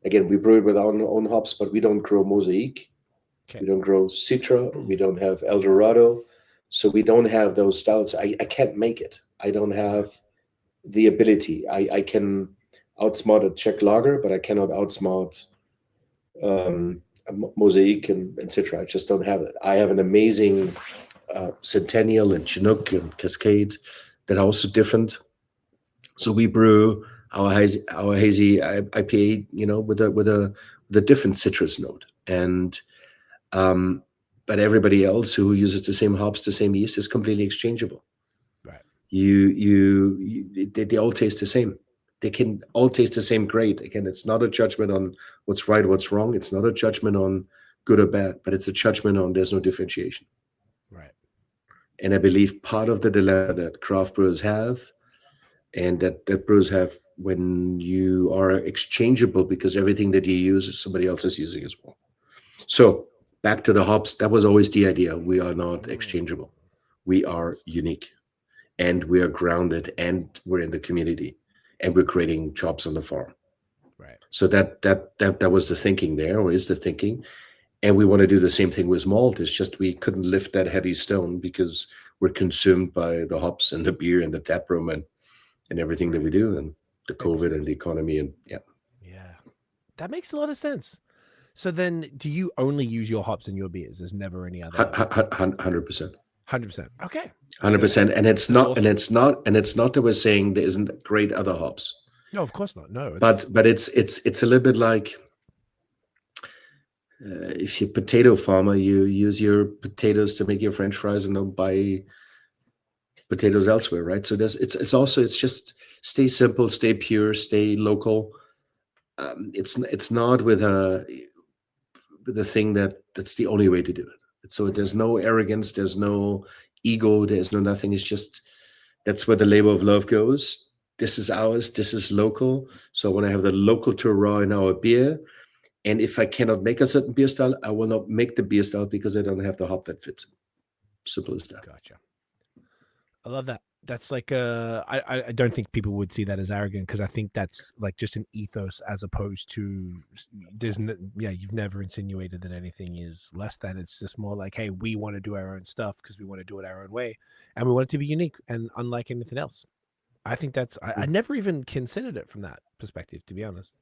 Again, we brew it with our own hops, but we don't grow Mosaic. Okay. We don't grow Citra. We don't have El Dorado. So we don't have those styles. I can't make it. I don't have the ability. I can outsmart a Czech lager, but I cannot outsmart a Mosaic and Citra. I just don't have it. I have an amazing Centennial and Chinook and Cascade that are also different. So we brew our hazy IPA, with a different citrus note. And but everybody else who uses the same hops, the same yeast, is completely exchangeable. Right. They all taste the same. They can all taste the same great. Again, it's not a judgment on what's right, what's wrong. It's not a judgment on good or bad, but it's a judgment on there's no differentiation. Right. And I believe part of the dilemma that craft brewers have, and that brewers have when you are exchangeable, because everything that you use, somebody else is using as well. So back to the hops, that was always the idea. We are not exchangeable. We are unique, and we are grounded, and we're in the community, and we're creating jobs on the farm. Right. So that was the thinking there, or is the thinking. And we want to do the same thing with malt. It's just we couldn't lift that heavy stone because we're consumed by the hops and the beer and the tap room and everything that we do, and the COVID and the economy. And yeah, that makes a lot of sense. So then, do you only use your hops in your beers? There's never any other. 100%. 100%. Okay. 100%. And it's not, awesome. and it's not that we're saying there isn't great other hops. No, of course not. No. But it's a little bit like if you're a potato farmer, you use your potatoes to make your French fries and don't buy potatoes elsewhere, right? So it's just stay simple, stay pure, stay local. It's not with a thing that's the only way to do it. So there's no arrogance, there's no ego, there's no nothing. It's just that's where the labor of love goes. This is ours. This is local. So I want to have the local terroir in our beer. And if I cannot make a certain beer style, I will not make the beer style because I don't have the hop that fits it. Simple as that. Gotcha. I love that. That's like I don't think people would see that as arrogant, because I think that's like just an ethos, as opposed to you've never insinuated that anything is less than. It's just more like, hey, we want to do our own stuff because we want to do it our own way, and we want it to be unique and unlike anything else. I think that's I never even considered it from that perspective, to be honest.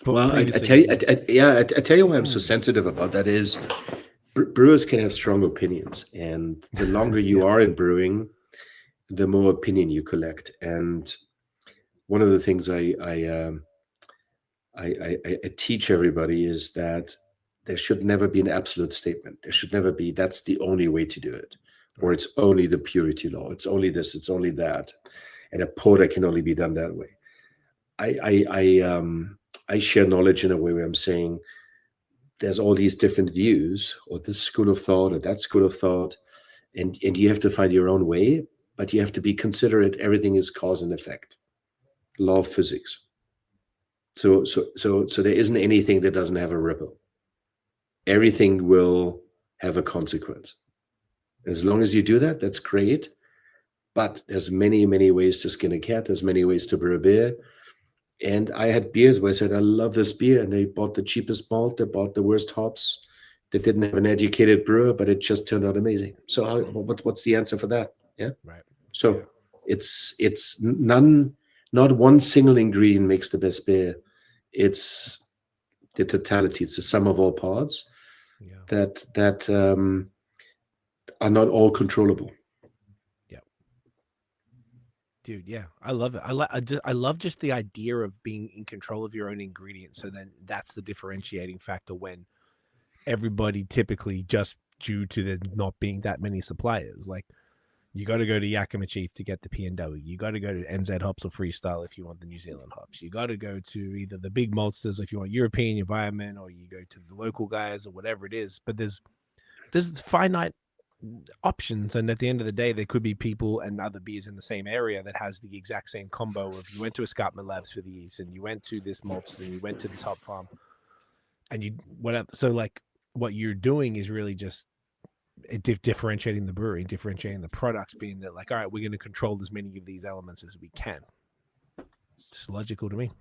But well, I tell you why I'm so sensitive about that is brewers can have strong opinions, and the longer you are in brewing, the more opinion you collect. And one of the things I teach everybody is that there should never be an absolute statement. There should never be that's the only way to do it, or it's only the purity law. It's only this. It's only that, and a porter can only be done that way. I share knowledge in a way where I'm saying there's all these different views, or this school of thought or that school of thought, and you have to find your own way. But you have to be considerate. Everything is cause and effect, law of physics. So there isn't anything that doesn't have a ripple. Everything will have a consequence. As long as you do that, that's great. But there's many, many ways to skin a cat. There's many ways to brew a beer. And I had beers where I said, I love this beer. And they bought the cheapest malt. They bought the worst hops. They didn't have an educated brewer, but it just turned out amazing. So what's the answer for that? Yeah. Right. So it's not one single ingredient makes the best beer. It's the totality. It's the sum of all parts that are not all controllable. Yeah. Dude, yeah. I love it. I love just the idea of being in control of your own ingredients. So then that's the differentiating factor when everybody typically, just due to there not being that many suppliers, like, you got to go to Yakima Chief to get the P&W. You got to go to NZ Hops or Freestyle if you want the New Zealand hops. You got to go to either the big maltsters if you want European environment, or you go to the local guys or whatever it is. But there's finite options, and at the end of the day, there could be people and other beers in the same area that has the exact same combo of you went to Escarpment Labs for the yeast, and you went to this maltster, and you went to this hop farm, and you whatever. So like what you're doing is really just differentiating the brewery, differentiating the products, being that like, all right, we're going to control as many of these elements as we can. Just logical to me.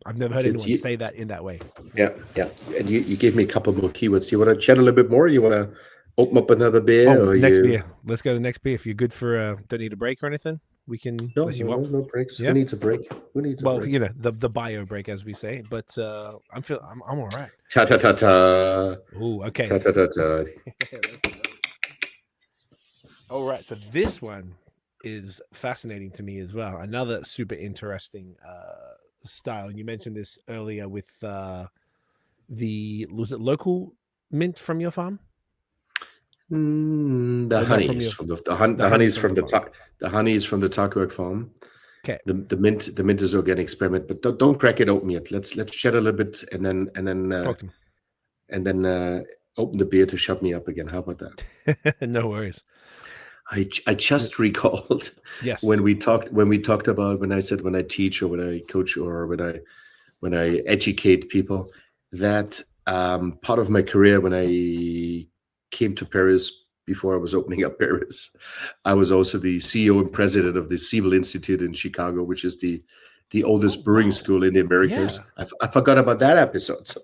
I've never heard anyone say that in that way. Yeah. And you gave me a couple more keywords. Do you want to chat a little bit more? You want to open up another beer? Next beer. Let's go to the next beer. If you're good for don't need a break or anything, we can. No breaks. Yeah? Who needs a break? Break? You know, the bio break, as we say. But I'm all right. Ta ta ta ta. Ooh, okay. Ta ta ta ta. All right. So this one is fascinating to me as well. Another super interesting style. And you mentioned this earlier with was it local mint from your farm? The honey is from the Tagwerk Farm. Okay. The mint is organic experiment, but don't crack it open yet. Let's chat a little bit and then open the beer to shut me up again. How about that? No worries. I just recalled when we talked about when I said when I teach or when I coach or when I educate people, that part of my career when I came to Paris, before I was opening up Paris, I was also the CEO and president of the Civil Institute in Chicago, which is the the oldest brewing school in the Americas. Yeah. I forgot about that episode. So.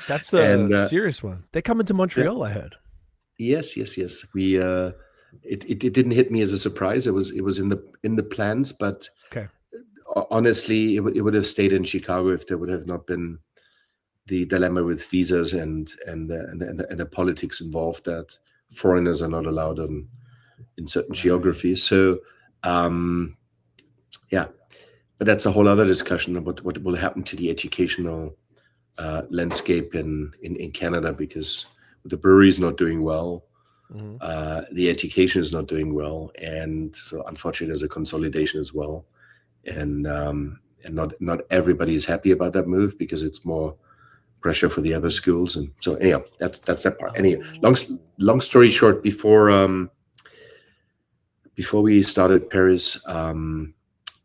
That's a serious one. They're coming to Montreal, I heard. Yes. We it didn't hit me as a surprise. It was in the plans, but okay. Honestly, it would have stayed in Chicago if there would have not been the dilemma with visas and the politics involved that foreigners are not allowed in certain geographies. So but that's a whole other discussion about what will happen to the educational landscape in Canada, because the brewery is not doing well. The education is not doing well, and so unfortunately there's a consolidation as well, and not everybody is happy about that move because it's more pressure for the other schools. And so anyhow, that's that part. Anyway, long story short, before we started Paris,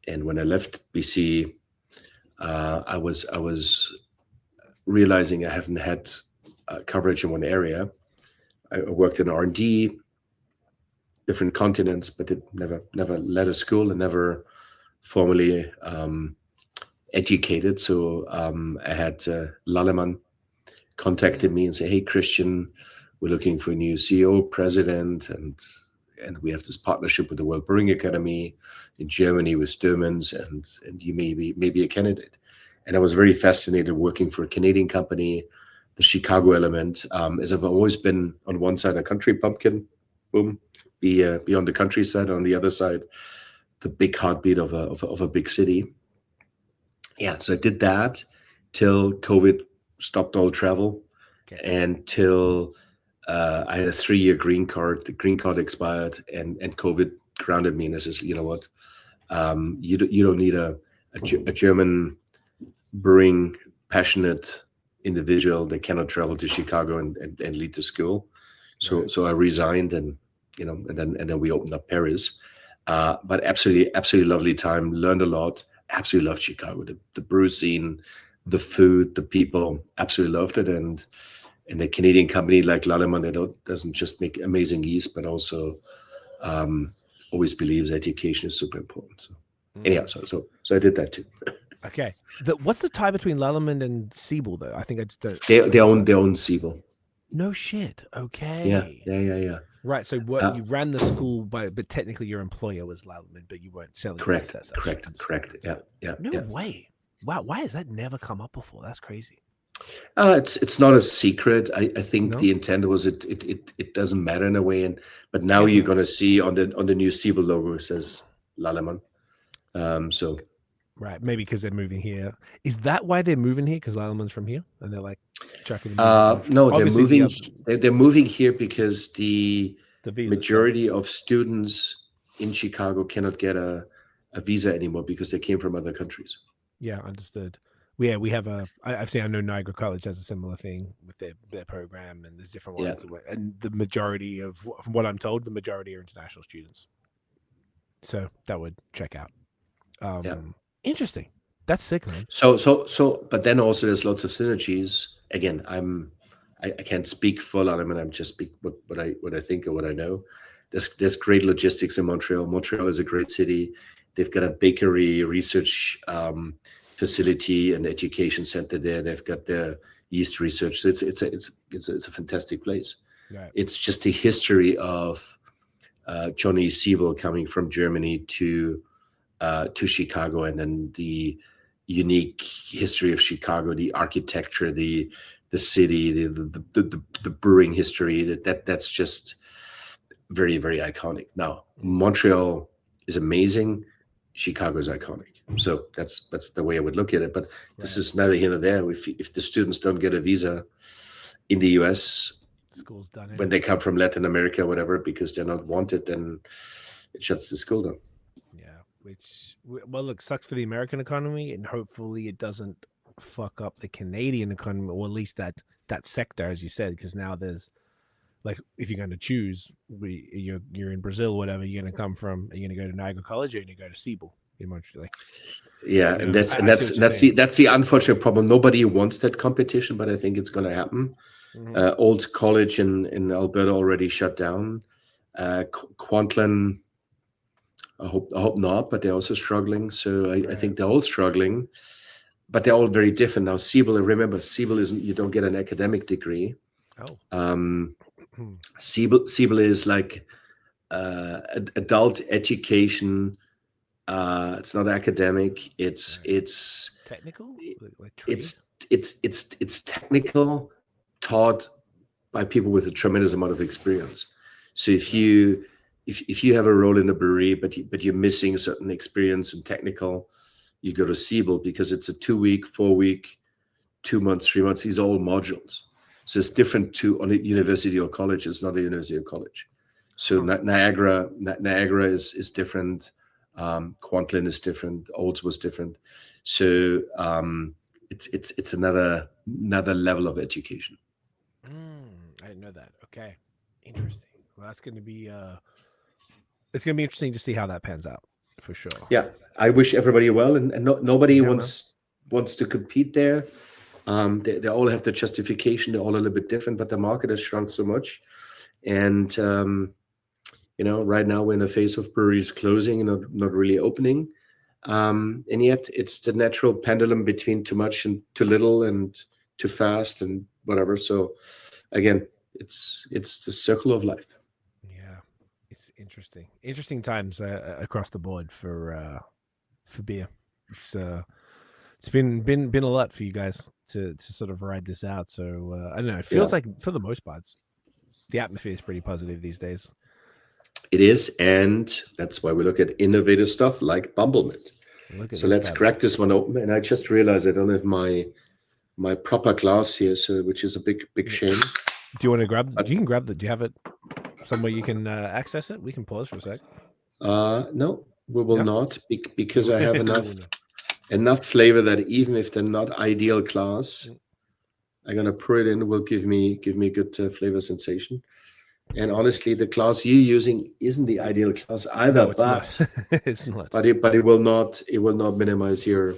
and when I left BC, I was realizing I haven't had coverage in one area. I worked in R&D, different continents, but it never led a school and never formally educated. So I had Lallemand contacted me and say, "Hey, Christian, we're looking for a new CEO, president, and we have this partnership with the World Brewing Academy in Germany with Sturmans, and you may be a candidate." And I was very fascinated working for a Canadian company. The Chicago element, as I've always been on one side a country bumpkin, boom, be on the countryside, on the other side the big heartbeat of a big city. Yeah, so I did that till COVID stopped all travel, and till I had a 3-year green card. The green card expired, and COVID grounded me. And I says, you know what, you don't need a German brewing passionate individual that cannot travel to Chicago and lead the school. So I resigned, and then we opened up Paris. But absolutely lovely time. Learned a lot. Absolutely loved Chicago. The brew scene, the food, the people. Absolutely loved it. And a Canadian company like Lallemand that doesn't just make amazing yeast, but also always believes education is super important. So anyhow, so I did that too. Okay. What's the tie between Lallemand and Siebel, though? I think I just don't. They own Siebel. No shit. Okay. Yeah. Right. So what you ran the school but technically your employer was Lallemand, but you weren't selling. Correct. Yeah. No way. Wow. Why has that never come up before? That's crazy. It's not a secret. I think the intent was it doesn't matter in a way, but now you're going to see on the new Siebel logo it says Lallemand. So. Right, maybe because they're moving here. Is that why they're moving here? Because Lallemmand's from here, and they're like chucking. No, they're moving. They're moving here because the majority of students in Chicago cannot get a visa anymore because they came from other countries. Yeah, understood. We have I know Niagara College has a similar thing with their program, and there's different ones. Yeah. And the majority of, from what I'm told, the majority are international students. So that would check out. Interesting. That's sick, man. So, but then also there's lots of synergies. Again, I can't speak for Lallemand. I'm just speak what I think or what I know. There's great logistics in Montreal. Montreal is a great city. They've got a bakery, research facility, and education center there. They've got their yeast research. So it's a fantastic place. Right. It's just a history of Johnny Siebel coming from Germany to Chicago, and then the unique history of Chicago, the architecture, the city, the brewing history. That's just very, very iconic. Now, Montreal is amazing. Chicago is iconic. So that's the way I would look at it. But this is neither here nor there. If the students don't get a visa in the US, school's done when they come from Latin America, whatever, because they're not wanted, then it shuts the school down. Which, well, look, sucks for the American economy, and hopefully it doesn't fuck up the Canadian economy, or at least that sector, as you said, because now there's, like, if you're going to choose, you're in Brazil, whatever, you're going to come from, are you going to go to Niagara College, or are you going to go to Siebel? Yeah, and that's the unfortunate problem. Nobody wants that competition, but I think it's going to happen. Mm-hmm. Old College in Alberta already shut down. Kwantlen I hope not, but they're also struggling. So I think they're all struggling, but they're all very different. Now, Siebel, remember, Siebel isn't, you don't get an academic degree. Siebel is like adult education. It's not academic. It's technical. It's technical, taught by people with a tremendous amount of experience. So if you have a role in a brewery, but you're missing certain experience and technical, you go to Siebel because it's a 2-week, 4-week, 2 months, 3 months. These are all modules. So it's different to on a university or college. It's not a university or college. So Niagara is different. Kwantlen is different. Olds was different. So it's another level of education. I didn't know that. Okay, interesting. Well, that's going to be it's going to be interesting to see how that pans out for sure. Yeah, I wish everybody well, and nobody wants to compete there. They all have the justification. They're all a little bit different, but the market has shrunk so much, and right now we're in a phase of breweries closing and not really opening, and yet it's the natural pendulum between too much and too little, and too fast and whatever. So again, it's the circle of life. Yeah, it's interesting times across the board for beer. It's been a lot for you guys to sort of ride this out. So I don't know. It feels like for the most part, the atmosphere is pretty positive these days. It is, and that's why we look at innovative stuff like Bumble Mint. So let's crack this one open. And I just realized I don't have my proper glass here, so which is a big shame. Do you want to grab? You can grab the. Do you have it somewhere you can access it? We can pause for a sec. No, we will not, because I have enough flavor that even if they're not ideal glass, I'm gonna pour it in. Will give me good flavor sensation. And honestly, the glass you're using isn't the ideal glass either. No, it's not. It's not. But it will not minimize your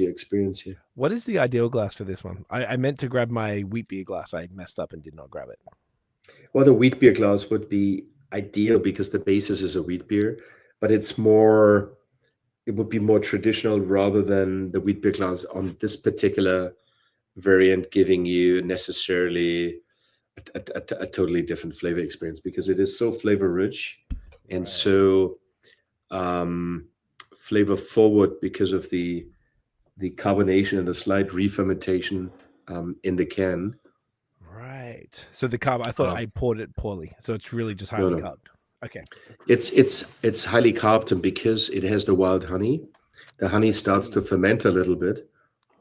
experience here. What is the ideal glass for this one? I meant to grab my wheat beer glass. I messed up and did not grab it. Well, the wheat beer glass would be ideal because the basis is a wheat beer, but it would be more traditional rather than the wheat beer glass on this particular variant giving you necessarily a totally different flavor experience, because it is so flavor rich and so flavor forward because of the carbonation and the slight re-fermentation in the can. Right. So the carb, I thought I poured it poorly. So it's really just highly carbed. Okay. It's highly carbed, and because it has the wild honey, the honey starts to ferment a little bit.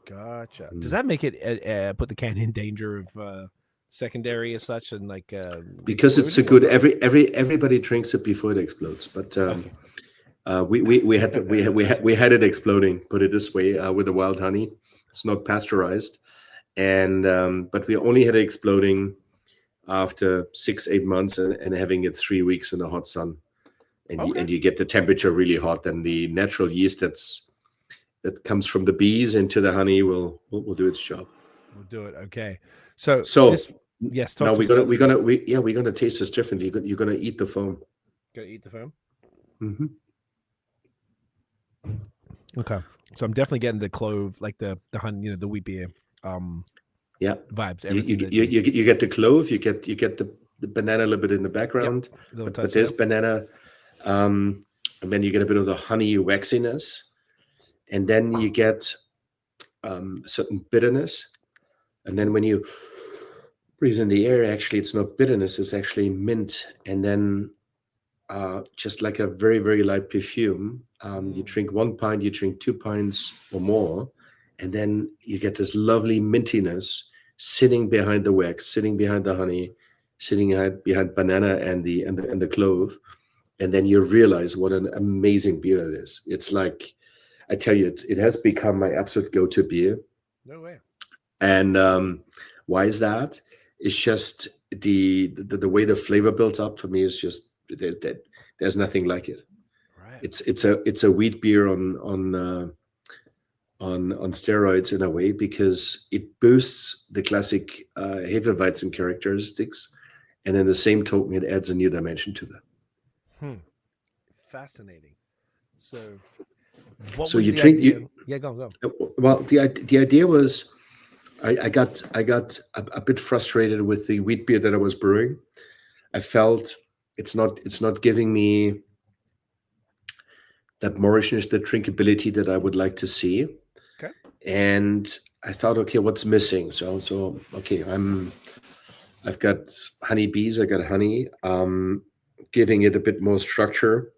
Gotcha. Does that make it put the can in danger of secondary as such, and like because it's a good everybody drinks it before it explodes, but we had it exploding, put it this way, with the wild honey. It's not pasteurized, and but we only had it exploding after 6-8 months and having it 3 weeks in the hot sun, and you get the temperature really hot, and the natural yeast that comes from the bees into the honey will do its job. We'll do it. Okay. So yes. Now we're gonna taste this differently. You're gonna eat the foam. Gonna eat the foam. Mm-hmm. Okay. So I'm definitely getting the clove, like the honey, the wheat beer. Vibes. You get the clove. You get the banana a little bit in the background, but there's banana, and then you get a bit of the honey waxiness, and then you get certain bitterness, and then when you breathe in the air, actually it's not bitterness, it's actually mint, and then just like a very, very light perfume. You drink 1 pint, you drink 2 pints or more, and then you get this lovely mintiness sitting behind the wax, sitting behind the honey, sitting behind banana and the clove, and then you realize what an amazing beer it is. It's like, I tell you, it has become my absolute go-to beer. No way. And why is that? It's just the way the flavor builds up for me is just there's nothing like it. Right. It's a wheat beer on steroids in a way, because it boosts the classic Hefeweizen characteristics, and in the same token, it adds a new dimension to them. Fascinating. So, what So was you the drink idea? you. Yeah, go. Well, the idea was, I got a bit frustrated with the wheat beer that I was brewing. I felt it's not giving me that Mauritius, the drinkability that I would like to see. Okay. And I thought, okay, what's missing? So okay, I've got honeybees, I got honey, giving it a bit more structure.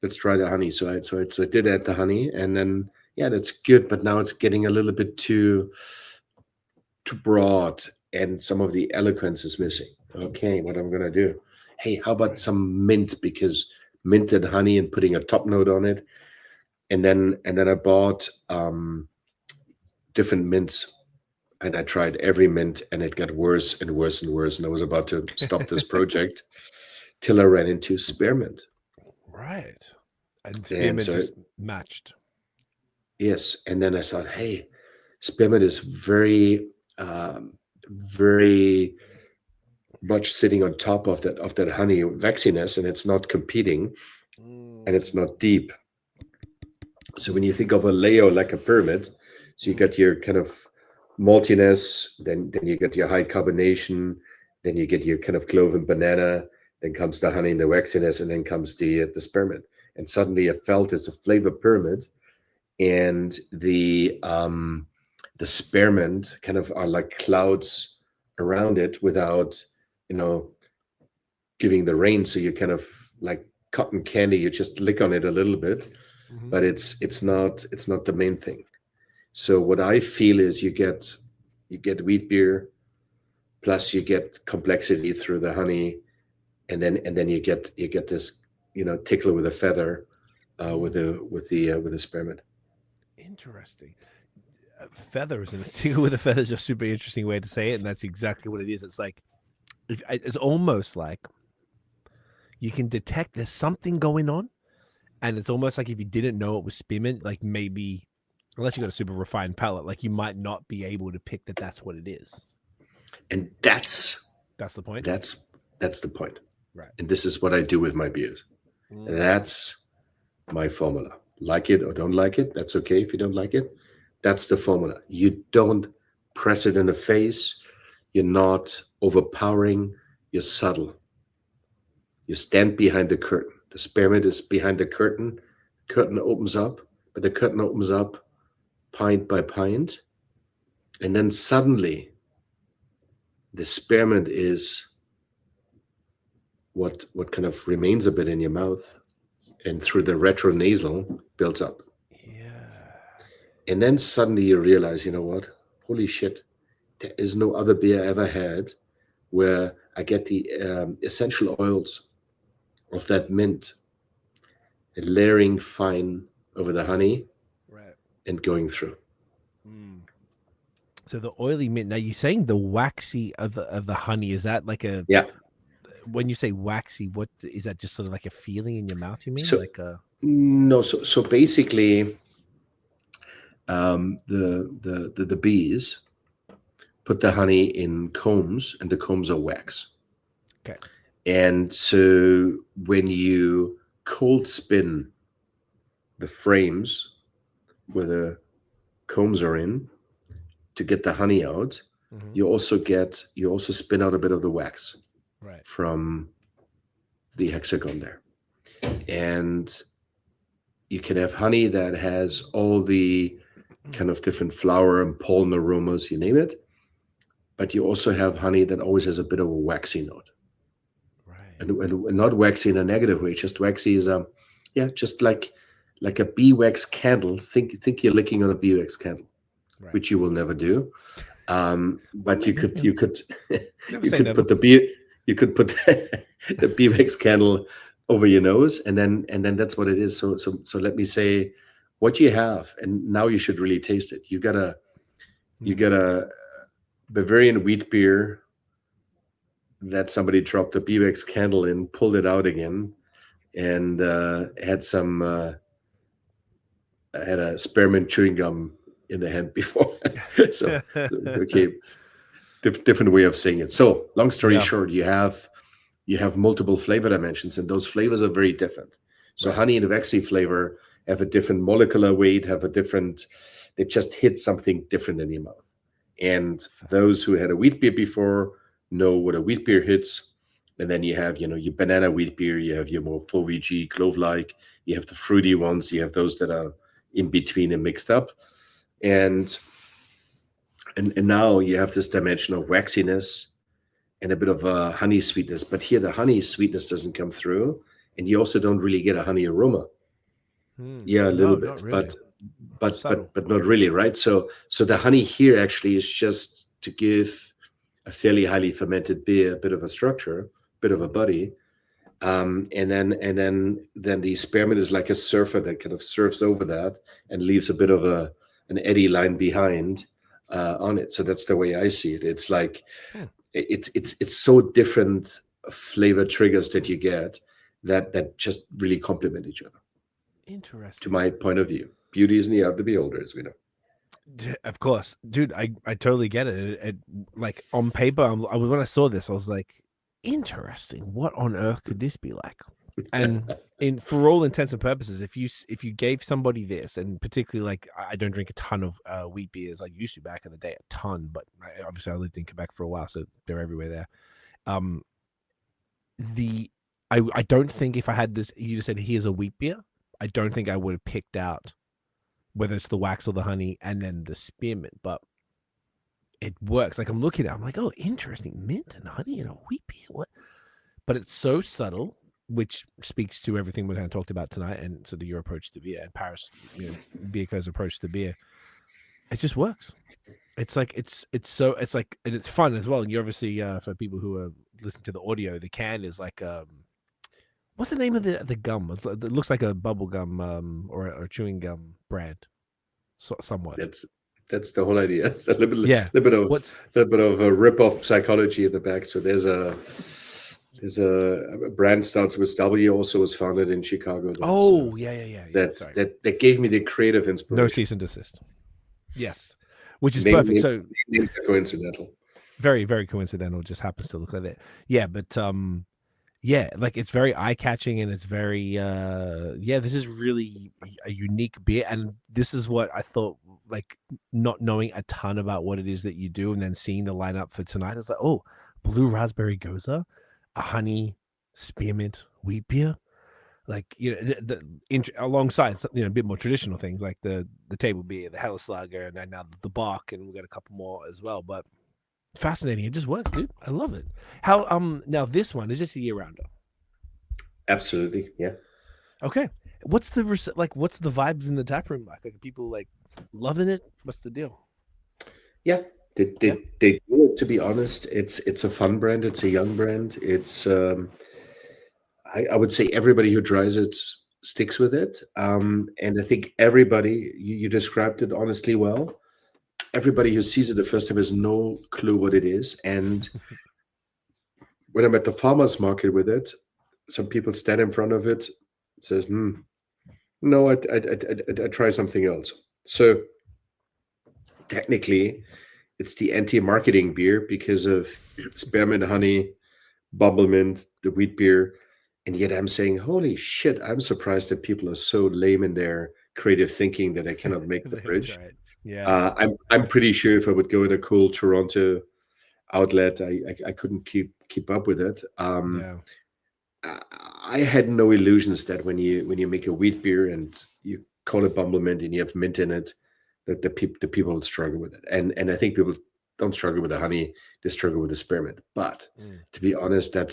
Let's try the honey. So I did add the honey, and then yeah, that's good. But now it's getting a little bit too broad, and some of the eloquence is missing. Okay, what I'm gonna do? Hey, how about some mint? Because mint and honey, and putting a top note on it, and then I bought different mints, and I tried every mint, and it got worse and worse and worse. And I was about to stop this project till I ran into spearmint. Right. And And spearmint so just matched. yes, and then I thought, hey, spearmint is very, very much sitting on top of that honey waxiness, and it's not competing, and it's not deep. So when you think of a layer like a pyramid, so you got your kind of maltiness, then you get your high carbonation, then you get your kind of clove and banana, then comes the honey and the waxiness, and then comes the spearmint. And suddenly I felt it's a flavor pyramid, and the spearmint kind of are like clouds around it without, giving the rain. So you kind of like cotton candy, you just lick on it a little bit, but it's not the main thing. So what I feel is you get wheat beer, plus you get complexity through the honey, and then you get this tickle with a feather with the spearmint. Interesting. Feathers and a tickle with a feather is a super interesting way to say it, and that's exactly what it is. It's like it's almost like you can detect there's something going on, and it's almost like if you didn't know it was spearmint, like maybe unless you got a super refined palate, like you might not be able to pick that that's what it is. And that's the point. That's the point. Right. And this is what I do with my beers. That's my formula. Like it or don't like it, that's okay if you don't like it. That's the formula. You don't press it in the face. You're not overpowering. You're subtle. You stand behind the curtain. The spearmint is behind the curtain. Curtain opens up, but the curtain opens up pint by pint. And then suddenly the spearmint is what kind of remains a bit in your mouth, and through the retronasal builds up. And then suddenly you realize, you know what? Holy shit, there is no other beer I ever had where I get the essential oils of that mint and layering fine over the honey, right, and going through. So the oily mint. Now you're saying the waxy of the honey. Is that like a When you say waxy, what is that? Just sort of like a feeling in your mouth? You mean No. So basically. The bees put the honey in combs, and the combs are wax. Okay. And so when you cold spin the frames where the combs are in to get the honey out, you also spin out a bit of the wax from the hexagon there. And you can have honey that has all the kind of different flower and pollen aromas, you name it. But you also have honey that always has a bit of a waxy note. Right. And not waxy in a negative way, just waxy is just like a bee wax candle. Think you're licking on a bee wax candle, which you will never do. But you could put the bee wax candle over your nose, and then that's what it is. So let me say what you have, and now you should really taste it. You got a Bavarian wheat beer that somebody dropped a bee wax candle in, pulled it out again, and had a spearmint chewing gum in the hand before. So okay, different way of saying it. So long story short, you have multiple flavor dimensions, and those flavors are very different. So Right. honey and waxy flavor have a different molecular weight, they just hit something different in your mouth. And those who had a wheat beer before know what a wheat beer hits. And then you have, your banana wheat beer, you have your more full VG, clove-like, you have the fruity ones, you have those that are in between and mixed up. And now you have this dimension of waxiness and a bit of a honey sweetness. But here the honey sweetness doesn't come through. And you also don't really get a honey aroma. Yeah, a little bit, not really. but not really, right? So the honey here actually is just to give a fairly highly fermented beer a bit of a structure, a bit of a body, and then the spearmint is like a surfer that kind of surfs over that and leaves a bit of an eddy line behind on it. So that's the way I see it. It's like it's so different flavor triggers that you get that just really complement each other. Interesting. To my point of view, beauty is in the eye of the beholder, as we know. Of course, dude, I totally get it. It like on paper, when I saw this, I was like, interesting. What on earth could this be like? And for all intents and purposes, if you gave somebody this, and particularly like I don't drink a ton of wheat beers, I used to back in the day, a ton, but obviously I lived in Quebec for a while, so they're everywhere there. I don't think if I had this, you just said here's a wheat beer, I don't think I would have picked out whether it's the wax or the honey and then the spearmint, but it works. Like I'm looking at it, I'm like, oh, interesting, mint and honey and a wheat beer. What? But it's so subtle, which speaks to everything we're going to talk about tonight, and sort of your approach to beer and Paris, Biaco's approach to beer. It just works. It's like it's like, and it's fun as well. And you obviously, for people who are listening to the audio, the can is like what's the name of the gum? It looks like a bubble gum or a chewing gum brand, somewhat. That's the whole idea. It's a little bit of a rip-off psychology in the back. So there's a brand starts with W, also was founded in Chicago. That gave me the creative inspiration. No cease and desist. Yes, which is perfect. So coincidental. Very, very coincidental. Just happens to look like that. Yeah, but yeah, like it's very eye-catching, and it's very this is really a unique beer. And this is what I thought, like not knowing a ton about what it is that you do, and then seeing the lineup for tonight, I was like, oh, blue raspberry Gose, a honey spearmint wheat beer, like alongside a bit more traditional things like the table beer, the Helleslager, and then now the Bock, and we got a couple more as well. But fascinating. It just works, dude. I love it. How now this one, is this a year-rounder? Absolutely, yeah. Okay. What's the vibes in the tap room like? Are people like loving it? What's the deal? Yeah, they do it, to be honest. It's a fun brand, it's a young brand. It's I would say everybody who tries it sticks with it. And I think everybody, you described it honestly well. Everybody who sees it the first time has no clue what it is. And when I'm at the farmer's market with it, some people stand in front of it, says, no, I try something else. So technically, it's the anti-marketing beer because of spearmint honey, Bumble Mint, the wheat beer. And yet I'm saying, holy shit, I'm surprised that people are so lame in their creative thinking that I cannot make the bridge. Right. Yeah, I'm pretty sure if I would go in a cool Toronto outlet, I couldn't keep up with it. I had no illusions that when you make a wheat beer and you call it Bumble Mint and you have mint in it, that the people would struggle with it. And I think people don't struggle with the honey, they struggle with the spearmint. But to be honest, I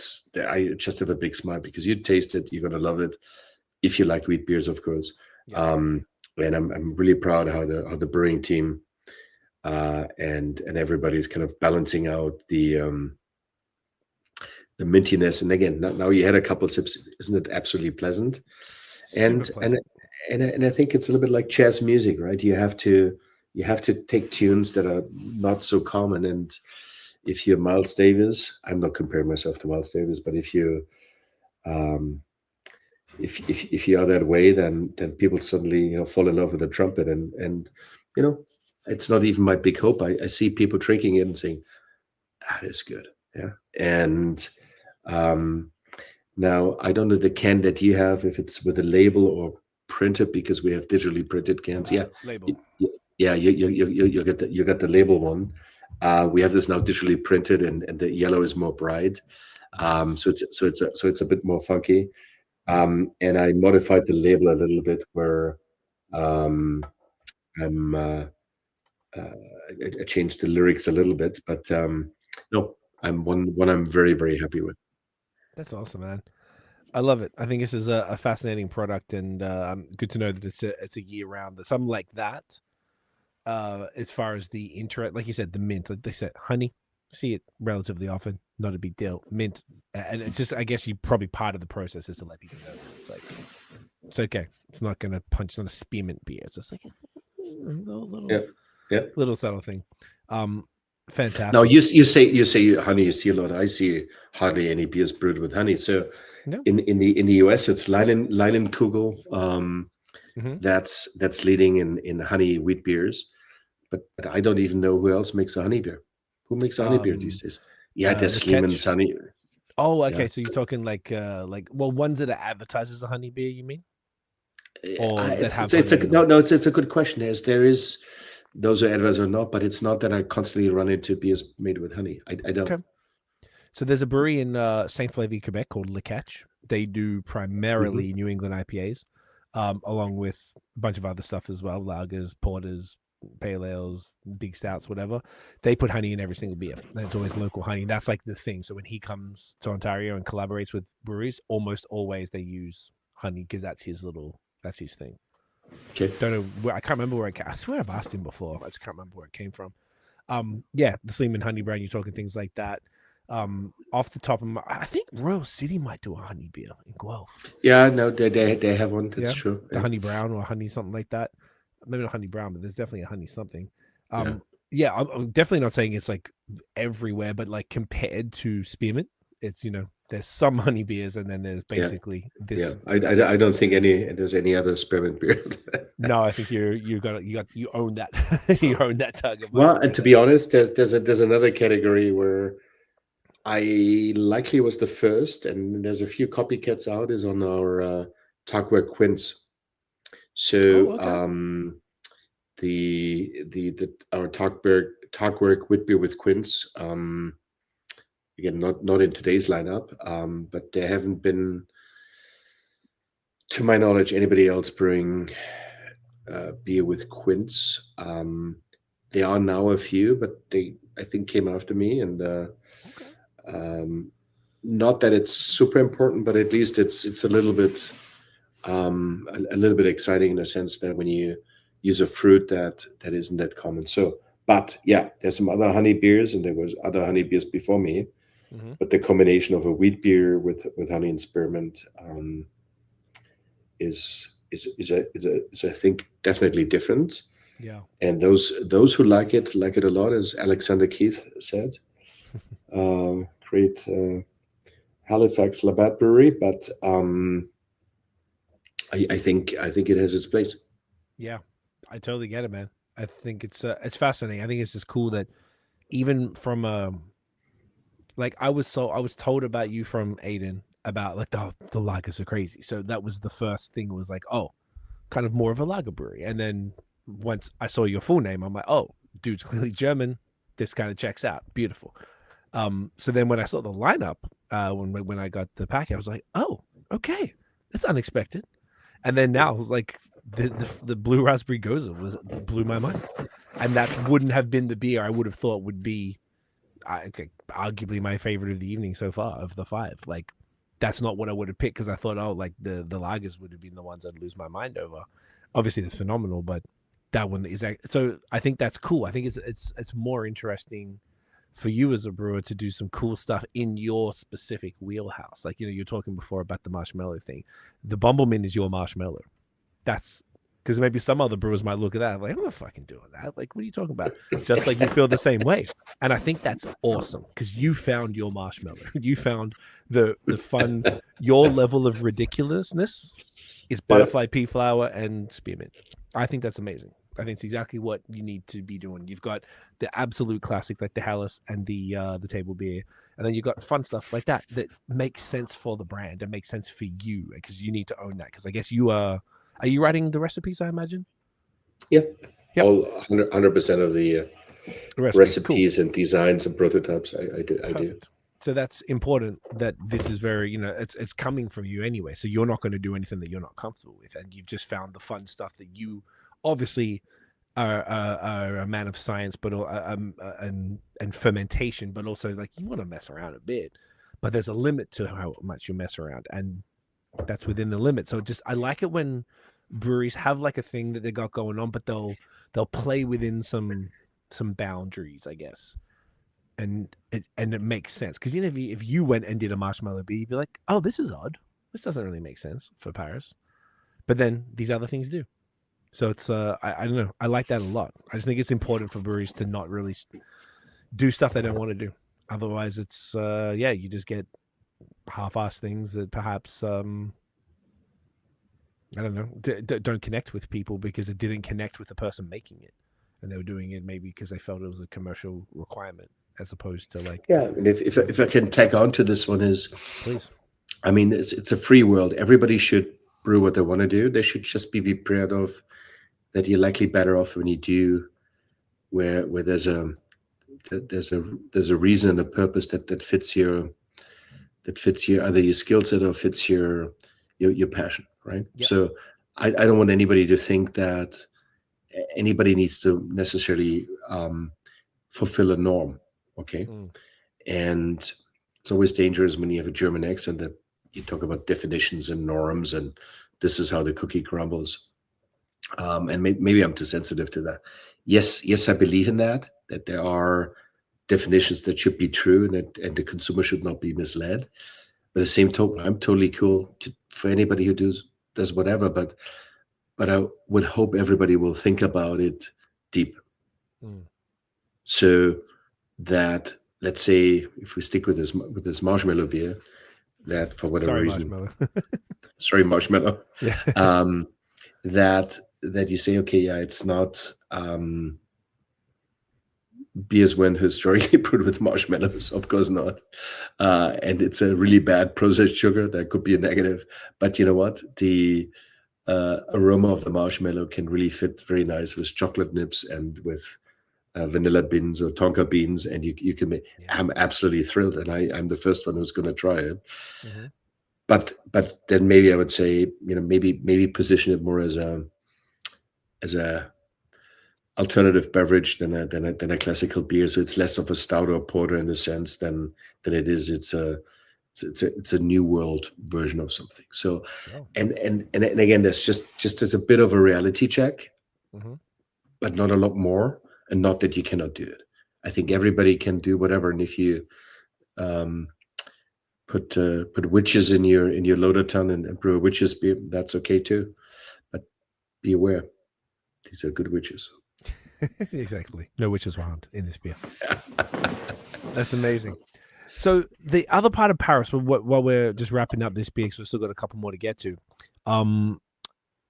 just have a big smile because you taste it, you're gonna love it if you like wheat beers, of course. Yeah. And I'm really proud how the brewing team and everybody's kind of balancing out the mintiness. And again, now you had a couple sips, isn't it absolutely pleasant? And I think it's a little bit like jazz music, right? You have to take tunes that are not so common. And if you're Miles Davis, I'm not comparing myself to Miles Davis, but if you if you are that way, then people suddenly fall in love with the trumpet, and it's not even my big hope. I see people drinking it and saying, "That is good," yeah. And Now, I don't know the can that you have, if it's with a label or printed, because we have digitally printed cans. Yeah, Label. yeah, you get the label one. We have this now digitally printed, and the yellow is more bright. So it's a bit more funky. And I modified the label a little bit where um, I'm I changed the lyrics a little bit, but no, I'm one I'm very very happy with. That's awesome, man. I love it. I think this is a fascinating product, and good to know that it's a year round. That something like that, as far as the interest, like you said, the mint, like they said, honey, see it relatively often, not a big deal. Mint, and it's just, I guess, you probably part of the process is to let people know that it's like it's okay. It's not going to punch. It's not a spearmint beer. It's just like a little subtle thing. Fantastic. Now you say honey. You see a lot. I see hardly any beers brewed with honey. So No. in the US, it's Leinenkugel. That's leading in honey wheat beers, but I don't even know who else makes a honey beer. Who makes a honey beer these days? Yeah, there's the Sleeman's Ketch. honey. Oh, okay. Yeah. So you're talking like ones that are advertised as a honey beer, you mean? Or that It's have it's a honey in them? no, it's a good question. There is those who advertise or not, but it's not that I constantly run into beers made with honey. I don't. Okay. So there's a brewery in Saint Flavie, Quebec called Le Ketch. They do primarily New England IPAs, along with a bunch of other stuff as well, lagers, porters, pale ales, big stouts, whatever. They put honey in every single beer. And it's always local honey. That's like the thing. So when he comes to Ontario and collaborates with breweries, almost always they use honey because that's his thing. Okay. Don't know where, I can't remember where it came. I swear I've asked him before. I just can't remember where it came from. Yeah, the Sleeman honey brand. You're talking things like that. Off the top of my, I think Royal City might do a honey beer in Guelph. Yeah, no, they have one. That's true. The honey brown or honey something like that. Maybe not honey brown, but there's definitely a honey something. Yeah. Yeah, I'm definitely not saying it's like everywhere, but like compared to spearmint, it's there's some honey beers, and then there's basically this. Yeah, I don't think there's any other spearmint beer. No, I think you own that. You own that target. Well, and to be honest, there's another category where I likely was the first, and there's a few copycats out. Is on our Tagwerk Quince. So our Tagwerk wheat beer with Quince. Again, not in today's lineup, but there haven't been, to my knowledge, anybody else brewing beer with quince. There are now a few, but they, I think, came after me, and not that it's super important, but at least it's a little bit exciting in the sense that when you use a fruit that isn't that common. So, but yeah, there's some other honey beers, and there was other honey beers before me. But the combination of a wheat beer with honey and spearmint is I think definitely different. Yeah. And those who like it a lot, as Alexander Keith said. Great Halifax Labatt brewery, but I think it has its place. Yeah, I totally get it, man. I think it's fascinating. I think it's just cool that even from like I was told about you from Aiden about like the lagers are crazy. So that was the first thing, was like, oh, kind of more of a lager brewery. And then once I saw your full name, I'm like, oh, dude's clearly German. This kind of checks out. Beautiful. So then when I saw the lineup, when I got the packet, I was like, oh, okay, that's unexpected. And then now, like the blue raspberry Gose blew my mind, and that wouldn't have been the beer I would have thought would be, arguably my favorite of the evening so far of the five. Like, that's not what I would have picked, because I thought, oh, like the lagers would have been the ones I'd lose my mind over. Obviously, they're phenomenal, but that one is so. I think that's cool. I think it's more interesting for you as a brewer to do some cool stuff in your specific wheelhouse. Like, you're talking before about the marshmallow thing. The Bumble Mint is your marshmallow. That's because maybe some other brewers might look at that like, I'm not fucking doing that. Like, what are you talking about? Just like you feel the same way. And I think that's awesome, because you found your marshmallow. You found the fun, your level of ridiculousness is butterfly pea flower and spearmint. I think that's amazing. I think it's exactly what you need to be doing. You've got the absolute classics like the Helles and the Tafelbier, And then you got fun stuff like that makes sense for the brand and makes sense for you because you need to own that. Because I guess you are you writing the recipes, I imagine? Yeah. Yep. All 100% of the recipes and designs and prototypes I do. So that's important that this is very, it's coming from you anyway. So you're not going to do anything that you're not comfortable with. And you've just found the fun stuff that you obviously are a man of science, but and fermentation, but also like you want to mess around a bit, but there's a limit to how much you mess around. And that's within the limit. So I like it when breweries have like a thing that they got going on, but they'll play within some boundaries, I guess. And it makes sense because if you went and did a marshmallow beer, you'd be like, oh, this is odd. This doesn't really make sense for Paris, but then these other things do. So it's I don't know. I like that a lot. I just think it's important for breweries to not really do stuff they don't want to do. Otherwise, it's you just get half-assed things that perhaps I don't know don't connect with people because it didn't connect with the person making it, and they were doing it maybe because they felt it was a commercial requirement. As opposed to like and if I can tag on to this one is, please. I mean, it's a free world. Everybody should brew what they want to do. They should just be prepared of that you're likely better off when you do where there's a reason and a purpose that fits your either your skill set or fits your passion, right? Yep. So I don't want anybody to think that anybody needs to necessarily fulfill a norm. Okay. And it's always dangerous when you have a German accent that you talk about definitions and norms and this is how the cookie crumbles. And maybe I'm too sensitive to that. Yes, I believe in that there are definitions that should be true and the consumer should not be misled. But at the same token, I'm totally cool for anybody who does whatever, but I would hope everybody will think about it deep. So that, let's say, if we stick with this marshmallow beer, that for whatever reason, marshmallow, yeah. that you say, okay, yeah, it's not beers weren't historically brewed with marshmallows, of course not, and it's a really bad processed sugar that could be a negative. But you know what, the aroma of the marshmallow can really fit very nice with chocolate nibs and with vanilla beans or tonka beans, and you can make. Yeah. I'm absolutely thrilled, and I'm the first one who's going to try it. Mm-hmm. But then maybe I would say, maybe position it more as a alternative beverage than a classical beer. So it's less of a stout or porter in the sense than it is. It's a new world version of something. So, and again, that's just as a bit of a reality check, but not a lot more. And not that you cannot do it. I think everybody can do whatever. And if you put witches in your loader tun and brew a witches beer, that's okay too. But be aware, these are good witches. Exactly. No witches wound in this beer. That's amazing. So the other part of Paris, while we're just wrapping up this beer, because we've still got a couple more to get to.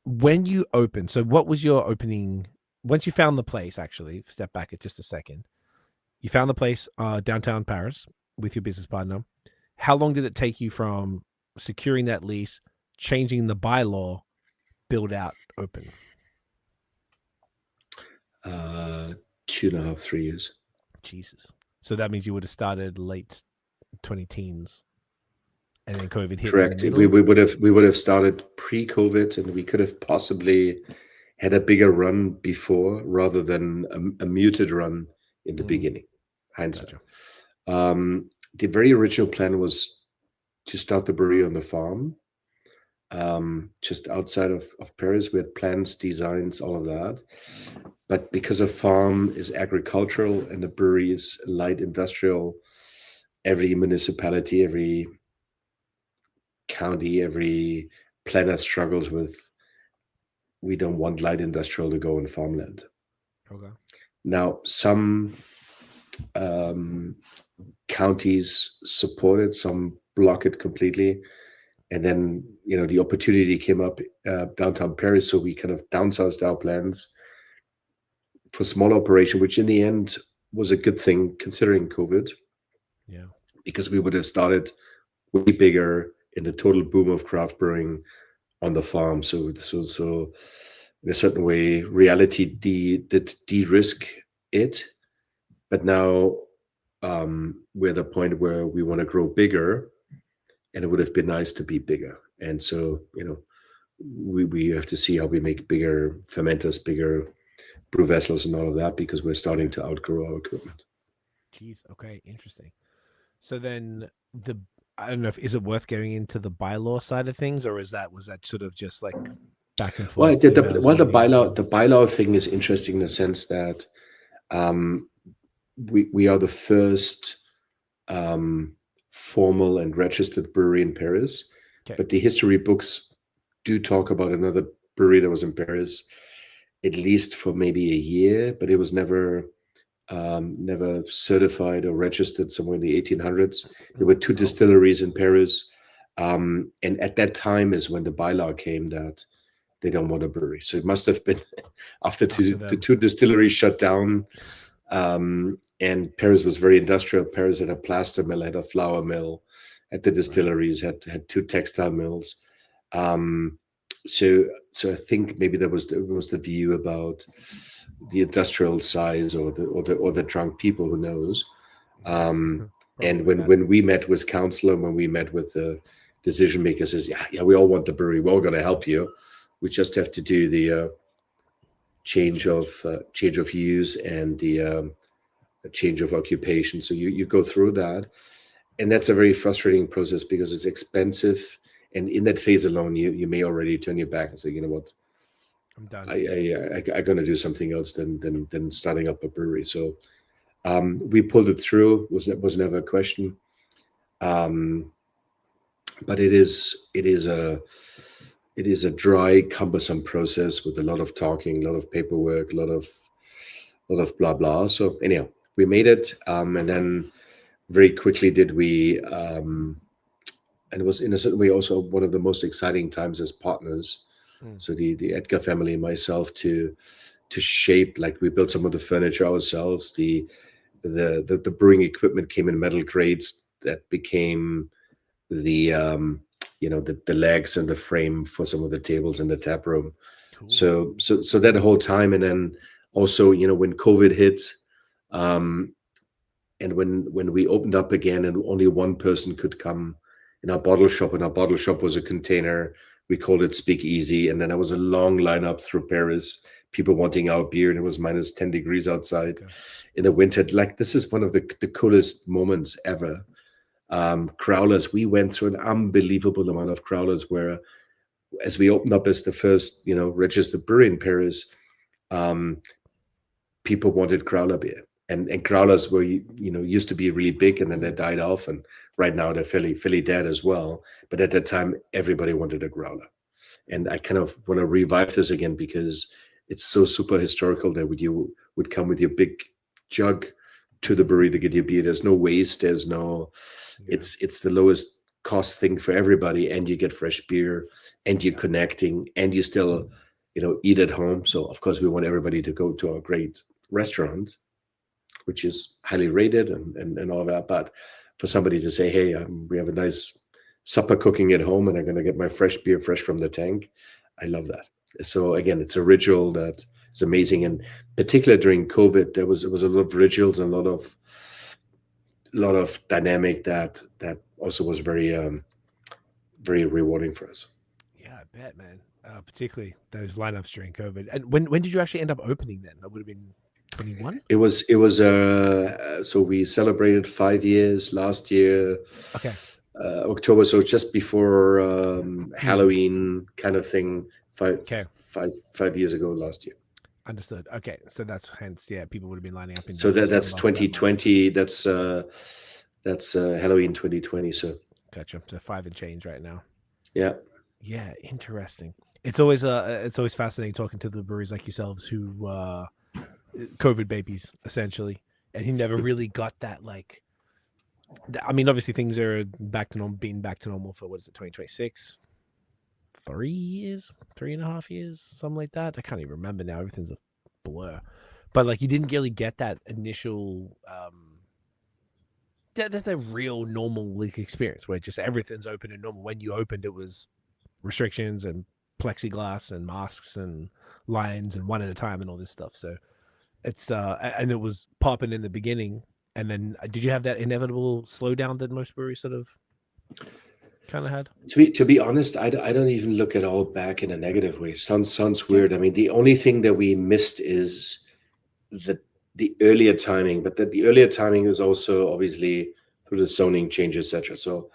When you opened, so what was your opening? Once you found the place, actually, step back at just a second. You found the place downtown Paris with your business partner. How long did it take you from securing that lease, changing the bylaw, build out, open? 2.5, 3 years. Jesus. So that means you would have started late 20-teens, and then COVID hit. Correct. We would have started pre-COVID, and we could have possibly had a bigger run before rather than a muted run in the beginning. Hindsight. Gotcha. The very original plan was to start the brewery on the farm, just outside of Paris. We had plans, designs, all of that. But because a farm is agricultural and the brewery is light industrial, every municipality, every county, every planner struggles with, we don't want light industrial to go in farmland. Okay. Now, some counties support it, some block it completely. And then, the opportunity came up downtown Paris, so we kind of downsized our plans for small operation, which in the end was a good thing considering COVID. Yeah. because we would have started way bigger in the total boom of craft brewing on the farm. So in a certain way, reality did de-risk it, but now we're at the point where we want to grow bigger, and it would have been nice to be bigger. And so, we have to see how we make bigger fermenters, bigger brew vessels, and all of that, because we're starting to outgrow our equipment. Jeez. Okay. Interesting. So then I don't know is it worth going into the bylaw side of things, or was that sort of just like back and forth? The bylaw thing is interesting in the sense that we are the first formal and registered brewery in Paris, but the history books do talk about another brewery that was in Paris at least for maybe a year, but it was never certified or registered somewhere in the 1800s. There were two distilleries in Paris, and at that time is when the bylaw came that they don't want a brewery. So it must have been after the two distilleries shut down, and Paris was very industrial. Paris had a plaster mill, had a flour mill, had the distilleries, had two textile mills. So I think maybe there was the view about the industrial size or the drunk people, who knows. And when we met with council and when we met with the decision makers, says yeah, we all want the brewery, we're all going to help you. We just have to do the change of use and the change of occupation. So you go through that, and that's a very frustrating process because it's expensive. And in that phase alone, you may already turn your back and say, you know what, I'm done. I'm going to do something else than starting up a brewery. So we pulled it through. Was never a question. But it is a dry, cumbersome process with a lot of talking, a lot of paperwork, a lot of blah blah. So anyhow, we made it, and then very quickly did we. And it was in a certain way also one of the most exciting times as partners. So the Edgar family and myself to shape, like we built some of the furniture ourselves. The brewing equipment came in metal crates that became the the legs and the frame for some of the tables in the tap room. Cool. So that whole time, and then also when COVID hit, and when we opened up again and only one person could come in our bottle shop, and our bottle shop was a container. We called it Speak Easy, and then there was a long lineup through Paris, people wanting our beer, and it was minus 10 degrees outside in the winter. Like, this is one of the coolest moments ever. Growlers, we went through an unbelievable amount of growlers where, as we opened up as the first registered brewery in Paris, people wanted growler beer, and growlers were used to be really big, and then they died off, and right now they're fairly dead as well. But at that time, everybody wanted a growler, and I kind of want to revive this again because it's so super historical that you would come with your big jug to the brewery to get your beer. There's no waste. There's no. It's the lowest cost thing for everybody, and you get fresh beer, and you're connecting, and you still eat at home. So of course we want everybody to go to a great restaurant, which is highly rated and all that. But for somebody to say, hey, we have a nice supper cooking at home, and I'm going to get my fresh beer fresh from the tank, I love that. So again, it's a ritual that is amazing, and particularly during COVID, there was a lot of rituals and a lot of dynamic that also was very very rewarding for us. Yeah, I bet, man. Particularly those lineups during COVID. And when did you actually end up opening then? That would have been 21? It was so we celebrated 5 years last year. Okay. October, so just before Halloween kind of thing. 5 years ago last year. Understood. Okay, so that's hence people would have been lining up in. So that's 2020. That's Halloween 2020. So gotcha. So 5 and change right now. Yeah. Yeah, interesting. It's always fascinating talking to the breweries like yourselves who COVID babies essentially, and he never really got that like. I mean, obviously things are back to normal, being back to normal for what is it, 2026? 3 years, 3.5 years, something like that. I can't even remember now. Everything's a blur. But like, you didn't really get that initial that's a real normal league experience where just everything's open and normal. When you opened, it was restrictions and plexiglass and masks and lines and one at a time and all this stuff. So it's and it was popping in the beginning. And then did you have that inevitable slowdown that most breweries sort of kind of had? To be honest, I don't even look at all back in a negative way. Sounds weird. I mean, the only thing that we missed is the earlier timing, but the earlier timing is also obviously through the zoning change, etc. So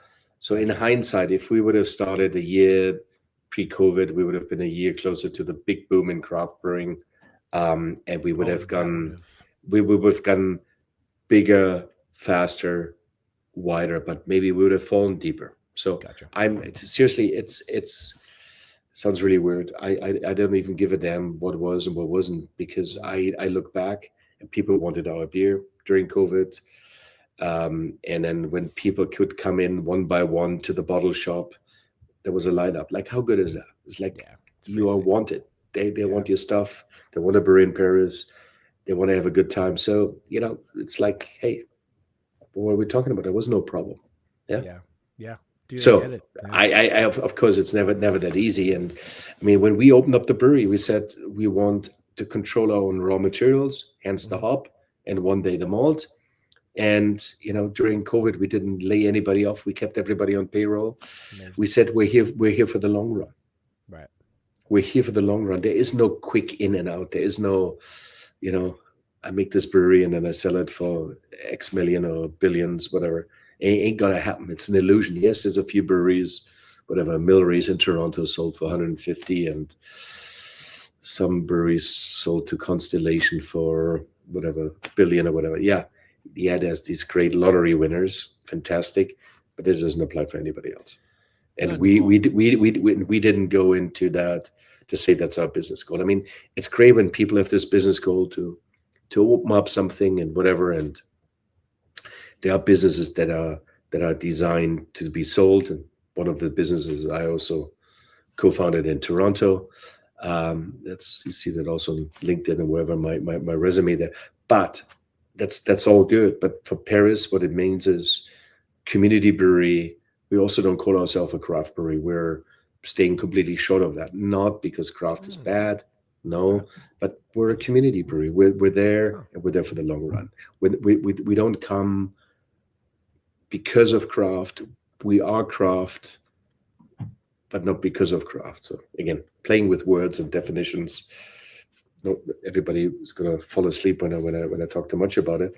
in hindsight, if we would have started a year pre-COVID, we would have been a year closer to the big boom in craft brewing, and we would have gone bigger, faster, wider, but maybe we would have fallen deeper. So Gotcha. Seriously, it's sounds really weird. I don't even give a damn what was and what wasn't, because I look back and people wanted our beer during COVID. And then when people could come in one by one to the bottle shop, there was a lineup. Like, how good is that? It's like, you are wanted. They want your stuff. They want to brew in Paris. They want to have a good time. So, it's like, hey, what are we talking about? There was no problem. Yeah. Dude, So I get it. Yeah. I of course, it's never that easy. And I mean, when we opened up the brewery, we said we want to control our own raw materials, hence the hop, and one day the malt. And during COVID, we didn't lay anybody off. We kept everybody on payroll. Amazing. We said we're here for the long run. Right. We're here for the long run. There is no quick in and out. There is no, I make this brewery and then I sell it for X million or billions, whatever. It ain't gonna happen. It's an illusion. Yes, there's a few breweries, whatever, Milleries in Toronto sold for 150, and some breweries sold to Constellation for whatever, billion or whatever. Yeah, there's these great lottery winners, fantastic, but this doesn't apply for anybody else. And we didn't go into that to say that's our business goal. I mean, it's great when people have this business goal to open up something and whatever, and there are businesses that are designed to be sold. And one of the businesses I also co-founded in Toronto. You see that also on LinkedIn and wherever my resume there. But that's all good. But for Paris, what it means is community brewery. We also don't call ourselves a craft brewery. We're staying completely short of that. Not because craft is bad, no, but we're a community brewery. We're there, and we're there for the long run. We don't come because of craft. We are craft, but not because of craft. So again, playing with words and definitions. No, everybody is gonna fall asleep when I talk too much about it.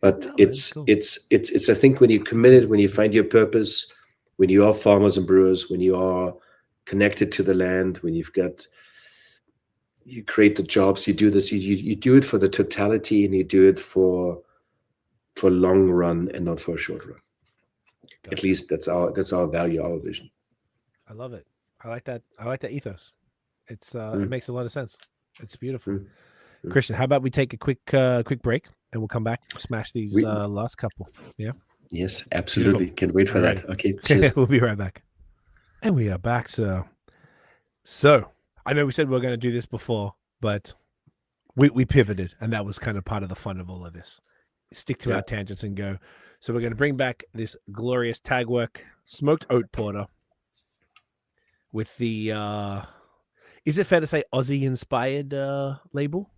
But No, it's cool. I think when you're committed, when you find your purpose, when you are farmers and brewers, when you are connected to the land, when you create the jobs, you do this, you do it for the totality, and you do it for long run and not for a short run. Gotcha. At least that's our value, our vision. I love it. I like that ethos. It's it makes a lot of sense. It's beautiful. Christian, how about we take a quick break and we'll come back, smash these last couple. Yeah. Yes, absolutely. Beautiful. Can't wait for that. Okay, cheers. We'll be right back. And we are back. So I know we said we were going to do this before, but we pivoted, and that was kind of part of the fun of all of this. Stick to our tangents and go. So we're going to bring back this glorious Tagwerk Smoked Oat Porter with the is it fair to say Aussie inspired label?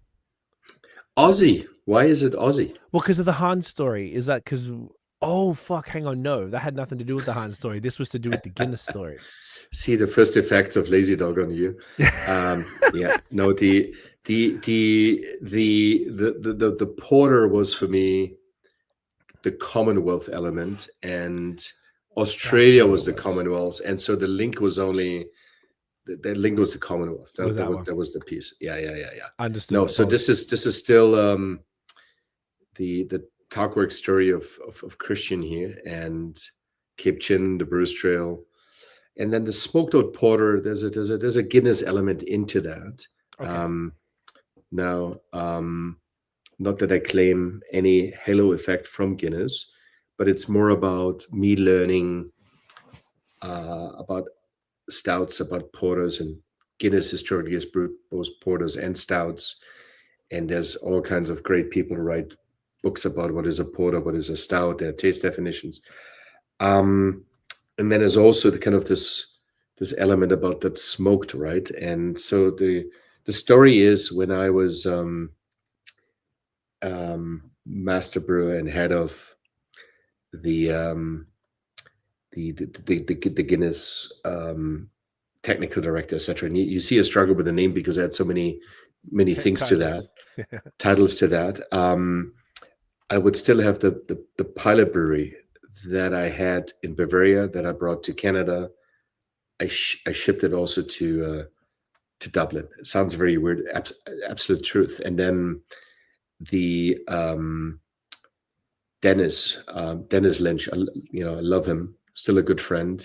Aussie. Why is it Aussie? Well, because of the Hahn story. Is that because? Oh fuck! Hang on, no, that had nothing to do with the Hahn story. This was to do with the Guinness story. See the first effects of Lazy Dog on you. Yeah. No, the porter was for me the Commonwealth element, and Australia was the Commonwealth, and so the link was only the link was the Commonwealth. That was the piece. Yeah. Understood. No, so this is still the Tagwerk story of Christian here, and Cape Chin, the Bruce Trail, and then the smoked oat porter. There's a Guinness element into that. Okay. Now, not that I claim any halo effect from Guinness, but it's more about me learning about stouts, about porters, and Guinness historically has brewed both porters and stouts, and there's all kinds of great people who write books about what is a porter, what is a stout, their taste definitions. And then there's also the kind of this element about that smoked, right? And so the story is, when I was master brewer and head of the Guinness technical director, etc. And you see a struggle with the name because I had so many things to that, titles to that. I would still have the pilot brewery that I had in Bavaria that I brought to Canada. I shipped it also to Dublin. It sounds very weird, absolute truth. And then the Dennis Lynch, I love him, still a good friend.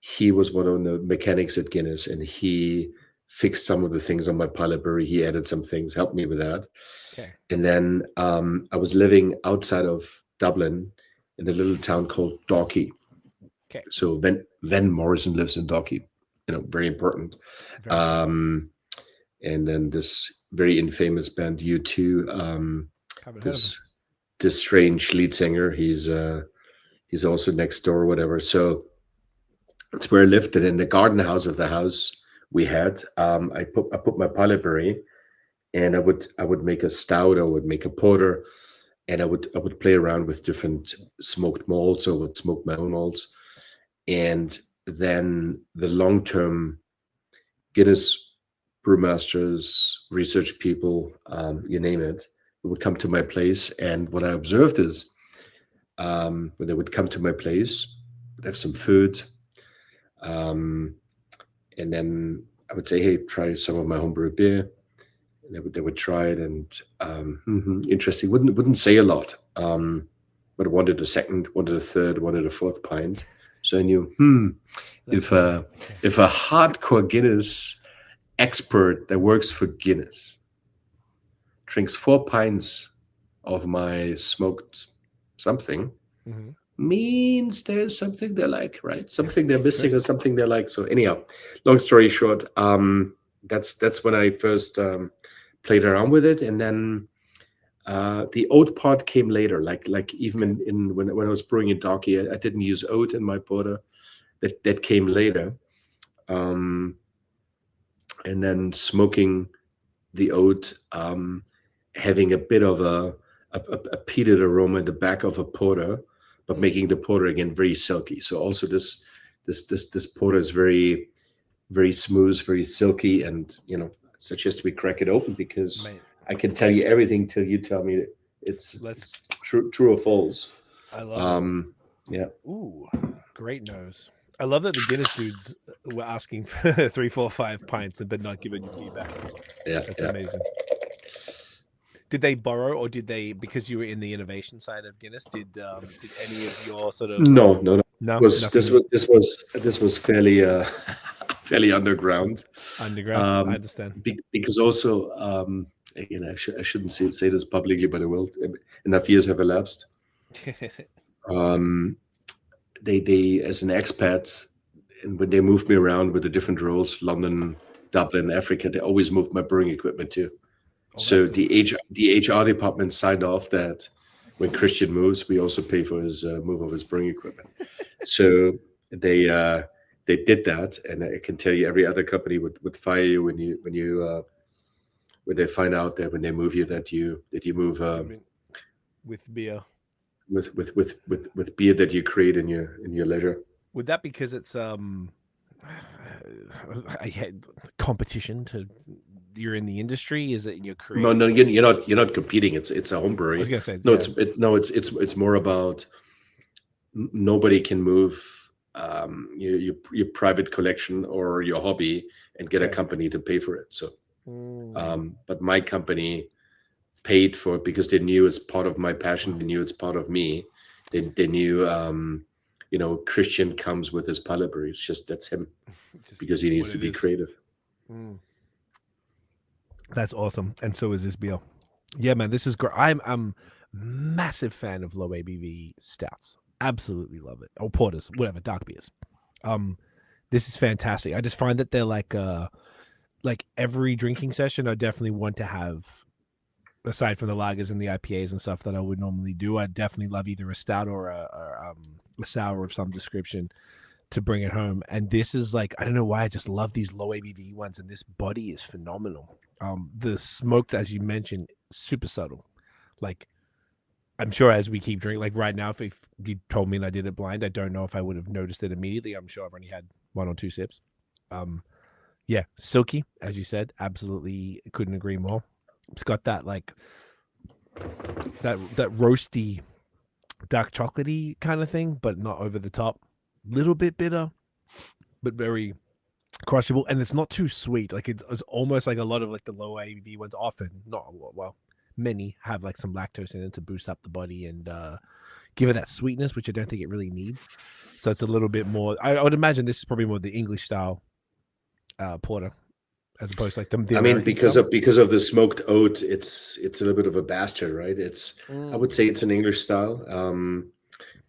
He was one of the mechanics at Guinness, and he fixed some of the things on my pilot brewery. He added some things, helped me with that. Okay. And then I was living outside of Dublin in a little town called Dalkey. Okay. So Van Morrison lives in Dalkey, very important. And then this very infamous band U2, this strange lead singer, he's also next door or whatever. So it's where I lived. And in the garden house of the house we had, I put my pilot brewery, and I would make a stout, I would make a porter, and I would play around with different smoked malts, or would smoke my own malts. And then the long-term Guinness brewmasters, research people, you name it, would come to my place. And what I observed is, when they would come to my place, would have some food, and then I would say, hey, try some of my homebrew beer. And they would try it, and interesting. Wouldn't say a lot, but I wanted a second, wanted a third, wanted a fourth pint. So I knew, if a hardcore Guinness expert that works for Guinness drinks 4 pints of my smoked something, means there's something they like, right? Something they're missing or something they like. So anyhow, long story short, that's when I first played around with it. And then the oat part came later, like even when I was brewing in Dalkey, I didn't use oat in my porter. That came later. And then smoking the oat, having a bit of a peated aroma in the back of a porter, but making the porter again very silky. So also this porter is very, very smooth, very silky, and suggest we crack it open, because I can tell you everything till you tell me that it's true or false. I love it. Yeah. Ooh, great nose. I love that the Guinness dudes were asking for 3, 4, 5 pints but not giving you feedback. Yeah, that's amazing. Did they borrow, or did they, because you were in the innovation side of Guinness, did any of your sort of no this was fairly fairly underground. I understand. Because also I shouldn't say this publicly, but I will. Enough years have elapsed. They as an expat, and when they moved me around with the different roles, London, Dublin, Africa, they always moved my brewing equipment too. So the HR department signed off that when Christian moves, we also pay for his move of his brewing equipment. So they did that, and I can tell you, every other company would fire you when they find out that when they move you that you move with beer, with beer that you create in your leisure. Would that because it's I had competition to? You're in the industry? Is it you're creating? No, you're not competing. It's a home brewery. I was gonna say it's more about nobody can move your private collection or your hobby and get a company to pay for it. So, but my company paid for it because they knew it's part of my passion. They knew it's part of me. They knew Christian comes with his pilot brewery. It's just that's him because he needs to be creative. That's awesome, and so is this beer. Yeah, man, this is great. I'm massive fan of low ABV stouts. Absolutely love it. Or porters, whatever, dark beers. This is fantastic. I just find that they're like every drinking session, I definitely want to have aside from the lagers and the IPAs and stuff that I would normally do. I definitely love either a stout or a sour of some description to bring it home. And this is like, I don't know why, I just love these low ABV ones, and this body is phenomenal. The smoked, as you mentioned, super subtle. Like, I'm sure as we keep drinking, like right now, if you told me and I did it blind, I don't know if I would have noticed it immediately. I'm sure I've only had 1 or 2 sips. Yeah, silky, as you said, absolutely couldn't agree more. It's got that like that roasty, dark chocolatey kind of thing, but not over the top. Little bit bitter, but very crushable, and it's not too sweet. Like it's almost like a lot of like the low ABV ones. Often, not a lot. Well, many have like some lactose in it to boost up the body and give it that sweetness, which I don't think it really needs. So it's a little bit more. I would imagine this is probably more the English style porter, as opposed to like the I mean, American because of the smoked oat, it's a little bit of a bastard, right? I would say it's an English style.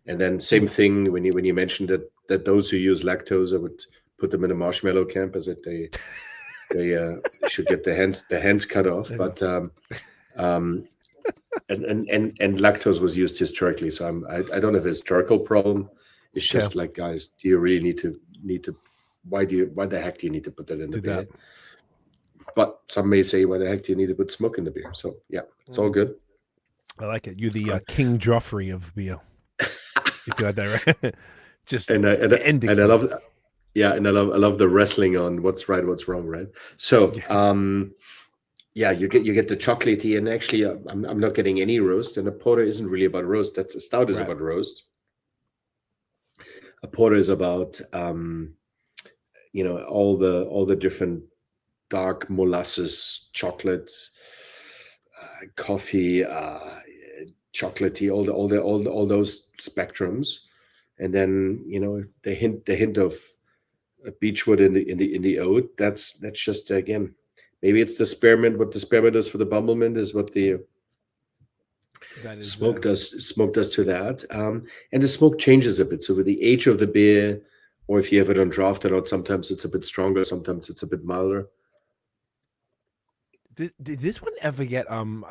And then same thing when you mentioned that those who use lactose, I would put them in a marshmallow camp, as if they should get the hands cut off. But and lactose was used historically, so I don't have a historical problem. It's just like, guys, do you really need to why the heck do you need to put that in the beer? But some may say, why the heck do you need to put smoke in the beer? So yeah, it's all good. I like it. You're the King Joffrey of beer. If you had that right. Just and I love I love the wrestling on what's right, what's wrong, right? So yeah, you get the chocolatey, and actually I'm not getting any roast, and a porter isn't really about roast. That's a stout is about roast. A porter is about all the different dark molasses, chocolates, coffee, chocolatey, all those spectrums, and then the hint of beechwood in the oat. That's just, again, maybe it's the spearmint. What the spearmint does for the Bumble Mint is what the smoke does to that. And the smoke changes a bit. So with the age of the beer, or if you have it on draft or not, sometimes it's a bit stronger, sometimes it's a bit milder. Did this one ever get on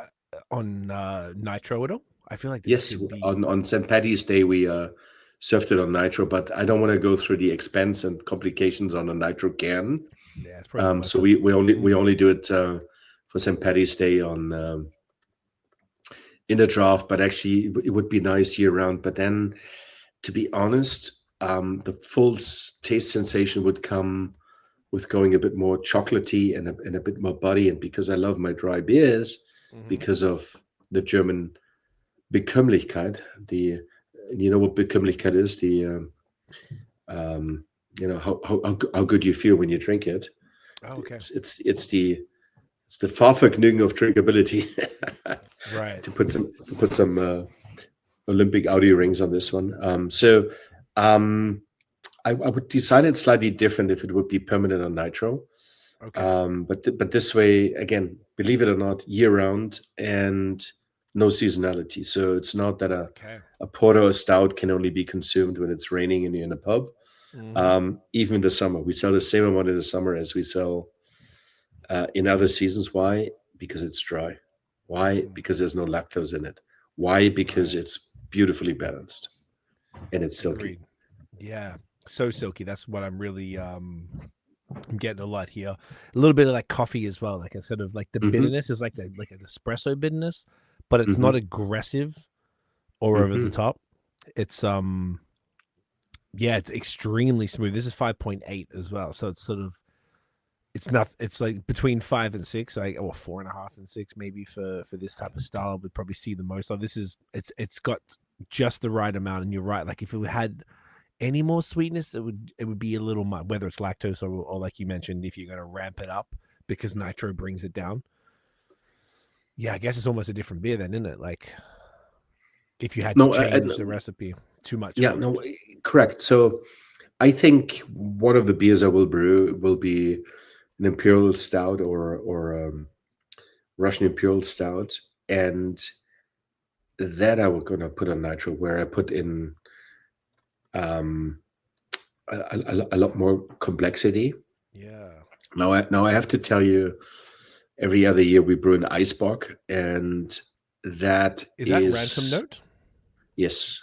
nitro at all? I feel like this on St. Paddy's Day we served it on nitro, but I don't want to go through the expense and complications on a nitro can. Yeah, it's probably so we only do it for St. Paddy's Day on in a draft, but actually it would be nice year round. But then, to be honest, the full taste sensation would come with going a bit more chocolatey and a bit more body. And because I love my dry beers, because of the German Bekömmlichkeit, you know what Bekömmlichkeit is? How good you feel when you drink it. Oh, okay. It's the Fahrvergnügen of drinkability. Right. To put some Olympic Audi rings on this one. I would decide it slightly different if it would be permanent on nitro. Okay. But this way, again, believe it or not, year round and no seasonality. So it's not that a porter or stout can only be consumed when it's raining and you're in a pub. Even in the summer, we sell the same amount in the summer as we sell in other seasons. Why? Because it's dry. Why? Because there's no lactose in it. Why? Because it's beautifully balanced and it's silky. Agreed. Yeah, so silky. That's what I'm really I'm getting a lot here. A little bit of like coffee as well. Like instead of like the bitterness is like an espresso bitterness, but it's not aggressive or over the top. It's it's extremely smooth. This is 5.8 as well, so it's sort of it's like between 5 and 6, or 4.5 and 6 maybe for this type of style. I would probably see the most of. This is it's got just the right amount, and you're right. Like if it had any more sweetness, it would be a little much, whether it's lactose or like you mentioned, if you're going to ramp it up because nitro brings it down. Yeah, I guess it's almost a different beer then, isn't it? Like if you had to change the recipe too much. Yeah, no, correct. So I think one of the beers I will brew will be an imperial stout or Russian imperial stout, and that I was going to put on nitro, where I put in a lot more complexity. Yeah. Now I have to tell you, every other year we brew an ice bock, and that Is that Ransom Note? Yes.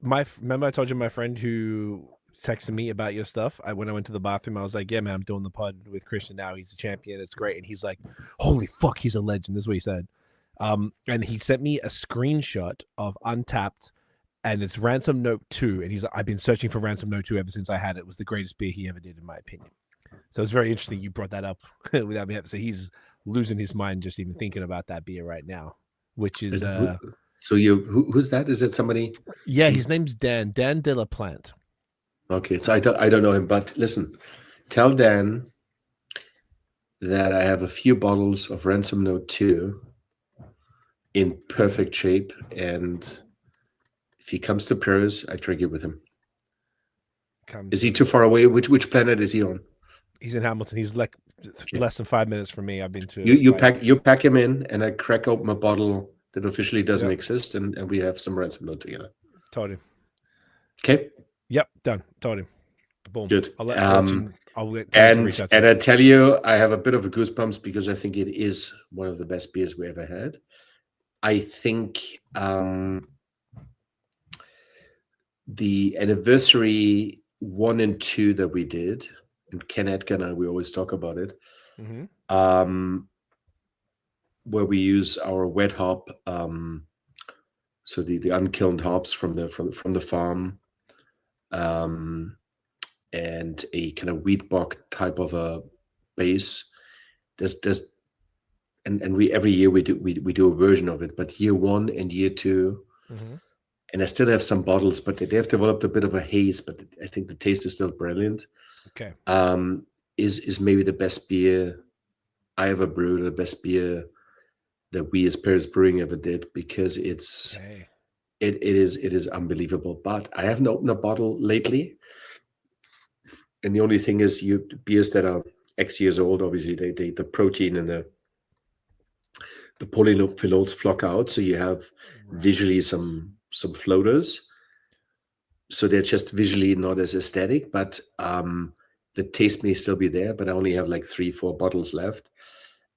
Remember I told you my friend who texted me about your stuff. When I went to the bathroom, I was like, "Yeah, man, I'm doing the pod with Christian now. He's a champion. It's great." And he's like, "Holy fuck, he's a legend." This is what he said. And he sent me a screenshot of Untapped, and it's Ransom Note 2. And he's like, "I've been searching for Ransom Note 2 ever since I had it. It was the greatest beer he ever did, in my opinion." So it's very interesting you brought that up without me. So he's losing his mind just even thinking about that beer right now, which is so who's that? Is it somebody? Yeah, his name's Dan De La Plante. Okay, so I don't know him, but listen, tell Dan that I have a few bottles of Ransom Note 2 in perfect shape, and if he comes to Paris, I drink it with him. Is he too far away? Which planet is he on? He's in Hamilton. He's like less than 5 minutes from me. I've been to you pack him in, and I crack open a bottle that officially doesn't exist, and we have some Ransom Note together. Told him. Okay. Yep, done. Told him. Boom. Good. I'll and I tell you, I have a bit of a goosebumps because I think it is one of the best beers we ever had. I think the anniversary 1 and 2 that we did, and Ken Edgar and I, we always talk about it, where we use our wet hop, so the unkilned hops from the farm, and a kind of wheat bock type of a base. And we every year we do a version of it, but year 1 and year 2, and I still have some bottles, but they have developed a bit of a haze, but I think the taste is still brilliant. Okay. Is maybe the best beer I ever brewed, the best beer that we as Paris Brewing ever did, because it is unbelievable. But I haven't opened a bottle lately, and the only thing is, beers that are X years old, obviously the protein and the polyphenols flock out, so you have visually some floaters, so they're just visually not as aesthetic, but the taste may still be there. But I only have like 3-4 bottles left,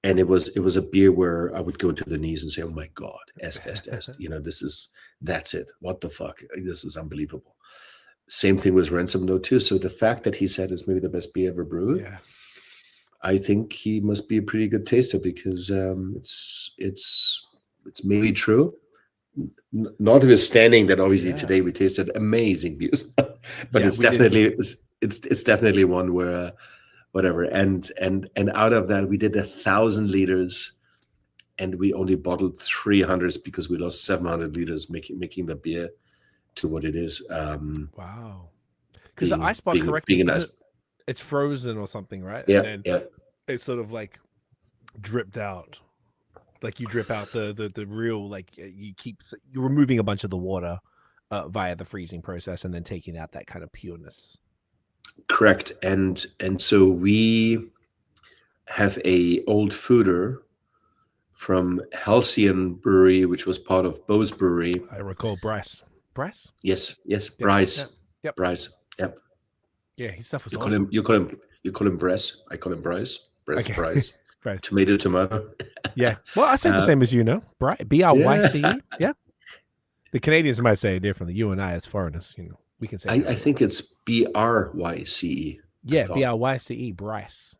and it was a beer where I would go to the knees and say, "Oh my god, est, that's it. What the fuck? This is unbelievable." Same thing with Ransom Note 2. So the fact that he said it's maybe the best beer ever brewed, I think he must be a pretty good taster, because it's maybe true. Notwithstanding that, obviously today we tasted amazing beers, but it's definitely one where whatever. And out of that, we did 1,000 liters, and we only bottled 300 because we lost 700 liters making the beer to what it is. Wow. Because the ice box, correctly, it's frozen or something, right? Yeah. And then it's sort of like dripped out. Like you drip out the real, like you're removing a bunch of the water via the freezing process, and then taking out that kind of pureness. Correct. And so we have a old fooder from Halcyon Brewery, which was part of BAOS Brewery. I recall Bryce. Bryce? Yes, Bryce. Yep. Bryce. Yep. Yeah, his stuff was you awesome. You call him Bryce. I call him Bryce. Bryce. Bryce. Right. Tomato. Yeah. Well, I say the same as you know. Bryce. Yeah. The Canadians might say it differently. You and I, as foreigners, we can say. I think it's BRYCE. Yeah, BRYCE. Bryce.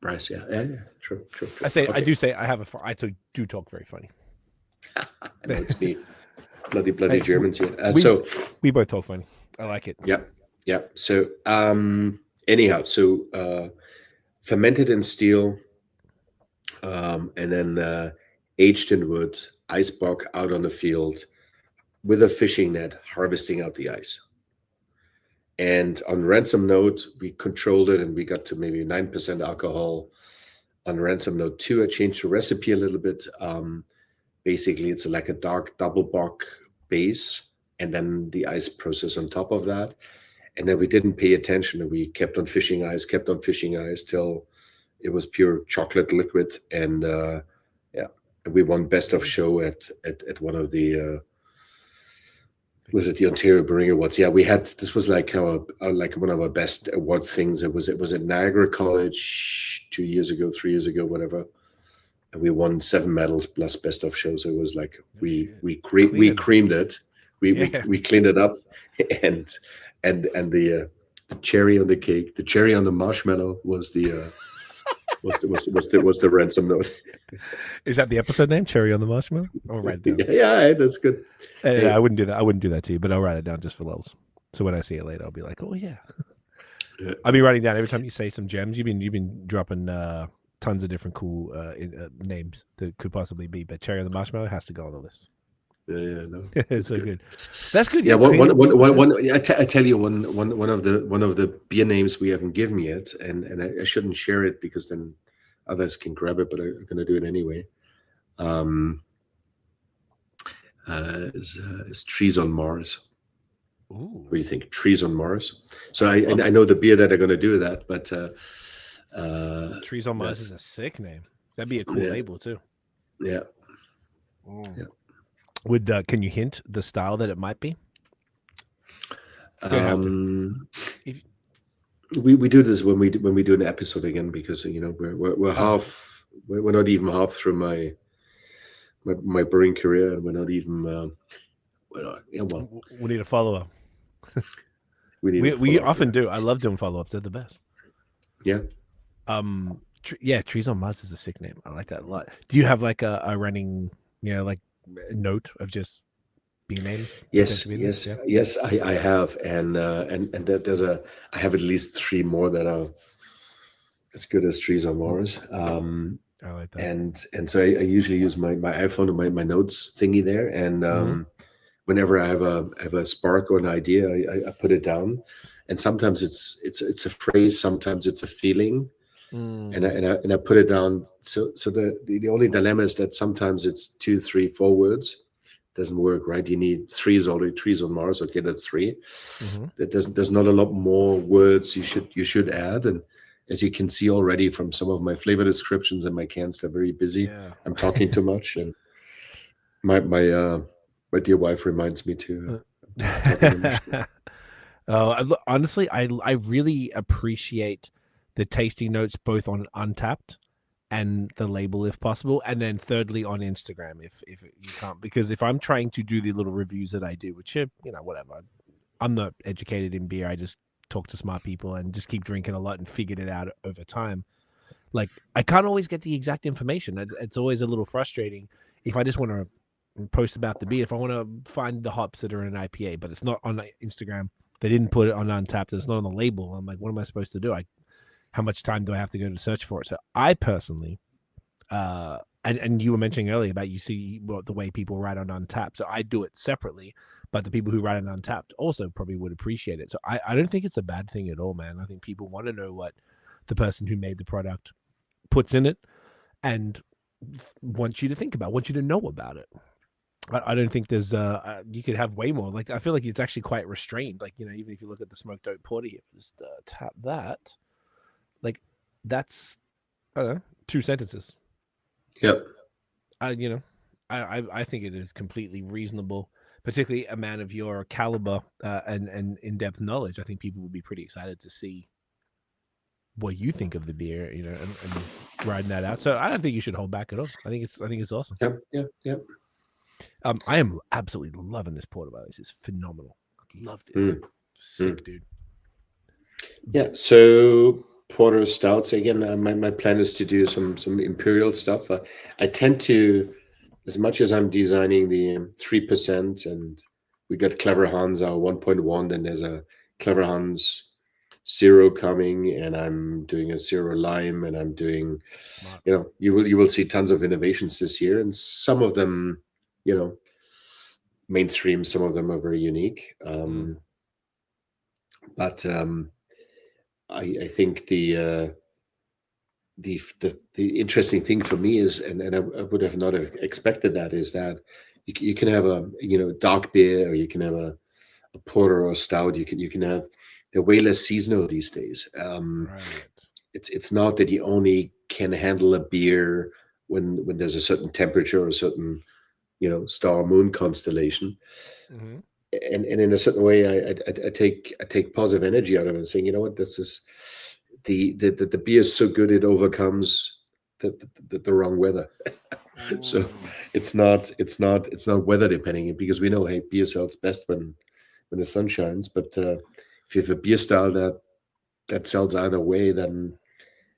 Bryce. Yeah. True. I do say I do talk very funny. I know it's me. Bloody Germans here. We both talk funny. I like it. Yeah. So anyhow, fermented in steel, and then aged in wood, ice bock out on the field with a fishing net, harvesting out the ice. And on Ransom Note, we controlled it, and we got to maybe 9% alcohol. On Ransom Note 2, I changed the recipe a little bit. Basically, it's like a dark double bock base, and then the ice process on top of that. And then we didn't pay attention, and we kept on fishing ice till it was pure chocolate liquid. And we won best of show at one of the was it the Ontario Brewing Awards? Yeah, we had, this was like one of our best award things. It was at Niagara College 3 years ago, whatever. and we won 7 medals plus best of show. So it was like we creamed it, we cleaned it up, and the cherry on the cake, the cherry on the marshmallow was the ransom note. Is that the episode name? Cherry on the marshmallow? I'll write it down. Yeah, that's good. I wouldn't do that. I wouldn't do that to you, but I'll write it down just for lulz. So when I see it later, I'll be like, oh yeah. I'll be writing down every time you say some gems. You've been dropping tons of different cool names that could possibly be, but cherry on the marshmallow has to go on the list. Yeah, no, it's so good. That's good. Yeah, I tell you one of the beer names we haven't given yet, and I shouldn't share it because then others can grab it, but I'm going to do it anyway. Is Trees on Mars. Ooh. What do you think? Trees on Mars. So I know the beer that are going to do that, but Trees on Mars is a sick name. That'd be a cool label too. Yeah. Yeah. Would can you hint the style that it might be? We do this when we do an episode again, because we're not even half through my brewing career, and we're not even we need a follow-up. we often do. I love doing follow-ups. They're the best. Yeah. Trees on Mars is a sick name. I like that a lot. Do you have like a running, like note of just beer names? Yes, I have, and that I have at least 3 more that are as good as Trees on Mars. I like that. And so I usually use my iPhone and my notes thingy there, and whenever I have a spark or an idea, I put it down, and sometimes it's a phrase, sometimes it's a feeling. And I put it down. So the only dilemma is that sometimes it's 2, 3, 4 words. Doesn't work, right? You need 3 is already Trees on Mars. Okay, that's 3. There's not a lot more words you should add. And as you can see already from some of my flavor descriptions and my cans, they're very busy. Yeah. I'm talking too much, and my dear wife reminds me to. Honestly, I really appreciate the tasting notes both on Untapped and the label if possible, and then thirdly on Instagram if you can't, because if I'm trying to do the little reviews that I do, which whatever, I'm not educated in beer, I just talk to smart people and just keep drinking a lot and figured it out over time. Like, I can't always get the exact information. It's always a little frustrating if I just want to post about the beer, if I want to find the hops that are in an IPA, but it's not on Instagram, they didn't put it on Untapped, it's not on the label. I'm like, what am I supposed to do? How much time do I have to go to search for it? So I personally, and you were mentioning earlier about you see the way people write on Untapped. So I do it separately, but the people who write on Untapped also probably would appreciate it. So I don't think it's a bad thing at all, man. I think people want to know what the person who made the product puts in it and wants you to think about, wants you to know about it. I don't think there's you could have way more. Like, I feel like it's actually quite restrained. Like, even if you look at the smoked oat porter, you just tap that. Like, that's, I don't know, 2 sentences. Yep. I think it is completely reasonable, particularly a man of your caliber and in-depth knowledge. I think people would be pretty excited to see what you think of the beer, and riding that out. So I don't think you should hold back at all. I think it's awesome. Yep. I am absolutely loving this porter, by the way. This is phenomenal. I love this. Sick, dude. Yeah. So porter stouts again. My plan is to do some imperial stuff. I tend to, as much as I'm designing the 3%, and we got Clever Hans our 1.1, and there's a Clever Hans 0 coming, and I'm doing a 0 lime, and I'm doing, you will see tons of innovations this year, and some of them, mainstream. Some of them are very unique. But I think the interesting thing for me is, and I would have not expected that, is that you can have a dark beer, or you can have a porter or a stout. You can have, they're way less seasonal these days. Right. It's not that you only can handle a beer when there's a certain temperature or a certain star moon constellation. Mm-hmm. And in a certain way, I take positive energy out of it, and saying, this is the beer is so good it overcomes the wrong weather. So it's not weather depending, because we know, hey, beer sells best when the sun shines. But if you have a beer style that sells either way, then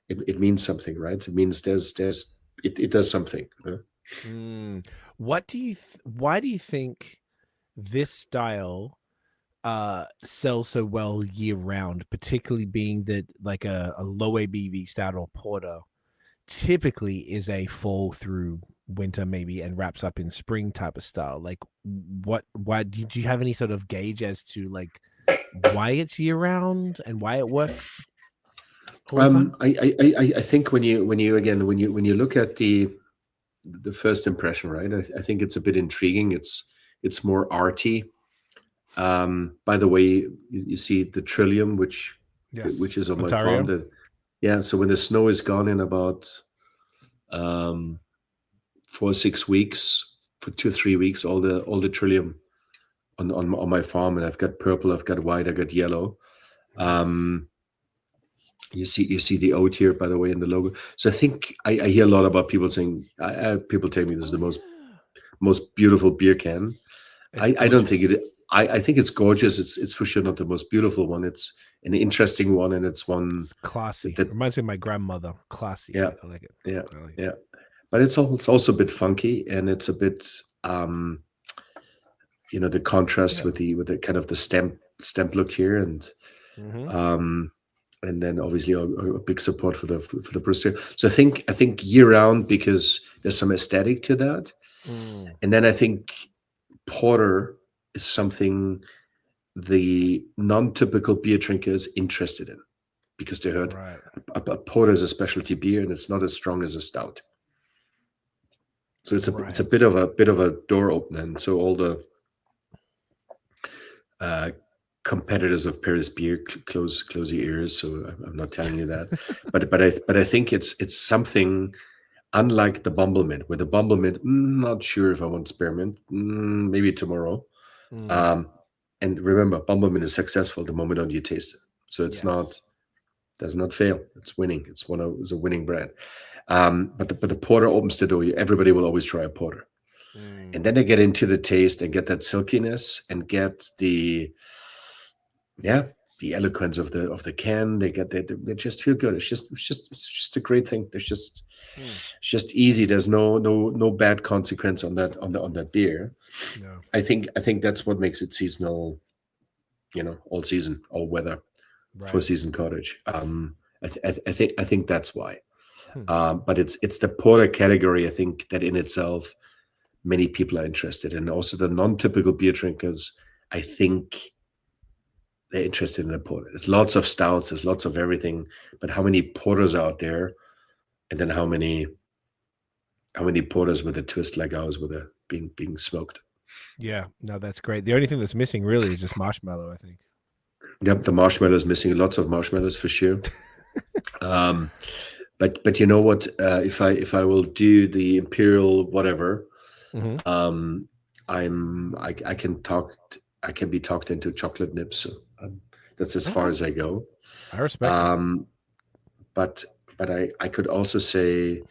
it means something, right? It means it does something. What do you why do you think this style sells so well year round, particularly being that like a low ABV stout or porter typically is a fall through winter maybe and wraps up in spring type of style? Like why do you have any sort of gauge as to like why it's year round and why it works all the time? I think when you look at the first impression, right? I think it's a bit intriguing. It's more arty. By the way, you see the Trillium, which is on Ontario. my farm. So when the snow is gone in about 4 or 6 weeks, for 2 or 3 weeks, all the Trillium on my farm, and I've got purple, I've got white, I've got yellow. You see the oat here, by the way, in the logo. So I think I hear a lot about people saying, people tell me this is the most beautiful beer can. I don't think it. I think it's gorgeous. It's for sure not the most beautiful one. It's an interesting one, and it's one. It's classy. It reminds me of my grandmother. Classy. Yeah, I like it. Yeah, I like yeah. But it's also a bit funky, and it's a bit, the contrast with the kind of the stamp look here, and and then obviously a big support for the Brewster. So I think year round, because there's some aesthetic to that, and then I think porter is something the non-typical beer drinker is interested in, because they heard a porter is a specialty beer and it's not as strong as a stout. So it's a bit of a door opener. And so all the competitors of Paris beer close your ears. So I'm not telling you that, but I think it's something unlike the Bumble Mint. With the Bumble Mint, not sure if I want spearmint. Maybe tomorrow. And remember, Bumble Mint is successful the moment you taste it. So it's does not fail. It's winning. It's a winning brand. But the porter opens the door. Everybody will always try a porter, and then they get into the taste and get that silkiness and get the eloquence of the can. They just feel good. It's just a great thing. It's just easy. There's no bad consequence on that beer. No. I think that's what makes it seasonal. All season, all weather, 4-season cottage. I think that's why. But it's the porter category, I think, that in itself many people are interested in. Also the non-typical beer drinkers, I think they're interested in the porter. There's lots of stouts, there's lots of everything, but how many porters are out there? And then how many porters with a twist like ours with a being smoked? Yeah, no, that's great. The only thing that's missing really is just marshmallow, I think. Yep, the marshmallow is missing. Lots of marshmallows for sure. But you know what? If I will do the imperial whatever, I can be talked into chocolate nibs. So that's as far as I go. I respect it. But I could also say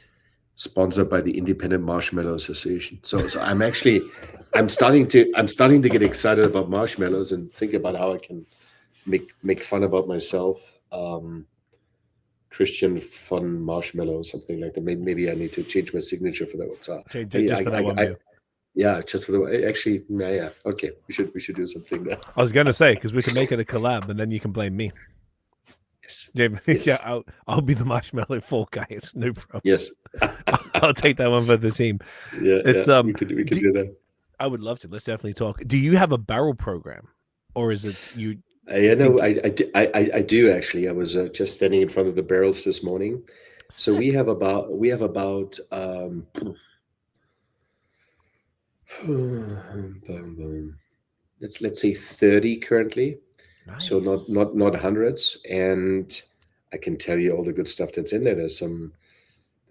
sponsored by the Independent Marshmallow Association. So I'm starting to get excited about marshmallows and think about how I can make fun about myself. Christian Fun Marshmallow or something like that. Maybe I need to change my signature for that one. So just for that one. Yeah, just for the actually. Yeah. Okay, we should do something there. I was gonna say, because we can make it a collab, and then you can blame me. Yes. Yeah, I'll be the marshmallow fall guy. It's no problem. Yes. I'll take that one for the team. Yeah, we could do that. I would love to. Let's definitely talk. Do you have a barrel program, or is it you? I do actually. I was just standing in front of the barrels this morning. So we have about let's say 30 currently. Nice. So not hundreds, and I can tell you all the good stuff that's in there. There's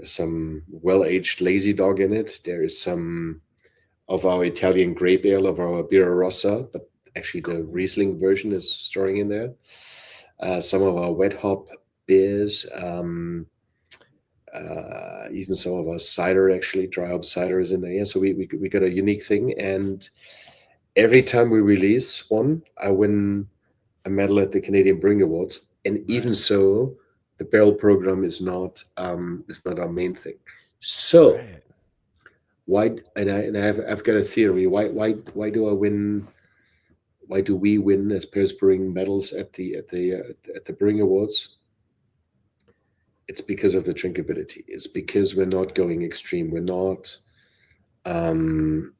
some well-aged lazy dog in it. There is some of our Italian grape ale of our Birra Rossa, but actually the Riesling version is storing in there. Some of our wet hop beers, even some of our cider, actually dry hop cider is in there. Yeah, so we got a unique thing, and every time we release one, I win a medal at the Canadian Brewing Awards. And even so, the barrel program is not our main thing. So why? And I've got a theory. Why do I win? Why do we win as Paris Brewing medals at the Brewing Awards? It's because of the drinkability. It's because we're not going extreme. We're not the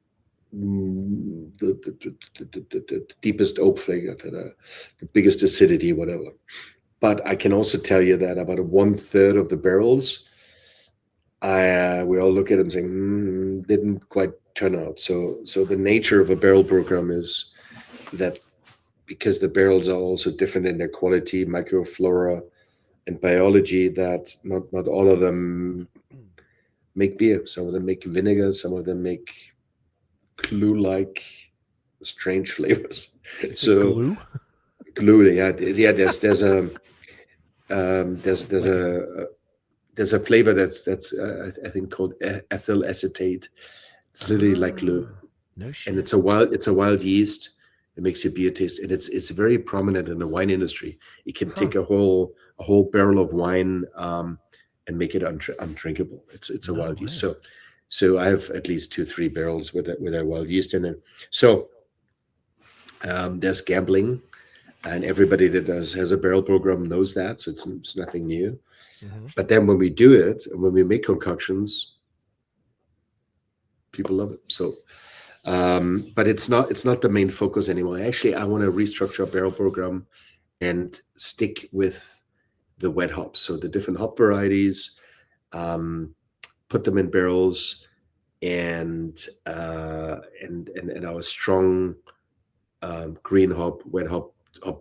deepest oak flavor, the biggest acidity, whatever. But I can also tell you that about 1/3 of the barrels, we all look at them saying, didn't quite turn out. So the nature of a barrel program is that because the barrels are also different in their quality, microflora, and biology, that not all of them make beer. Some of them make vinegar. Some of them make glue-like strange flavors. So glue, yeah. There's a flavor that's I think called ethyl acetate. It's literally like glue. No shit. And it's a wild yeast. It makes your beer taste, and it's very prominent in the wine industry. You can take a whole barrel of wine and make it undrinkable. It's a wild yeast. So I have at least 2-3 barrels with a wild yeast in it. So there's gambling, and everybody that has a barrel program knows that. So it's nothing new. Mm-hmm. But then when we do it, and when we make concoctions, people love it. So. But it's not the main focus anymore. Actually, I want to restructure a barrel program and stick with the wet hops. So the different hop varieties, put them in barrels, and our strong green hop, wet hop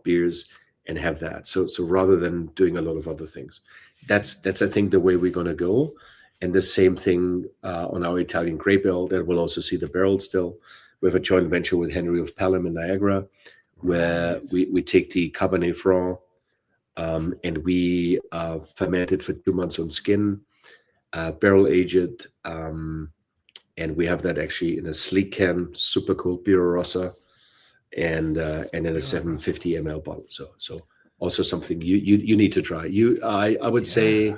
beers, and have that. So rather than doing a lot of other things, that's I think the way we're gonna go. And the same thing on our Italian grape ale that will also see the barrel still. We have a joint venture with Henry of Pelham in Niagara, where we take the Cabernet Franc and we ferment it for 2 months on skin, barrel age it, and we have that actually in a sleek can, super cool Bière Rossa, and in a 750 ml bottle. So also something you need to try. I would say.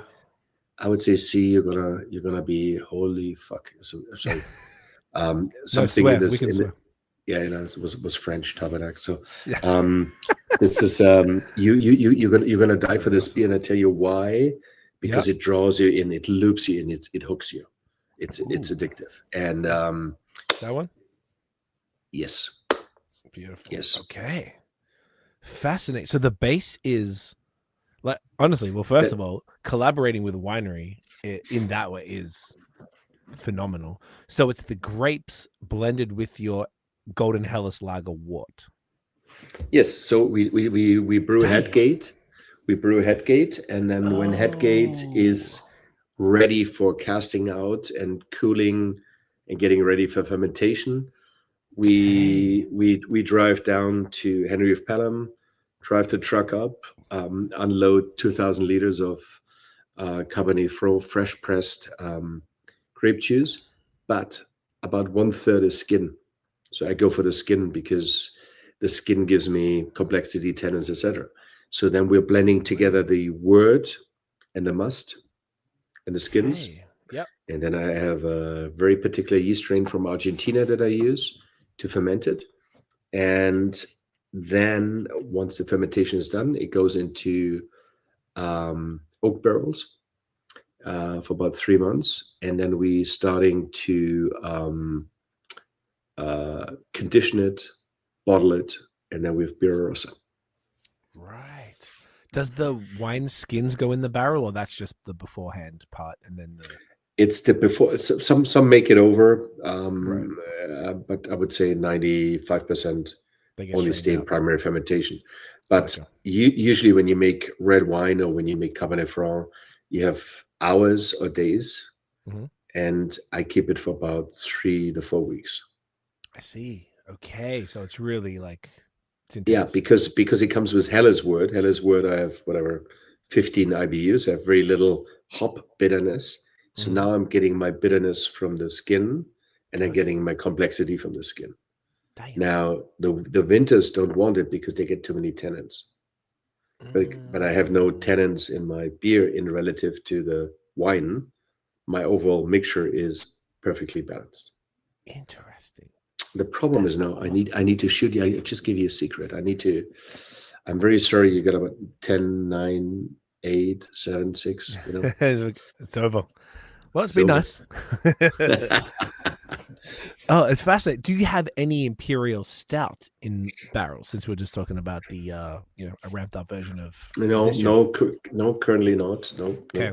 See, you're gonna be holy fuck. So something in this. It was French tabernacle. So this is you're gonna die for this beer, and I tell you why. Because it draws you in, it loops you in, it hooks you. It's addictive. And that one. Yes. Beautiful. Yes. Okay. Fascinating. So the base is. Like, honestly, well, first of all, collaborating with a winery in that way is phenomenal. So it's the grapes blended with your Golden Helles Lager wort. Yes. So we brew Headgate. We brew Headgate, and then when Headgate is ready for casting out and cooling and getting ready for fermentation, we drive down to Henry of Pelham, drive the truck up, unload 2,000 liters of Cabernet Franc fresh pressed grape juice, but about 1/3 is skin. So I go for the skin because the skin gives me complexity, tannins, etc. So then we're blending together the wort and the must and the skins. Yep. And then I have a very particular yeast strain from Argentina that I use to ferment it. And then once the fermentation is done, it goes into oak barrels for about 3 months. And then we starting to condition it, bottle it, and then we have Bière Rossa. Right. Does the wine skins go in the barrel, or that's just the beforehand part, and then the? It's the before. Some make it over, but I would say 95% only stay in primary fermentation. But usually, when you make red wine or when you make Cabernet Franc, you have hours or days, and I keep it for about 3 to 4 weeks. I see. Okay, so it's really like. Yeah, because it comes with Helles wort. Helles wort, I have 15 IBUs. I have very little hop bitterness. So now I'm getting my bitterness from the skin, and I'm getting my complexity from the skin. Damn. Now the winters don't want it because they get too many tannins. But I have no tannins in my beer in relative to the wine. My overall mixture is perfectly balanced. Interesting. The problem is now I need to shoot you. I just give you a secret. I'm very sorry you got about 10, 9, 8, 7, 6. You know, it's over. Well, it's been nice. Oh, it's fascinating. Do you have any imperial stout in barrels? Since we're just talking about the a ramped up version of no, currently not. No. Okay.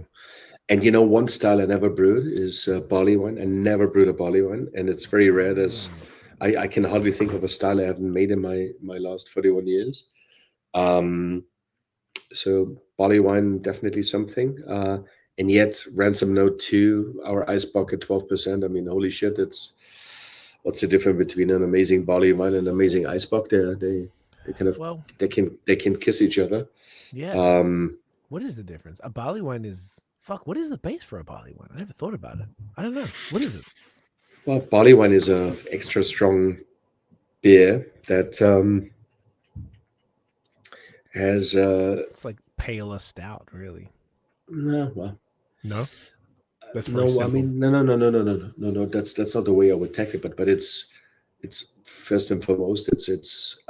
And one style I never brewed is barley wine. I never brewed a barley wine, and it's very rare. I can hardly think of a style I haven't made in my last 41 years. So barley wine, definitely something. And yet, Ransom Note 2, our Ice Bock at 12%. I mean, holy shit! What's the difference between an amazing barley wine and an amazing Ice Bock? They can kiss each other. Yeah. What is the difference? A barley wine is what is the base for a barley wine? I never thought about it. I don't know. What is it? Well, barley wine is a extra strong beer that has it's like paler stout, really. No. That's no. I mean, no. That's not the way I would tackle it. But it's first and foremost, it's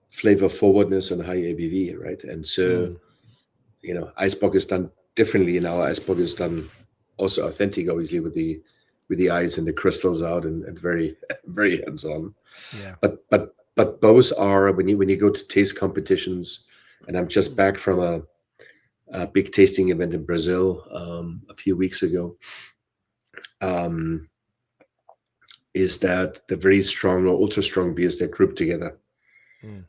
flavor forwardness and high ABV, right? And so, Ice Bock is done differently. Now, Ice Bock is done also authentic, obviously, with the ice and the crystals out and very, very hands on. Yeah. But both are when you go to taste competitions, and I'm just back from a big tasting event in Brazil a few weeks ago, is that the very strong or ultra strong beers, they're grouped together.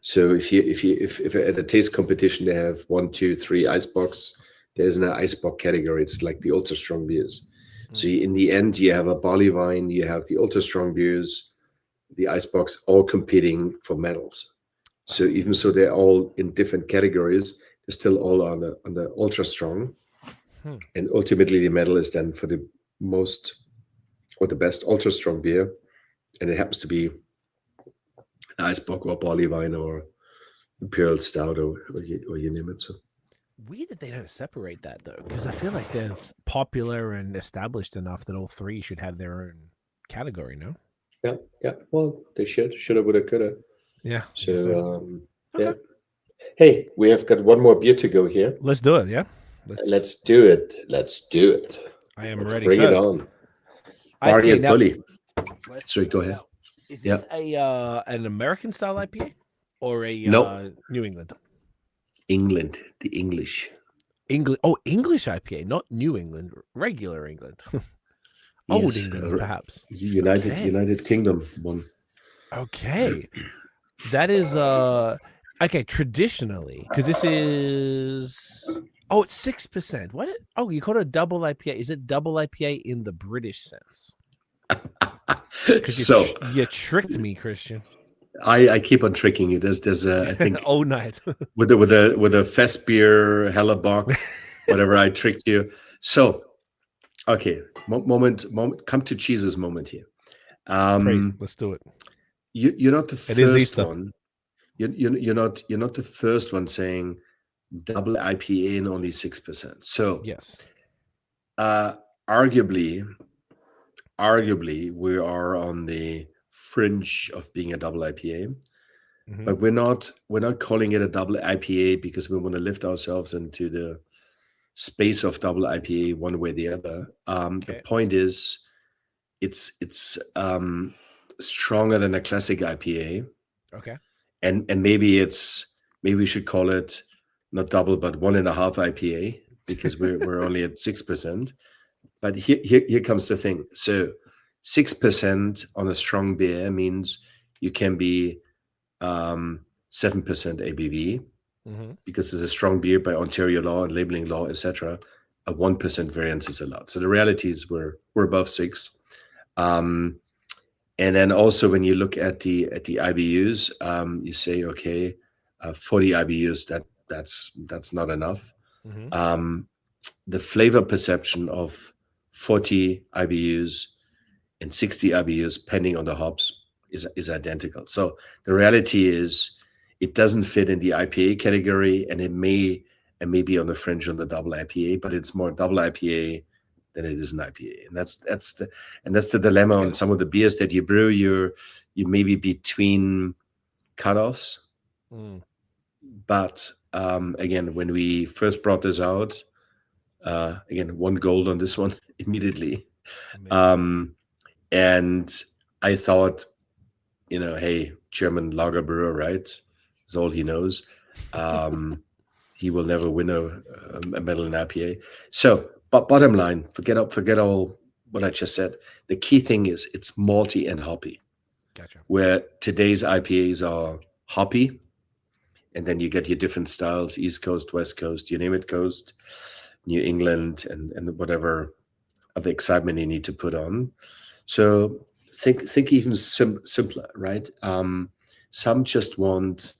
So if at a taste competition they have 1, 2, 3 Ice Bocks, there's an Ice Bock category. It's like the ultra strong beers. So in the end, you have a barley wine, you have the ultra strong beers, the Ice Bocks, all competing for medals. So even so, they're all in different categories. They're still all on the ultra strong, and ultimately the medal is then for the most or the best ultra strong beer, and it happens to be an Ice Bock or barley wine or imperial stout or you name it. So weird that they don't separate that though, because I feel like they're popular and established enough that all three should have their own category. No. Yeah. Well, they shoulda, woulda, coulda. Yeah. So okay. yeah. Hey, we have got one more beer to go here. Let's do it. Yeah. Let's do it. I am Let's ready. Bring it on. Barnyard Bully. Sorry, go ahead. Is this an American style IPA or a New England? England, the English. English IPA, not New England, regular England. Old England, perhaps. United Kingdom one. Okay. That is okay, traditionally, because this is it's 6%. What? You call it a double IPA. Is it double IPA in the British sense? So you tricked me, Christian. I keep on tricking you. There's I think all night with a Festbier, Hellebuck, whatever. I tricked you. So okay, moment. Come to Jesus moment here. Let's do it. You're not the first one. You're not the first one saying double IPA and only 6%. So yes, arguably we are on the fringe of being a double IPA, but we're not calling it a double IPA because we want to lift ourselves into the space of double IPA one way or the other. The point is, it's stronger than a classic IPA. Okay. And maybe we should call it not double but 1.5 IPA because we're only at 6%. But here comes the thing. So 6% on a strong beer means you can be 7% ABV because it's a strong beer by Ontario law and labeling law, etc. A 1% variance is allowed. So the reality is we're above 6. And then also when you look at the IBUs, you say, okay, 40 IBUs, that's not enough. the flavor perception of 40 IBUs and 60 IBUs, depending on the hops, is identical. So the reality is it doesn't fit in the IPA category, and it may be on the fringe on the double IPA, but it's more double IPA than it is an IPA. And that's the dilemma on some of the beers that you brew. You may be between cutoffs. But again, when we first brought this out, again, 1 gold on this one immediately. And I thought, hey, German lager brewer, right? That's all he knows. He will never win a medal in IPA. So, but bottom line, forget all what I just said. The key thing is it's malty and hoppy. Gotcha. Where today's IPAs are hoppy, and then you get your different styles: East Coast, West Coast, you name it, Coast, New England, and whatever other excitement you need to put on. So think even simpler, right? Some just want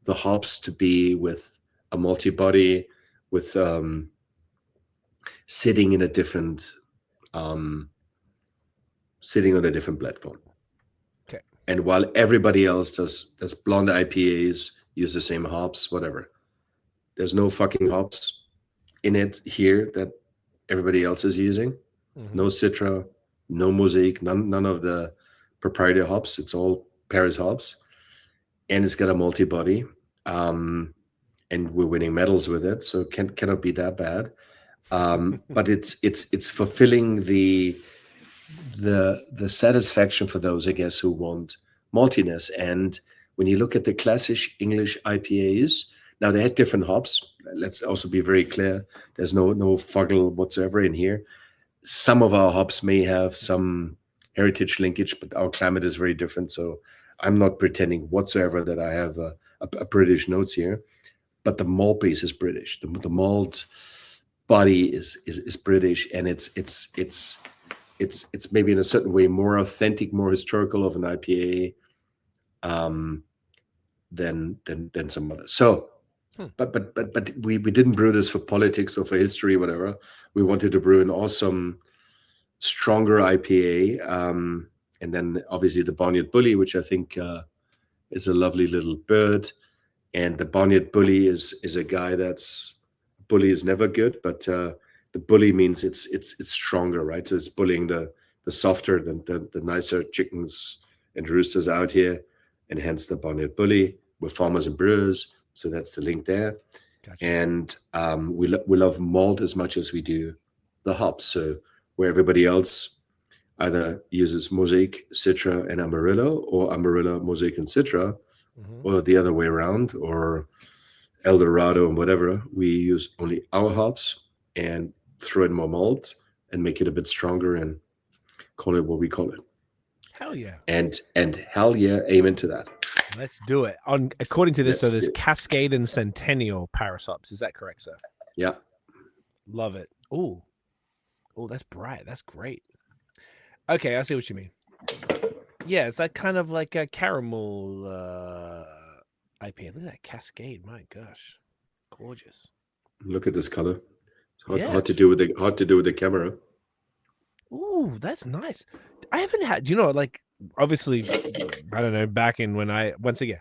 the hops to be with a multi-body, with sitting on a different platform. Okay. And while everybody else does blonde IPAs, use the same hops, whatever, there's no fucking hops in it here that everybody else is using. No Citra, no Mosaic, none of the proprietary hops. It's all Paris hops, and it's got a multi-body, and we're winning medals with it, so cannot be that bad. But it's fulfilling the satisfaction for those, I guess, who want maltiness. And when you look at the classic English IPAs, now they had different hops. Let's also be very clear. There's no fuggle whatsoever in here. Some of our hops may have some heritage linkage, but our climate is very different. So I'm not pretending whatsoever that I have a British notes here, but the malt base is British. The malt body is British, and it's maybe in a certain way more authentic, more historical of an IPA than some others. So, but we didn't brew this for politics or for history, whatever. We wanted to brew an awesome, stronger IPA, and then obviously the Barnyard Bully, which I think is a lovely little bird. And the Barnyard Bully is a guy bully is never good, but the bully means it's stronger, right? So it's bullying the softer, the nicer chickens and roosters out here, and hence the Barnyard Bully. We're farmers and brewers, so that's the link there. Gotcha. And we love malt as much as we do the hops. So where everybody else either uses Mosaic, Citra, and Amarillo, or Amarillo, Mosaic, and Citra, or the other way around, or El Dorado and whatever, we use only our hops and throw in more malt and make it a bit stronger and call it what we call it. Hell yeah. And hell yeah, amen to that. Let's do it. According to this, so there's Cascade and Centennial Paris hops. Is that correct, sir? Yeah. Love it. Oh, that's bright. That's great. Okay, I see what you mean. Yeah, it's like kind of like a caramel IPA. Look at that Cascade. My gosh, gorgeous. Look at this color. Hard to do with the camera. Ooh, that's nice. I haven't had, like, obviously, I don't know, back in when once again,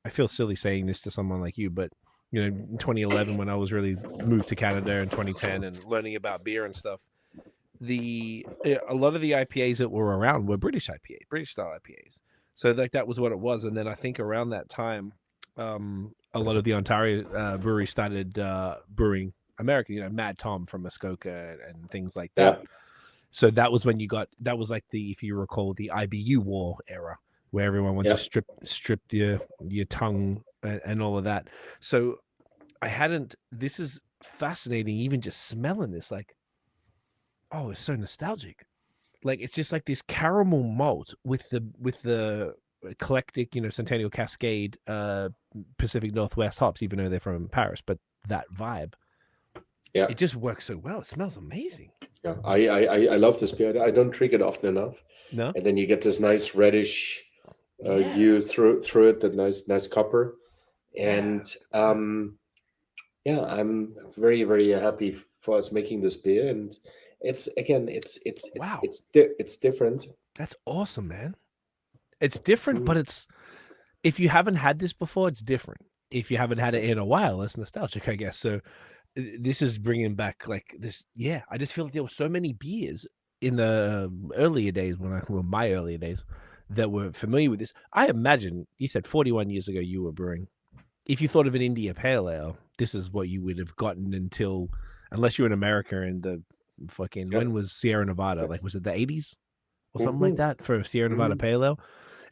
I feel silly saying this to someone like you, but, in 2011, when I was really moved to Canada in 2010 and learning about beer and stuff, a lot of the IPAs that were around were British style IPAs. So like that was what it was. And then I think around that time, a lot of the Ontario breweries started brewing American, Mad Tom from Muskoka and things like that. Yeah. So that was when that was like if you recall, the IBU war era, where everyone wants to strip your tongue and all of that. So this is fascinating, even just smelling this, like, oh, it's so nostalgic. Like, it's just like this caramel malt with the eclectic, Centennial Cascade, Pacific Northwest hops, even though they're from Paris, but that vibe. Yeah. It just works so well. It smells amazing. Yeah, I love this beer. I don't drink it often enough. No. And then you get this nice reddish hue through it, that nice copper. And I'm very, very happy for us making this beer, and it's again, Wow. it's different. That's awesome, man. It's different, Mm. but it's if you haven't had this before, it's different. If you haven't had it in a while, it's nostalgic, I guess. So this is bringing back like this. Yeah, I just feel like there were so many beers in the earlier days my earlier days that were familiar with this. I imagine you said 41 years ago you were brewing. If you thought of an India Pale Ale, this is what you would have gotten unless you're in America and the fucking Yep. when was Sierra Nevada? Like was it the 80s or something like Mhm. that for Sierra Nevada Mhm. Pale Ale?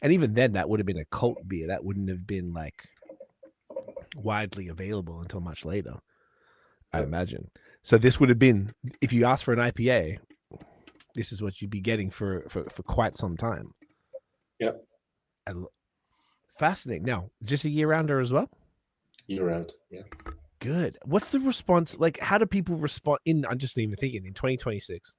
And even then, that would have been a cult beer. That wouldn't have been like widely available until much later, I Yep. imagine. So this would have been, if you asked for an IPA, this is what you'd be getting for quite some time. Yep. Fascinating. Now, just a year rounder as well? Year round. Yeah. Good. What's the response? Like, how do people respond I'm just even thinking in 2026,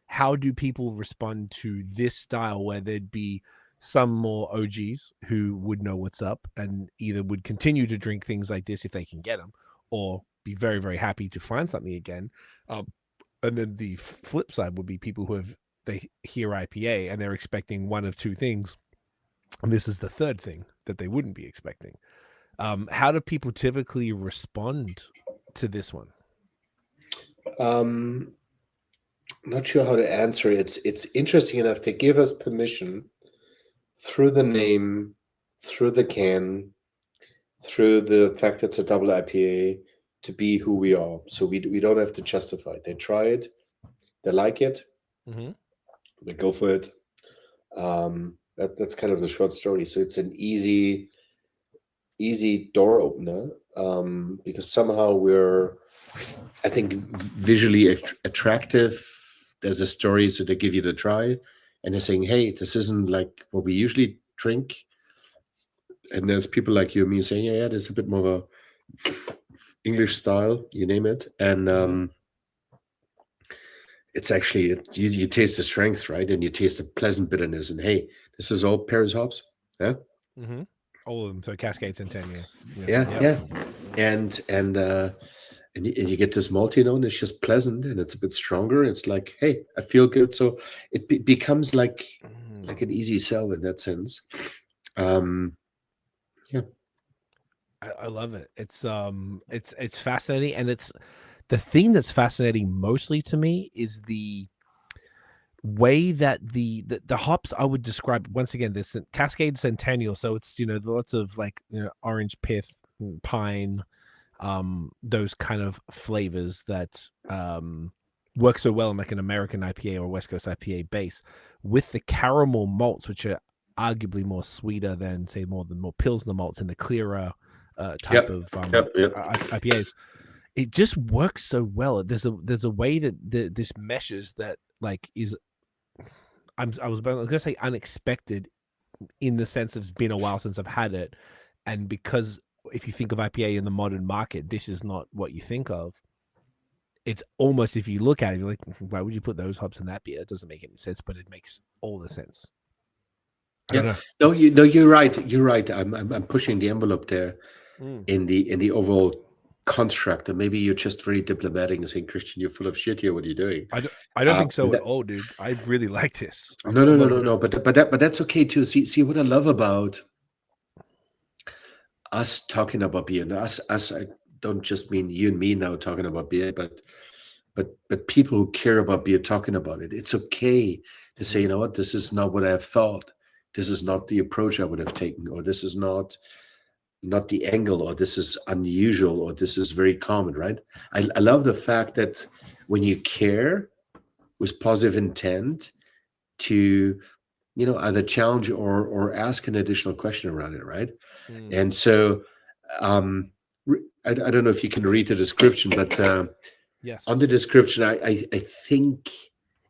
how do people respond to this style where there'd be some more OGs who would know what's up and either would continue to drink things like this if they can get them, or be very, very happy to find something again. And then the flip side would be people who they hear IPA and they're expecting one of two things. And this is the third thing that they wouldn't be expecting. How do people typically respond to this one? Not sure how to answer it. It's interesting enough. They give us permission through the name, through the can, through the fact that it's a double IPA to be who we are. So we don't have to justify it. They try it, they like it, Mm-hmm. they go for it. That's kind of the short story. So it's an easy door opener, because somehow we're, I think, visually attractive. There's a story, so they give you the try, and they're saying, "Hey, this isn't like what we usually drink." And there's people like you and me saying, "Yeah, there's a bit more of a English style, you name it." And it's actually you taste the strength, right? And you taste the pleasant bitterness. And hey, this is all Paris hops, yeah. Mm-hmm. All of them. So Cascade Centennial. Yeah. And you get this malty note, and it's just pleasant, and it's a bit stronger. It's like, hey, I feel good. So it becomes like an easy sell in that sense. Yeah. I love it. It's fascinating, and it's the thing that's fascinating mostly to me is the way that the hops I would describe once again this Cascade Centennial. So it's lots of like orange pith, pine, those kind of flavors that work so well in like an American IPA or West Coast IPA base, with the caramel malts, which are arguably more sweeter than say more Pilsner malts and the clearer type of IPAs. It just works so well. There's a way that this meshes that like is I was gonna say unexpected in the sense of it's been a while since I've had it, and because if you think of IPA in the modern market, this is not what you think of. It's almost, if you look at it, you're like, why would you put those hops in that beer? It doesn't make any sense, but it makes all the sense. I don't know. No, you're right. You're right. I'm pushing the envelope there in the overall construct, and maybe you're just very diplomatic and saying, Christian, you're full of shit here. What are you doing? I don't think so at all, dude. I really like this. No. But that's okay too. See what I love about us talking about beer. And us. I don't just mean you and me now talking about beer, but people who care about beer talking about it. It's okay to say, you know what, this is not what I have thought. This is not the approach I would have taken, or this is not the angle, or this is unusual, or this is very common, right? I love the fact that when you care with positive intent to, either challenge or ask an additional question around it, right? And so I don't know if you can read the description, but yes, on the description, I think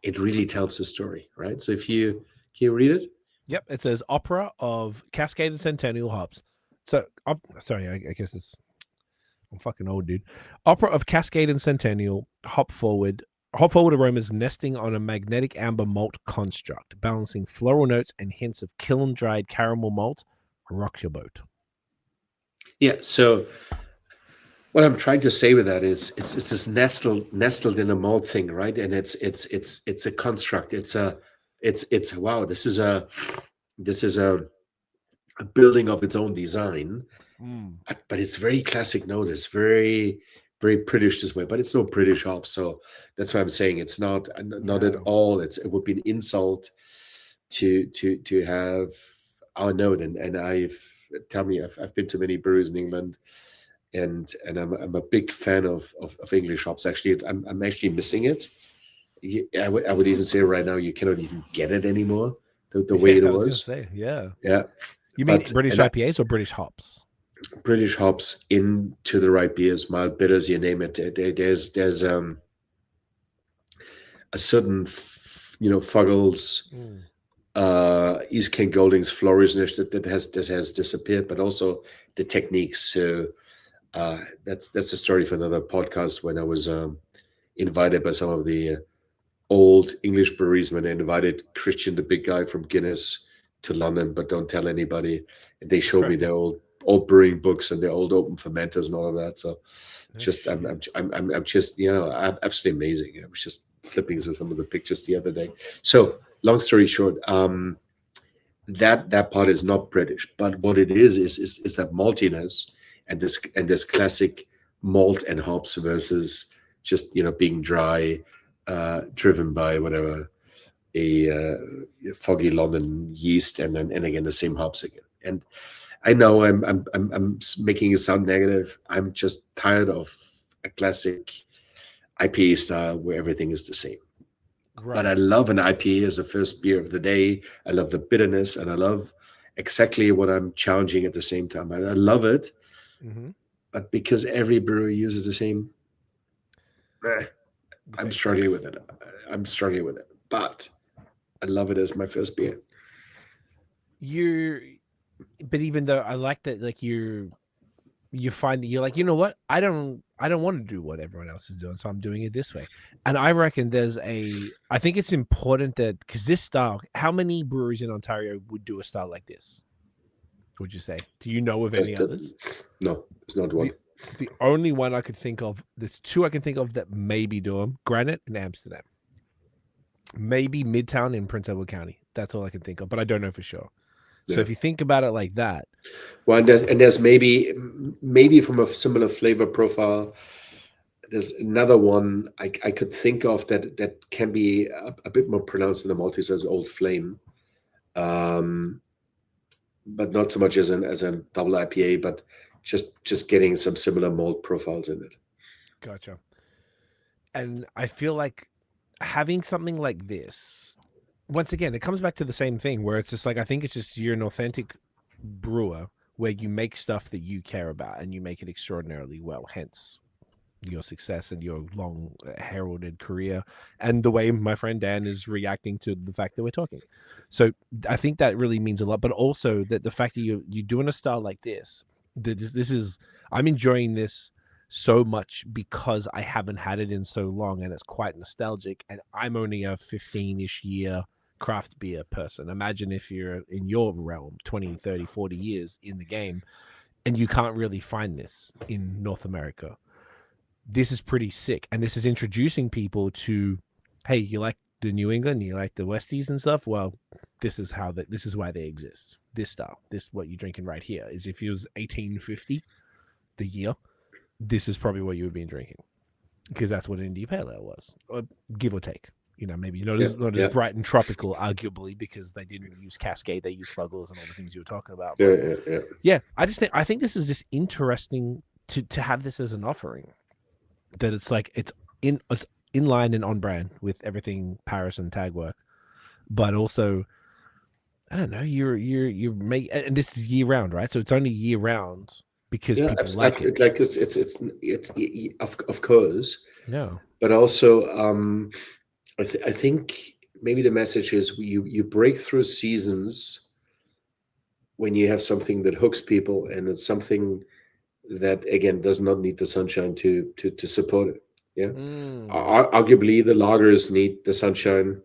it really tells the story, right? So can you read it? Yep, it says opera of Cascade and Centennial hops. So, sorry, I guess I'm fucking old, dude. Opera of Cascade and Centennial hop forward aromas nesting on a magnetic amber malt construct, balancing floral notes and hints of kiln-dried caramel malt. Rocks your boat. Yeah. So What I'm trying to say with that is it's this nestled in a malt thing, right? And it's a construct. It's wow. This is a building of its own design, but it's very classic note. It's very very British this way, but it's no British hop. So that's why I'm saying it's not at No. all. It would be an insult to have our note. And I've been to many breweries in England, and I'm a big fan of English hops. Actually, I'm actually missing it. I would even say right now you cannot even get it anymore the way it I was gonna was. say, yeah. Yeah, You mean but British IPAs or British hops? British hops into the right beers, mild bitters, you name it. There's a certain Fuggles, East Kent Goldings, Florisnish that has disappeared, but also the techniques. So that's a story for another podcast. When I was invited by some of the old English breweries, when they invited Christian, the big guy from Guinness, to London, but don't tell anybody. And they showed me their old brewing books and their old open fermenters and all of that. So I'm just absolutely amazing. I was just flipping through some of the pictures the other day. So long story short, that part is not British, but what it is that maltiness and this classic malt and hops versus just being dry, driven by whatever a foggy London yeast, and again the same hops again. And I know I'm making it sound negative. I'm just tired of a classic IPA style where everything is the same. Right. But I love an IPA as the first beer of the day. I love the bitterness, and I love exactly what I'm challenging at the same time. I love it, but because every brewery uses the same, I'm struggling with it. But I love it as my first beer. But even though I like that, like you find you're like, you know what? I don't want to do what everyone else is doing, so I'm doing it this way. And I reckon I think it's important that, because this style, how many breweries in Ontario would do a style like this? Would you say? Do you know of any others? No, there's not one. The only one I could think of, there's two I can think of that maybe do them: Granite in Amsterdam, maybe Midtown in Prince Edward County. That's all I can think of, but I don't know for sure. So if you think about it like that, well, and there's maybe from a similar flavor profile, there's another one I could think of that can be a bit more pronounced in the Maltese as Old Flame, but not so much as a double IPA, but just getting some similar malt profiles in it. Gotcha. And I feel like having something like this, once again, it comes back to the same thing where it's just like, I think it's just you're an authentic brewer where you make stuff that you care about and you make it extraordinarily well, hence your success and your long heralded career and the way my friend Dan is reacting to the fact that we're talking. So I think that really means a lot, but also that the fact that you're doing a style like this is, I'm enjoying this so much because I haven't had it in so long and it's quite nostalgic, and I'm only a 15-ish year craft beer person. Imagine if you're in your realm 20, 30, 40 years in the game and you can't really find this in North America. This is pretty sick, and this is introducing people to, hey, you like the New England, you like the Westies and stuff, well, this is why they exist. This style, what you're drinking right here is, if it was 1850 the year, this is probably what you would be drinking, because that's what an India Pale Ale was, or give or take. Maybe not as bright and tropical, arguably, because they didn't use Cascade, they used Fuggles and all the things you were talking about. But I think this is just interesting to have this as an offering, that it's like it's in line and on brand with everything Paris and Tagwerk, but also, I don't know, you make, and this is year round, right? So it's only year round because people like it. Like it's of course. No, but also I think maybe the message is you break through seasons when you have something that hooks people, and it's something that, again, does not need the sunshine to support it. Yeah. Arguably the lagers need the sunshine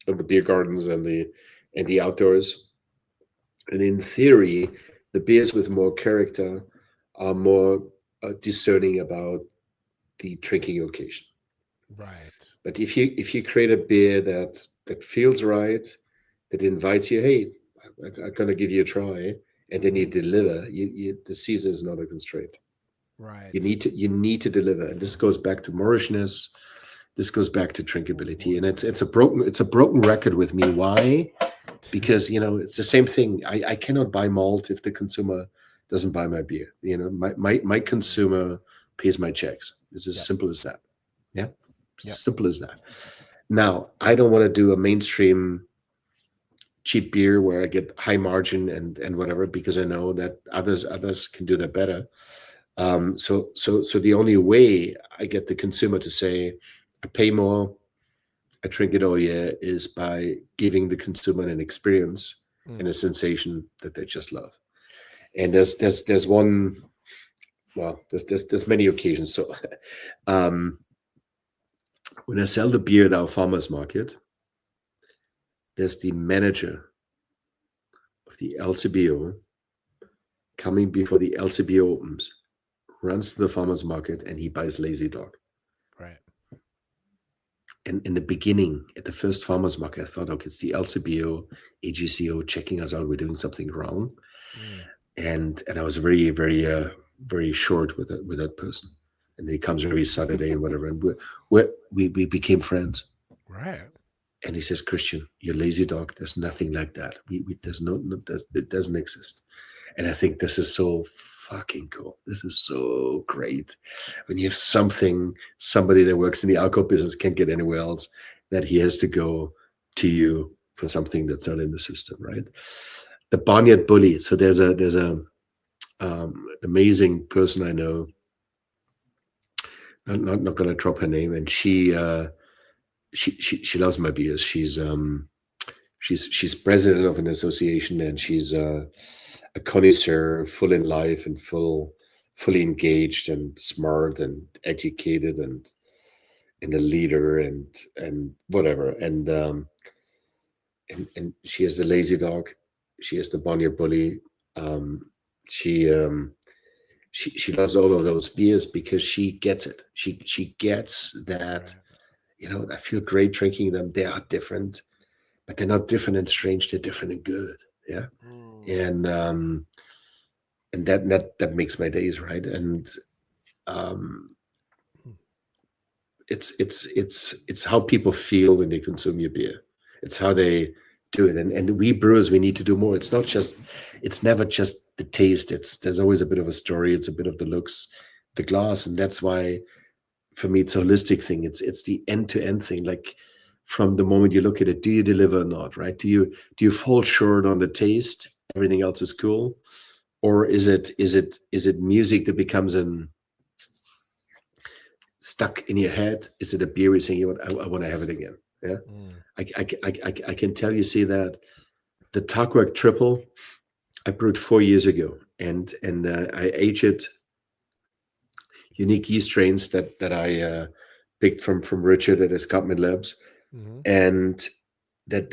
of the beer gardens and the outdoors. And in theory, the beers with more character are more discerning about the drinking occasion. Right. But if you create a beer that feels right, that invites you, hey, I'm gonna give you a try, and then you deliver, the season is not a constraint. Right. You need to deliver, and this goes back to Moorishness. This goes back to drinkability, and it's a broken record with me. Why? Because it's the same thing. I cannot buy malt if the consumer doesn't buy my beer. My consumer pays my checks. It's as simple as that. Yeah, simple as that. Now, I don't want to do a mainstream cheap beer where I get high margin and whatever, because I know that others can do that better. So the only way I get the consumer to say, I pay more, I drink it all year, is by giving the consumer an experience and a sensation that they just love. And there's one, well, there's many occasions. So when I sell the beer at our farmers market, there's the manager of the LCBO coming before the LCBO opens, runs to the farmers market, and he buys Lazy Dog. Right. And in the beginning, at the first farmers market, I thought, okay, it's the LCBO, AGCO checking us out. We're doing something wrong. And I was very, very, very short with that person. And he comes every Saturday and whatever. And we became friends. Right. And he says, Christian, your Lazy Dog, there's nothing like that. It doesn't exist. And I think this is so fucking cool. This is so great. When you have somebody that works in the alcohol business can't get anywhere else, that he has to go to you for something that's not in the system, right? The Barnyard Bully. So there's a amazing person I know. I'm not going to drop her name, and she loves my beers. She's president of an association, and she's a connoisseur, full in life and fully engaged and smart and educated and a leader and whatever. And she has the Lazy Dog. She has the Barnyard Bully. She loves all of those beers because she gets it. She gets that. I feel great drinking them. They are different, but they're not different and strange. They're different and good. Yeah. And that makes my days, right. And it's how people feel when they consume your beer. It's how they do it. And we brewers, we need to do more. It's never just the taste. There's always a bit of a story. It's a bit of the looks, the glass. And that's why, for me, it's a holistic thing. It's the end-to-end thing. Like, from the moment you look at it, do you deliver or not, right? Do you fall short on the taste? Everything else is cool, or is it music that becomes stuck in your head? Is it a beer you're saying, I want to have it again? Yeah, I can tell you, see that the Tagwerk Triple I brewed 4 years ago, and I aged it. Unique yeast strains that I picked from Richard at Escarpment Labs, and that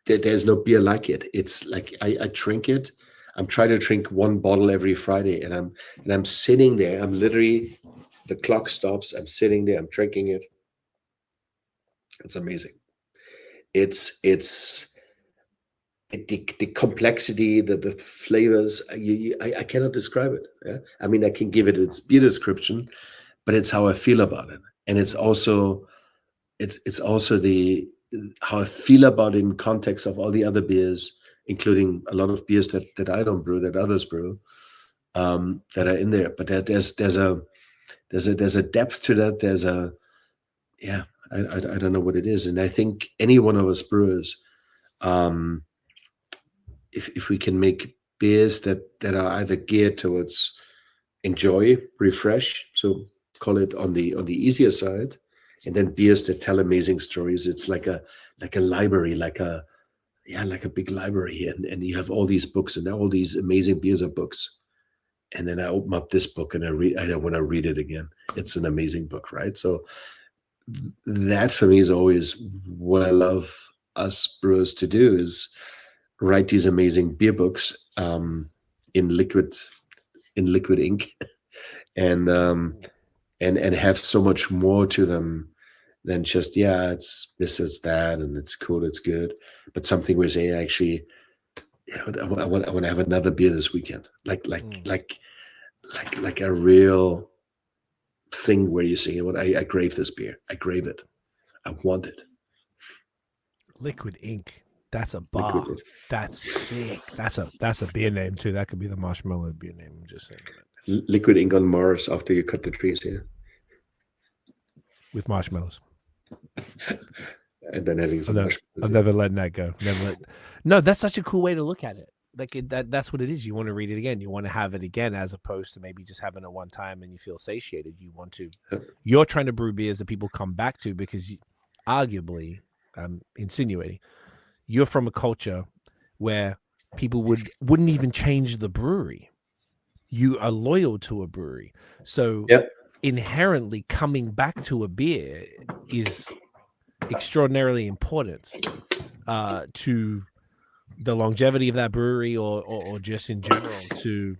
there's no beer like it. It's like I drink it. I'm trying to drink one bottle every Friday, and I'm sitting there. I'm literally, the clock stops. I'm sitting there. I'm drinking it. It's amazing. It's the complexity, the flavors. I cannot describe it. Yeah? I mean, I can give it its beer description, but it's how I feel about it, and it's also the how I feel about it in context of all the other beers, including a lot of beers that I don't brew, that others brew, that are in there. But there's a depth to that. I don't know what it is, and I think any one of us brewers, if we can make beers that are either geared towards enjoy, refresh, so call it on the easier side, and then beers that tell amazing stories. It's like a library, like a big library, and you have all these books, and all these amazing beers are books. And then I open up this book and I want to read it again. It's an amazing book, right? So that for me is always what I love us brewers to do, is write these amazing beer books in liquid ink and have so much more to them than just, yeah, it's this, it's that, and it's cool, it's good, but something where say, actually, I want to have another beer this weekend, like a real thing where you say, "What I crave this beer, I crave it, I want it." Liquid Ink. That's a bar. Liquid. That's sick. That's a beer name too. That could be the marshmallow beer name. I'm just saying. Liquid ink on Mars after you cut the trees here, with marshmallows. And then having some marshmallows. I'm never letting that go. No, that's such a cool way to look at it. Like that's what it is. You want to read it again. You want to have it again, as opposed to maybe just having it one time and you feel satiated. You want to. You're trying to brew beers that people come back to because, arguably, I'm insinuating, you're from a culture where people wouldn't even change the brewery. You are loyal to a brewery, so inherently coming back to a beer is extraordinarily important to the longevity of that brewery, or just in general to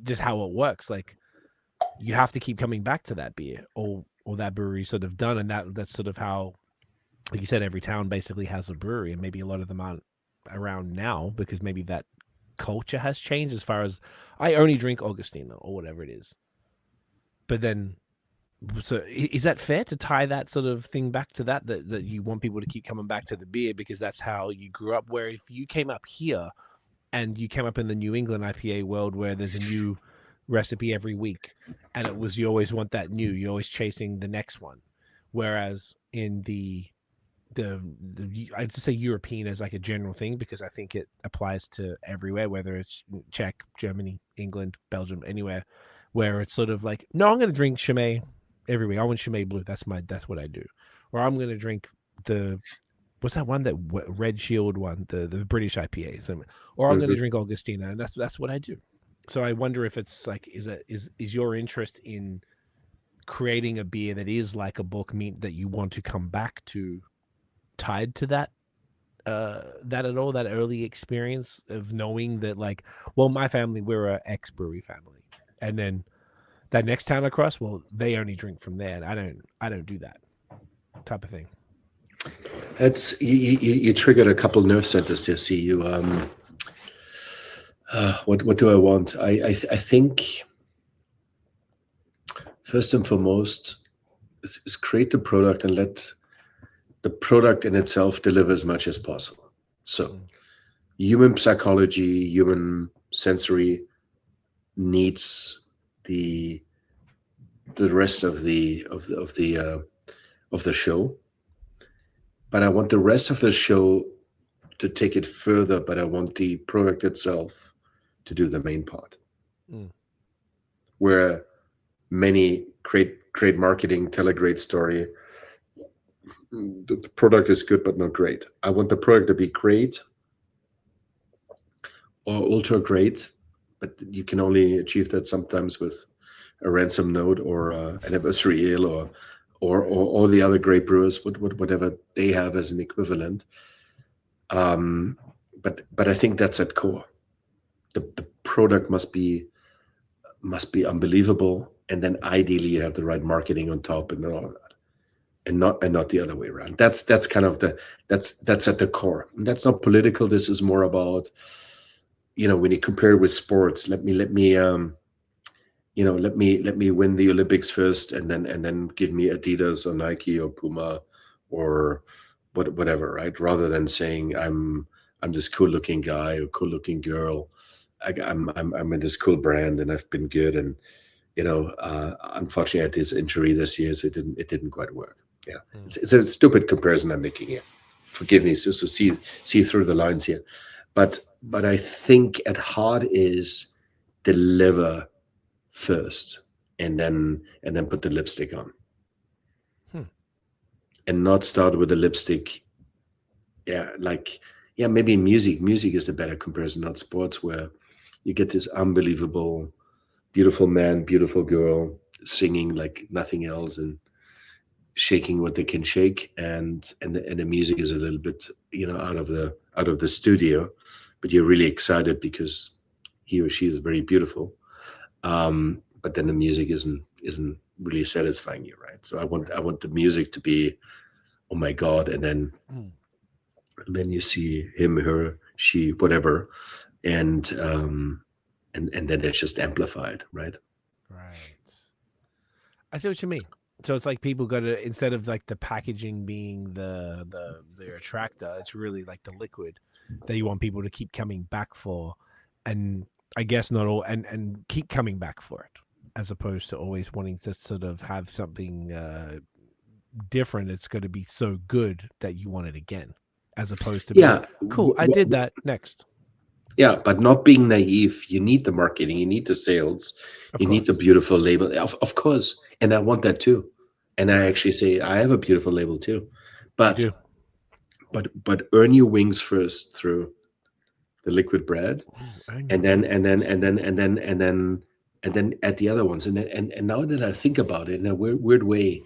just how it works. Like, you have to keep coming back to that beer or that brewery sort of done, and that's sort of how, like you said, every town basically has a brewery, and maybe a lot of them aren't around now because maybe that culture has changed. As far as, I only drink Augustiner or whatever it is, but then, so is that fair to tie that sort of thing back to that you want people to keep coming back to the beer because that's how you grew up? Where if you came up here and you came up in the New England IPA world where there's a new recipe every week, and you always want that new, you're always chasing the next one, whereas in the I'd say European as like a general thing, because I think it applies to everywhere, whether it's Czech, Germany, England, Belgium, anywhere, where it's sort of like, no, I'm going to drink Chimay every week. I want Chimay Blue. That's what I do. Or I'm going to drink what's that one, that Red Shield one, the British IPAs, or I'm going to drink Augustiner, and that's what I do. So I wonder if it's like, is your interest in creating a beer that is like a Bock Mint that you want to come back to tied to that at all, that early experience of knowing that, like, well, my family, we're a ex-brewery family, and then that next town across, well, they only drink from there, and I don't do that type of thing. That's you triggered a couple nerve centers there. See you. What do I want? I think first and foremost is create the product and let the product in itself deliver as much as possible. So human psychology, human sensory needs the rest of the show, but I want the rest of the show to take it further, but I want the product itself to do the main part. Where many great marketing, tell a great story, the product is good but not great. I want the product to be great or ultra great, but you can only achieve that sometimes with a ransom note or an anniversary ale or all the other great brewers, whatever they have as an equivalent. But I think that's at core. The product must be unbelievable, and then ideally you have the right marketing on top and all of that, and not the other way around. That's kind of that's at the core. And that's not political. This is more about, when you compare with sports, let me win the Olympics first, and then give me Adidas or Nike or Puma or whatever, right? Rather than saying I'm this cool looking guy or cool looking girl. I'm in this cool brand and I've been good, and unfortunately I had this injury this year, so it didn't quite work. Yeah, it's a stupid comparison I'm making here. Forgive me. So see through the lines here, but I think at heart is deliver first, and then put the lipstick on, and not start with the lipstick. Maybe music is a better comparison, not sports, where you get this unbelievable, beautiful man, beautiful girl singing like nothing else and shaking what they can shake, and the music is a little bit out of the studio, but you're really excited because he or she is very beautiful. but then the music isn't really satisfying you, right? So I want the music to be, oh my God, and then you see him, her, she, whatever, and then it's just amplified, right? Right. I see what you mean. So it's like people go to, instead of like the packaging being the attractor, it's really like the liquid that you want people to keep coming back for, and I guess not all, and keep coming back for it, as opposed to always wanting to sort of have something different. It's going to be so good that you want it again, as opposed to being, cool, I did that, next. Yeah, but not being naive. You need the marketing, you need the sales, Of you need the course. beautiful label. Of course. And I want that too. And I actually say I have a beautiful label too. But do. but earn your wings first through the liquid bread, and then at the other ones. And now that I think about it in a weird way,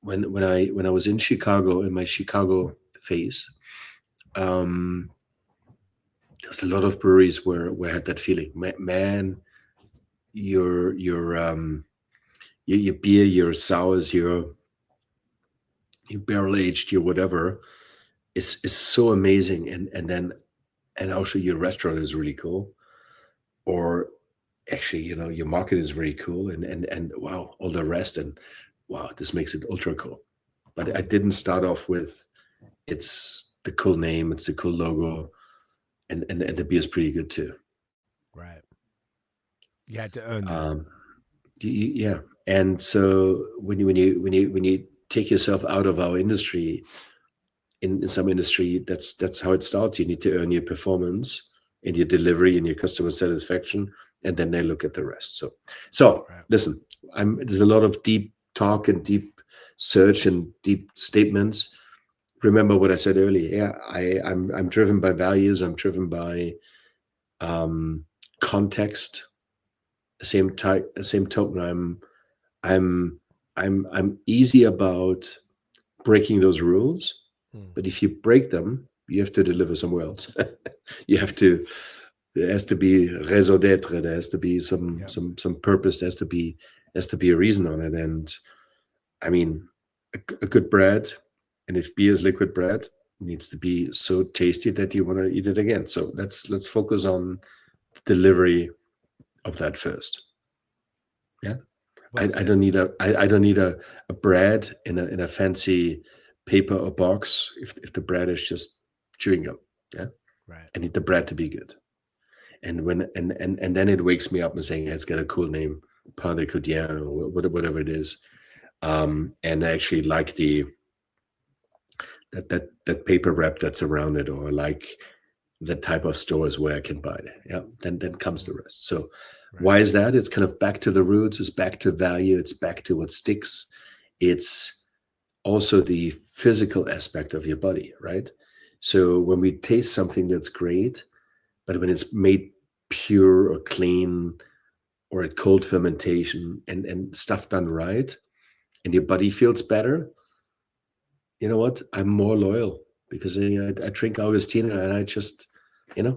when I was in Chicago, in my Chicago phase, there was a lot of breweries where I had that feeling. Man, your beer, your sours, your barrel aged, your whatever is so amazing, and also your restaurant is really cool, or actually, your market is very cool, and wow, all the rest, and wow, this makes it ultra cool. But I didn't start off with it's the cool name, it's the cool logo, and the beer is pretty good too. Right. You had to earn that. Yeah, and so when you take yourself out of our industry, in some industry, that's how it starts. You need to earn your performance and your delivery and your customer satisfaction, and then they look at the rest. So Right. listen, there's a lot of deep talk and deep search and deep statements. Remember what I said earlier. Yeah, I'm driven by values. I'm driven by context. Same token, I'm easy about breaking those rules, but if you break them, you have to deliver somewhere else. There has to be raison d'être. There has to be some purpose. There has to be a reason on it. And I mean, a good bread, and if beer is liquid bread, needs to be so tasty that you want to eat it again. So let's focus on delivery of that first. Yeah. Well I don't need a bread in a fancy paper or box if the bread is just chewing gum. Yeah. Right. I need the bread to be good. And then it wakes me up and saying it's got a cool name, pain de quotidien, or whatever it is. And I actually like that paper wrap that's around it, or like the type of stores where I can buy it. Yeah. Then comes the rest. So why is that? It's kind of back to the roots. It's back to value. It's back to what sticks. It's also the physical aspect of your body, right? So when we taste something that's great, but when it's made pure or clean or at cold fermentation and stuff done right, and your body feels better, you know what? I'm more loyal because I drink Augustiner, and I just,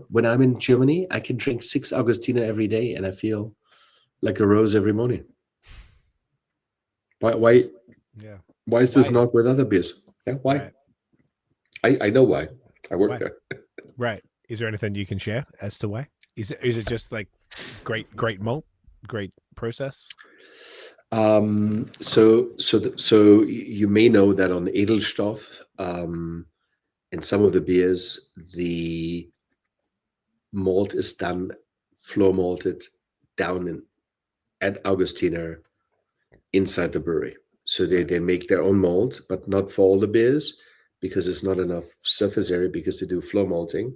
when I'm in Germany, I can drink 6 Augustiner every day and I feel like a rose every morning. Why is this not with other beers? Yeah, why? Right. I know why. I work there. Right. Is there anything you can share as to why? Is it just like great malt, great process? So you may know that on Edelstoff, in some of the beers, the malt is done floor malted down at Augustiner inside the brewery. So they make their own malt, but not for all the beers because it's not enough surface area, because they do floor malting,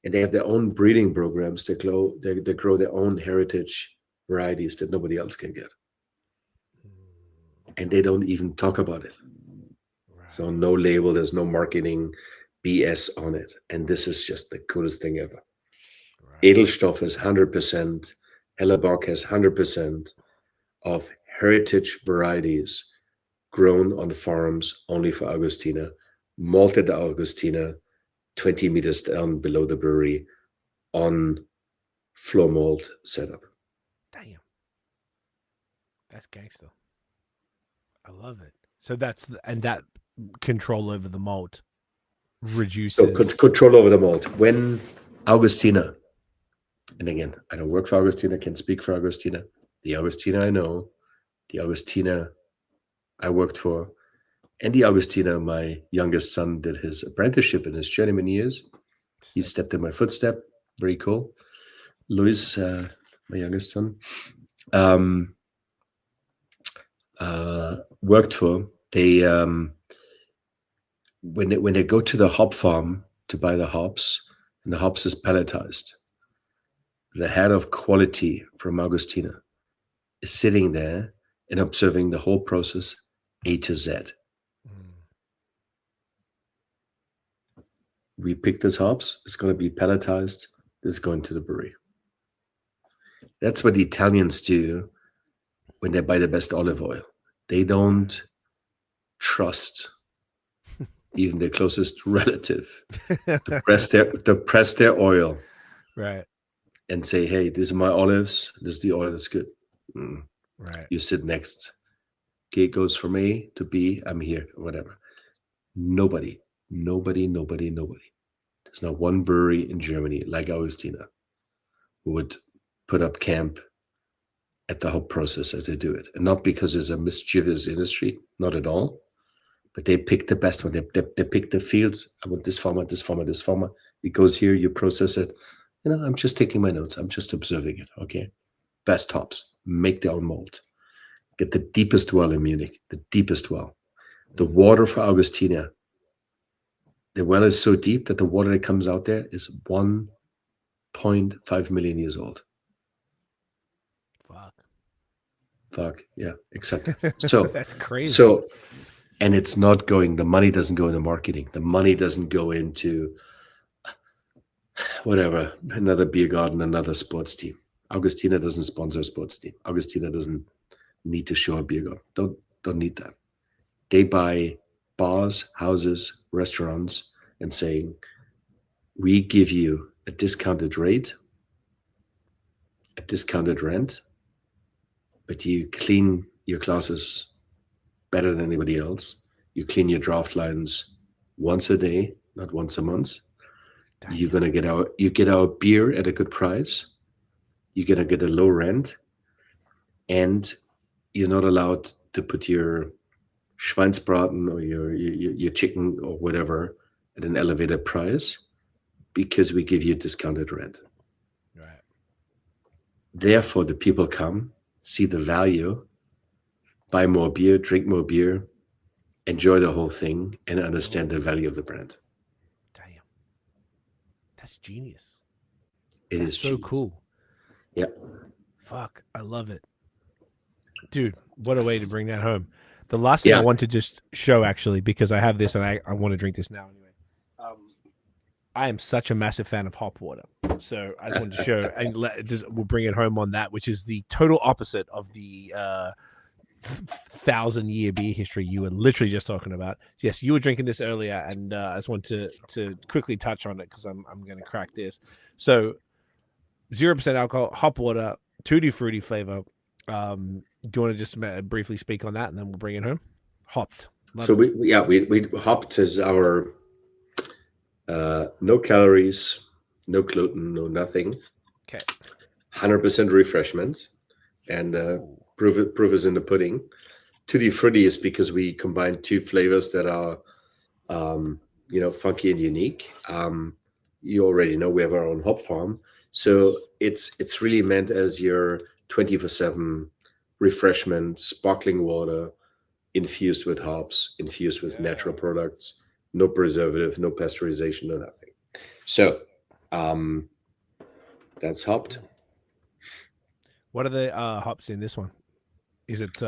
and they have their own breeding programs. They grow their own heritage varieties that nobody else can get, and they don't even talk about it. Right. So no label, there's no marketing BS on it, and this is just the coolest thing ever. Right. Edelstoff is 100%. Bock has 100% of heritage varieties grown on farms only for Augustiner, malted Augustiner, 20 meters down below the brewery on floor malt setup. Damn. That's gangster. I love it. So and that control over the malt reduces. So control over the malt. When Augustiner, and again, I don't work for Augustiner, can't speak for Augustiner. The Augustiner I know, the Augustiner I worked for, and the Augustiner my youngest son did his apprenticeship in his journeyman years. He stepped in my footstep. Very cool. Louis, my youngest son, worked for. They when they go to the hop farm to buy the hops, and the hops is palletized, the head of quality from Augustiner is sitting there and observing the whole process A to Z. We pick this hops, it's going to be palletized, this is going to the brewery. That's what the Italians do when they buy the best olive oil. They don't trust even their closest relative to press their oil, right, and say, hey, these are my olives, this is the oil that's good. Right. You sit next. Okay, it goes from A to B, I'm here, whatever. Nobody. There's not one brewery in Germany like Augustiner who would put up camp at the whole process as they do it. And not because it's a mischievous industry, not at all. But they pick the best one. They pick the fields. I want this farmer. It goes here, you process it. I'm just taking my notes. I'm just observing it, okay? Best hops. Make their own malt. Get the deepest well in Munich, the deepest well. The water for Augustiner, the well is so deep that the water that comes out there is 1.5 million years old. Fuck, yeah, exactly. So that's crazy. So, and it's not going, the money doesn't go into marketing. The money doesn't go into whatever, another beer garden, another sports team. Augustiner doesn't sponsor a sports team. Augustiner doesn't need to show a beer garden. Don't need that. They buy bars, houses, restaurants, and saying, we give you a discounted rate, a discounted rent, but you clean your glasses better than anybody else. You clean your draft lines once a day, not once a month. Damn. You get our beer at a good price. You're gonna get a low rent, and you're not allowed to put your Schweinsbraten or your chicken or whatever at an elevated price because we give you discounted rent. Right. Therefore, the people come, see the value, buy more beer, drink more beer, enjoy the whole thing, and understand the value of the brand. Damn. That's genius. It That's is so genius. Cool. Yeah. Fuck, I love it. Dude, what a way to bring that home. The last thing I want to just show, actually, because I have this and I want to drink this now anyway. I am such a massive fan of hop water. So I just wanted to show, and we'll bring it home on that, which is the total opposite of the 1,000-year beer history you were literally just talking about. Yes, you were drinking this earlier, and I just want to quickly touch on it because I'm going to crack this. So 0% alcohol, hop water, tutti fruity flavor. Do you want to just briefly speak on that, and then we'll bring it home? Hopped. So we hopped as our no calories, no gluten, no nothing. Okay. 100% refreshment, and proof is in the pudding. Tutti Fruitti is because we combine two flavors that are, funky and unique. You already know we have our own hop farm, so it's really meant as your 24/7 refreshment, sparkling water, infused with hops, infused with natural products, no preservative, no pasteurization, no nothing. So that's hopped. What are the hops in this one? Is it? It's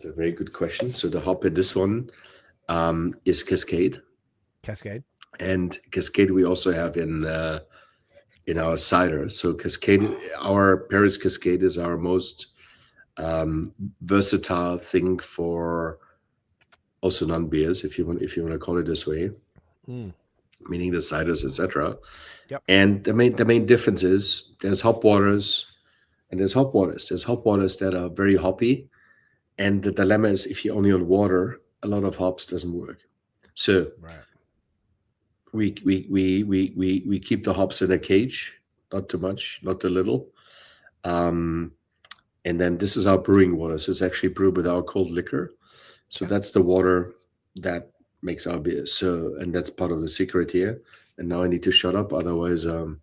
a very good question. So the hop in this one is Cascade. Cascade. And Cascade we also have in our cider. So Cascade, our Paris Cascade is our most versatile thing for also non-beers, if you want to call it this way, meaning the ciders, etc. Yep. And the main difference is there's hop waters And there's hop waters. There's hop waters that are very hoppy. And the dilemma is if you're only on water, a lot of hops doesn't work. So Right. we keep the hops in a cage, not too much, not too little. And then this is our brewing water. So it's actually brewed with our cold liquor. So that's the water that makes our beer. So, and that's part of the secret here. And now I need to shut up, otherwise I'm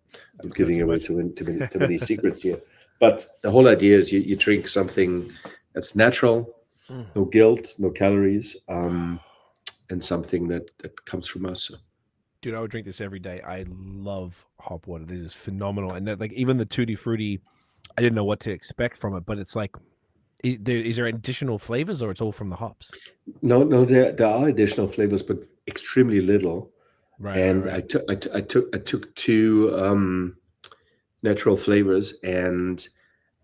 giving away too many secrets here. But the whole idea is you drink something that's natural, no guilt, no calories, and something that comes from us. So. Dude, I would drink this every day. I love hop water. This is phenomenal. And that, like, even the Tutti Fruitti, I didn't know what to expect from it, but it's like, is there additional flavors, or it's all from the hops? No, there are additional flavors, but extremely little. Right. And right. I took two natural flavors, and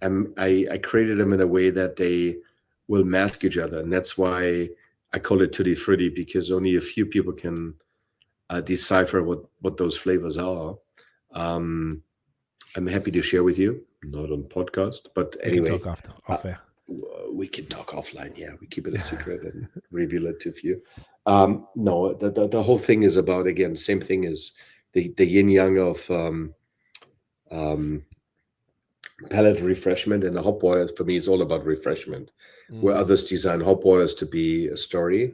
I created them in a way that they will mask each other, and that's why I call it Tutti Frutti, because only a few people can decipher what those flavors are. I'm happy to share with you, not on podcast, but anyway. We can talk off air. We can talk offline. Yeah, we keep it a secret and reveal it to few. No, the whole thing is about, again, same thing as the yin yang of palate refreshment, and the hop water for me is all about refreshment. Where others design hop waters to be a story,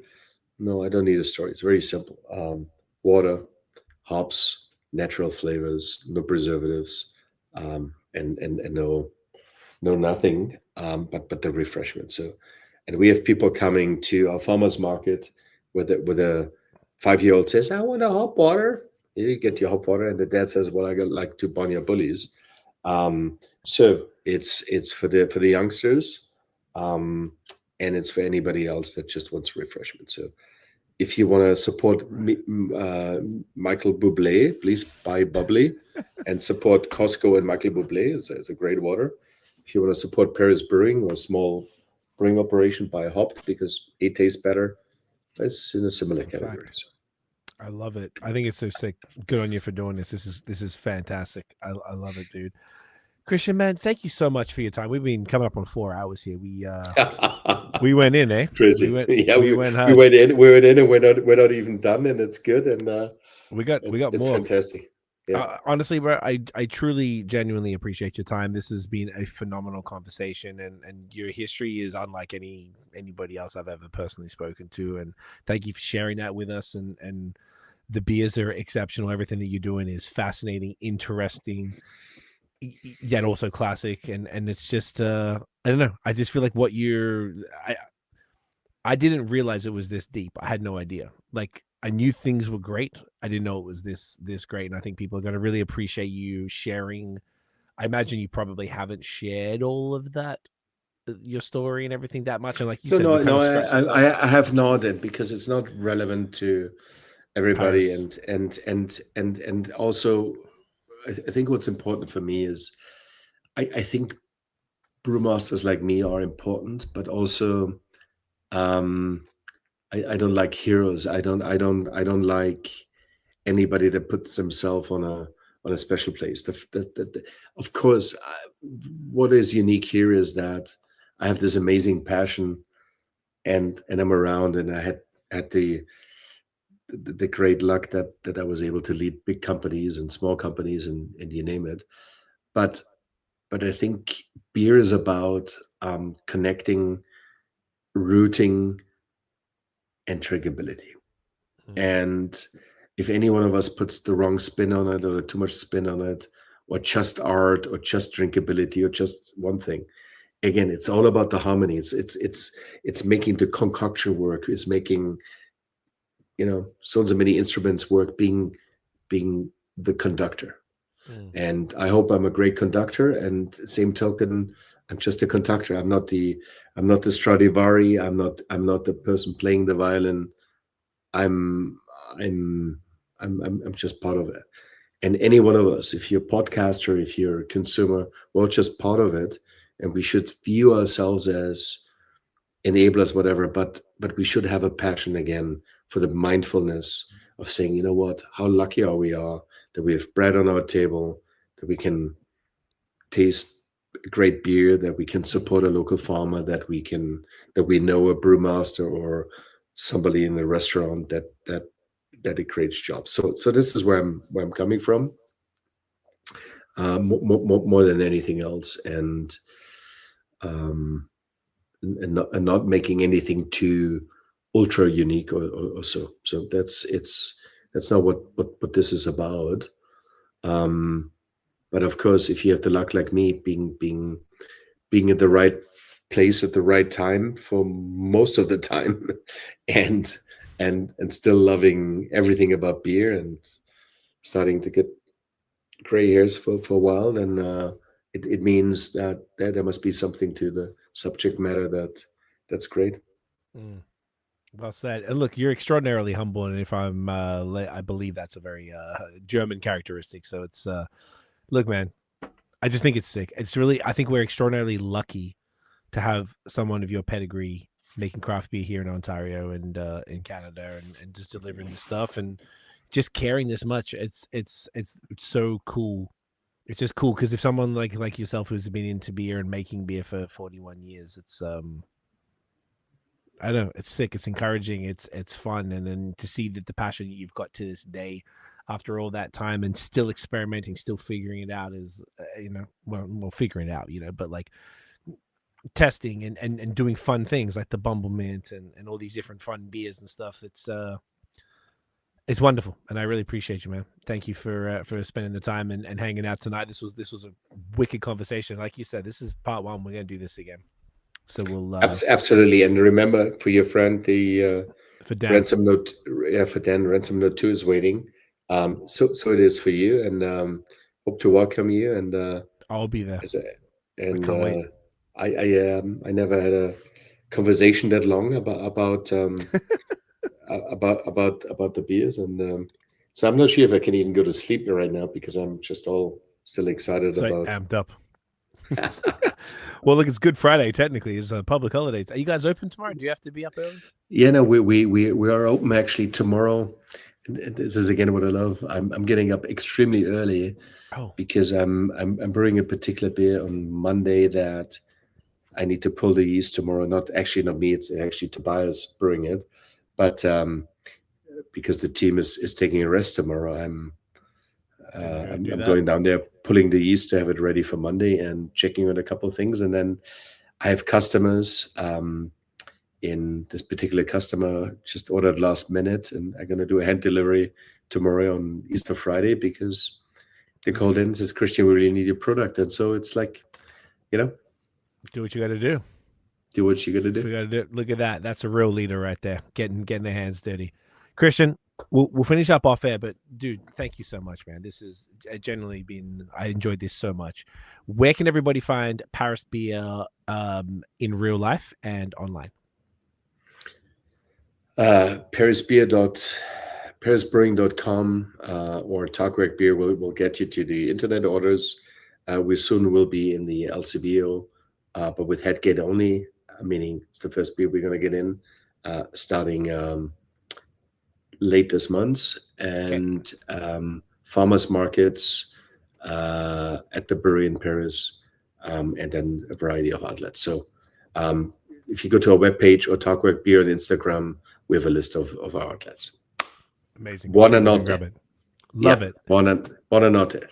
no, I don't need a story. It's very simple. Water, hops, natural flavors, no preservatives, and no nothing, but the refreshment. So, and we have people coming to our farmers market with a 5-year-old says, "I want a hop water." You get your hop water, and the dad says, "Well, I got like 2 Barnyard bullies." So it's for the youngsters, and it's for anybody else that just wants refreshment. So if you want to support Michael Bublé, please buy bubbly and support Costco and Michael Bublé. It's a great water. If you want to support Paris Brewing or a small brewing operation, buy hopped, because it tastes better. It's in a similar category. So. I love it. I think it's so sick. Good on you for doing this. This is fantastic. I love it, dude. Christian, man, thank you so much for your time. We've been coming up on 4 hours here. We went in, eh? Crazy. We went in, and we're not even done, and it's good. And we got more. It's fantastic. Yeah. Honestly, bro, I truly, genuinely appreciate your time. This has been a phenomenal conversation, and your history is unlike anybody else I've ever personally spoken to. And thank you for sharing that with us. And the beers are exceptional. Everything that you're doing is fascinating, interesting, yet also classic. And it's just I don't know. I just feel like I didn't realize it was this deep. I had no idea. Like, I knew things were great. I didn't know it was this great. And I think people are going to really appreciate you sharing. I imagine you probably haven't shared all of that, your story and everything, that much. And like you said, no, I have not, because it's not relevant to everybody. Paris. And also, I think what's important for me is, I think brewmasters like me are important, but also, I don't like heroes. I don't like anybody that puts themselves on a special place. Of course, what is unique here is that I have this amazing passion, and I'm around, and I had the great luck that I was able to lead big companies and small companies, and you name it. But I think beer is about connecting, rooting, and drinkability. And if any one of us puts the wrong spin on it, or too much spin on it, or just art, or just drinkability, or just one thing, again, it's all about the harmony. It's making the concoction work. It's making, so many instruments work, being the conductor. And I hope I'm a great conductor. And same token, I'm just a conductor. I'm not the Stradivari. I'm not the person playing the violin. I'm just part of it. And any one of us, if you're a podcaster, if you're a consumer, we're just part of it. And we should view ourselves as enablers, whatever, but we should have a passion again for the mindfulness of saying, you know what, how lucky are we that we have bread on our table, that we can taste great beer, that we can support a local farmer, that we know a brewmaster or somebody in a restaurant that it creates jobs. So this is where I'm coming from, more than anything else, and not making anything too ultra unique or so. So that's not what this is about. But of course, if you have the luck like me, being at the right place at the right time for most of the time, and still loving everything about beer and starting to get gray hairs for a while, then it means that there must be something to the subject matter that's great. Well said. And look, you're extraordinarily humble, and if I believe that's a very German characteristic. So it's look, man, I just think it's sick. It's really, I think we're extraordinarily lucky to have someone of your pedigree making craft beer here in Ontario and in Canada, and just delivering the stuff and just caring this much. It's so cool. It's just cool because if someone like yourself who's been into beer and making beer for 41 years, it's I don't know, it's sick. It's encouraging. It's fun, and then to see that the passion you've got to this day, after all that time, and still experimenting, still figuring it out is, well, figuring it out, but like testing and doing fun things like the Bumble Mint and all these different fun beers and stuff. It's wonderful, and I really appreciate you, man. Thank you for spending the time and hanging out tonight. This was a wicked conversation. Like you said, this is part one. We're gonna do this again. So we'll absolutely. And remember, for your friend, the for Dan. ransom note, for Dan, ransom note 2 is waiting. So it is for you, and hope to welcome you. And I'll be there. And I can't wait. I never had a conversation that long about about the beers, and so I'm not sure if I can even go to sleep right now because I'm just all still excited about. Amped up. Well, look, it's Good Friday. Technically, it's a public holiday. Are you guys open tomorrow? Do you have to be up early? Yeah, no, we are open actually tomorrow. This is again what I love. I'm getting up extremely early because I'm brewing a particular beer on Monday that I need to pull the yeast tomorrow. Not me. It's actually Tobias brewing it, but because the team is taking a rest tomorrow, I'm going down there, pulling the yeast to have it ready for Monday and checking on a couple of things. And then I have customers. In this particular customer just ordered last minute, and I'm going to do a hand delivery tomorrow on Easter Friday because they called in and says, Christian, we really need your product. And so it's like, do what you got to do. Do what you got to do. Look at that. That's a real leader right there. Getting their hands dirty. Christian, we'll finish up off air, but dude, thank you so much, man. This has genuinely been, I enjoyed this so much. Where can everybody find Paris Beer in real life and online? parisbrewing.com or Tagwerk Beer will get you to the internet orders. We soon will be in the LCBO, but with headgate only, meaning it's the first beer we're going to get in starting late this month, and farmers markets at the brewery in Paris, and then a variety of outlets. So if you go to our webpage or Tagwerk Beer on Instagram, we have a list of our outlets. Amazing. Buonanotte. Love it. Buonanotte.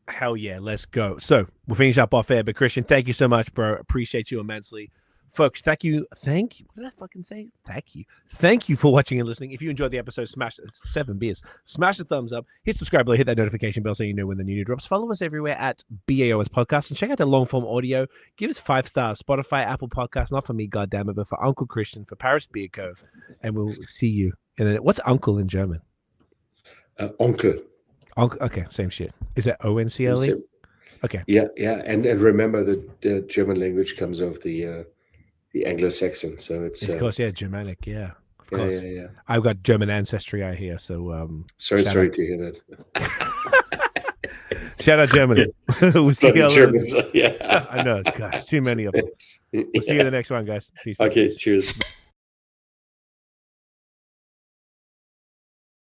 Hell yeah, let's go. So we'll finish up off air, but Christian, thank you so much, bro. Appreciate you immensely. Folks, thank you. What did I fucking say? Thank you for watching and listening. If you enjoyed the episode, smash 7 beers. Smash the thumbs up. Hit subscribe below. Hit that notification bell so you know when the new drops. Follow us everywhere at BAOS Podcast and check out the long form audio. Give us 5 stars. Spotify, Apple Podcasts. Not for me, goddammit, but for Uncle Christian, for Paris Beer Co. And we'll see you. What's uncle in German? Onkel. Okay, same shit. Is that ONCLE? Okay. Yeah. And remember that the German language comes off the Anglo-Saxon, so it's of course, Germanic, yeah. Of course. Yeah. I've got German ancestry, I hear. So sorry to hear that. Shout out Germany. We'll see you Germans, yeah. I know, gosh, too many of them. We'll see you in the next one, guys. Peace. Okay, cheers.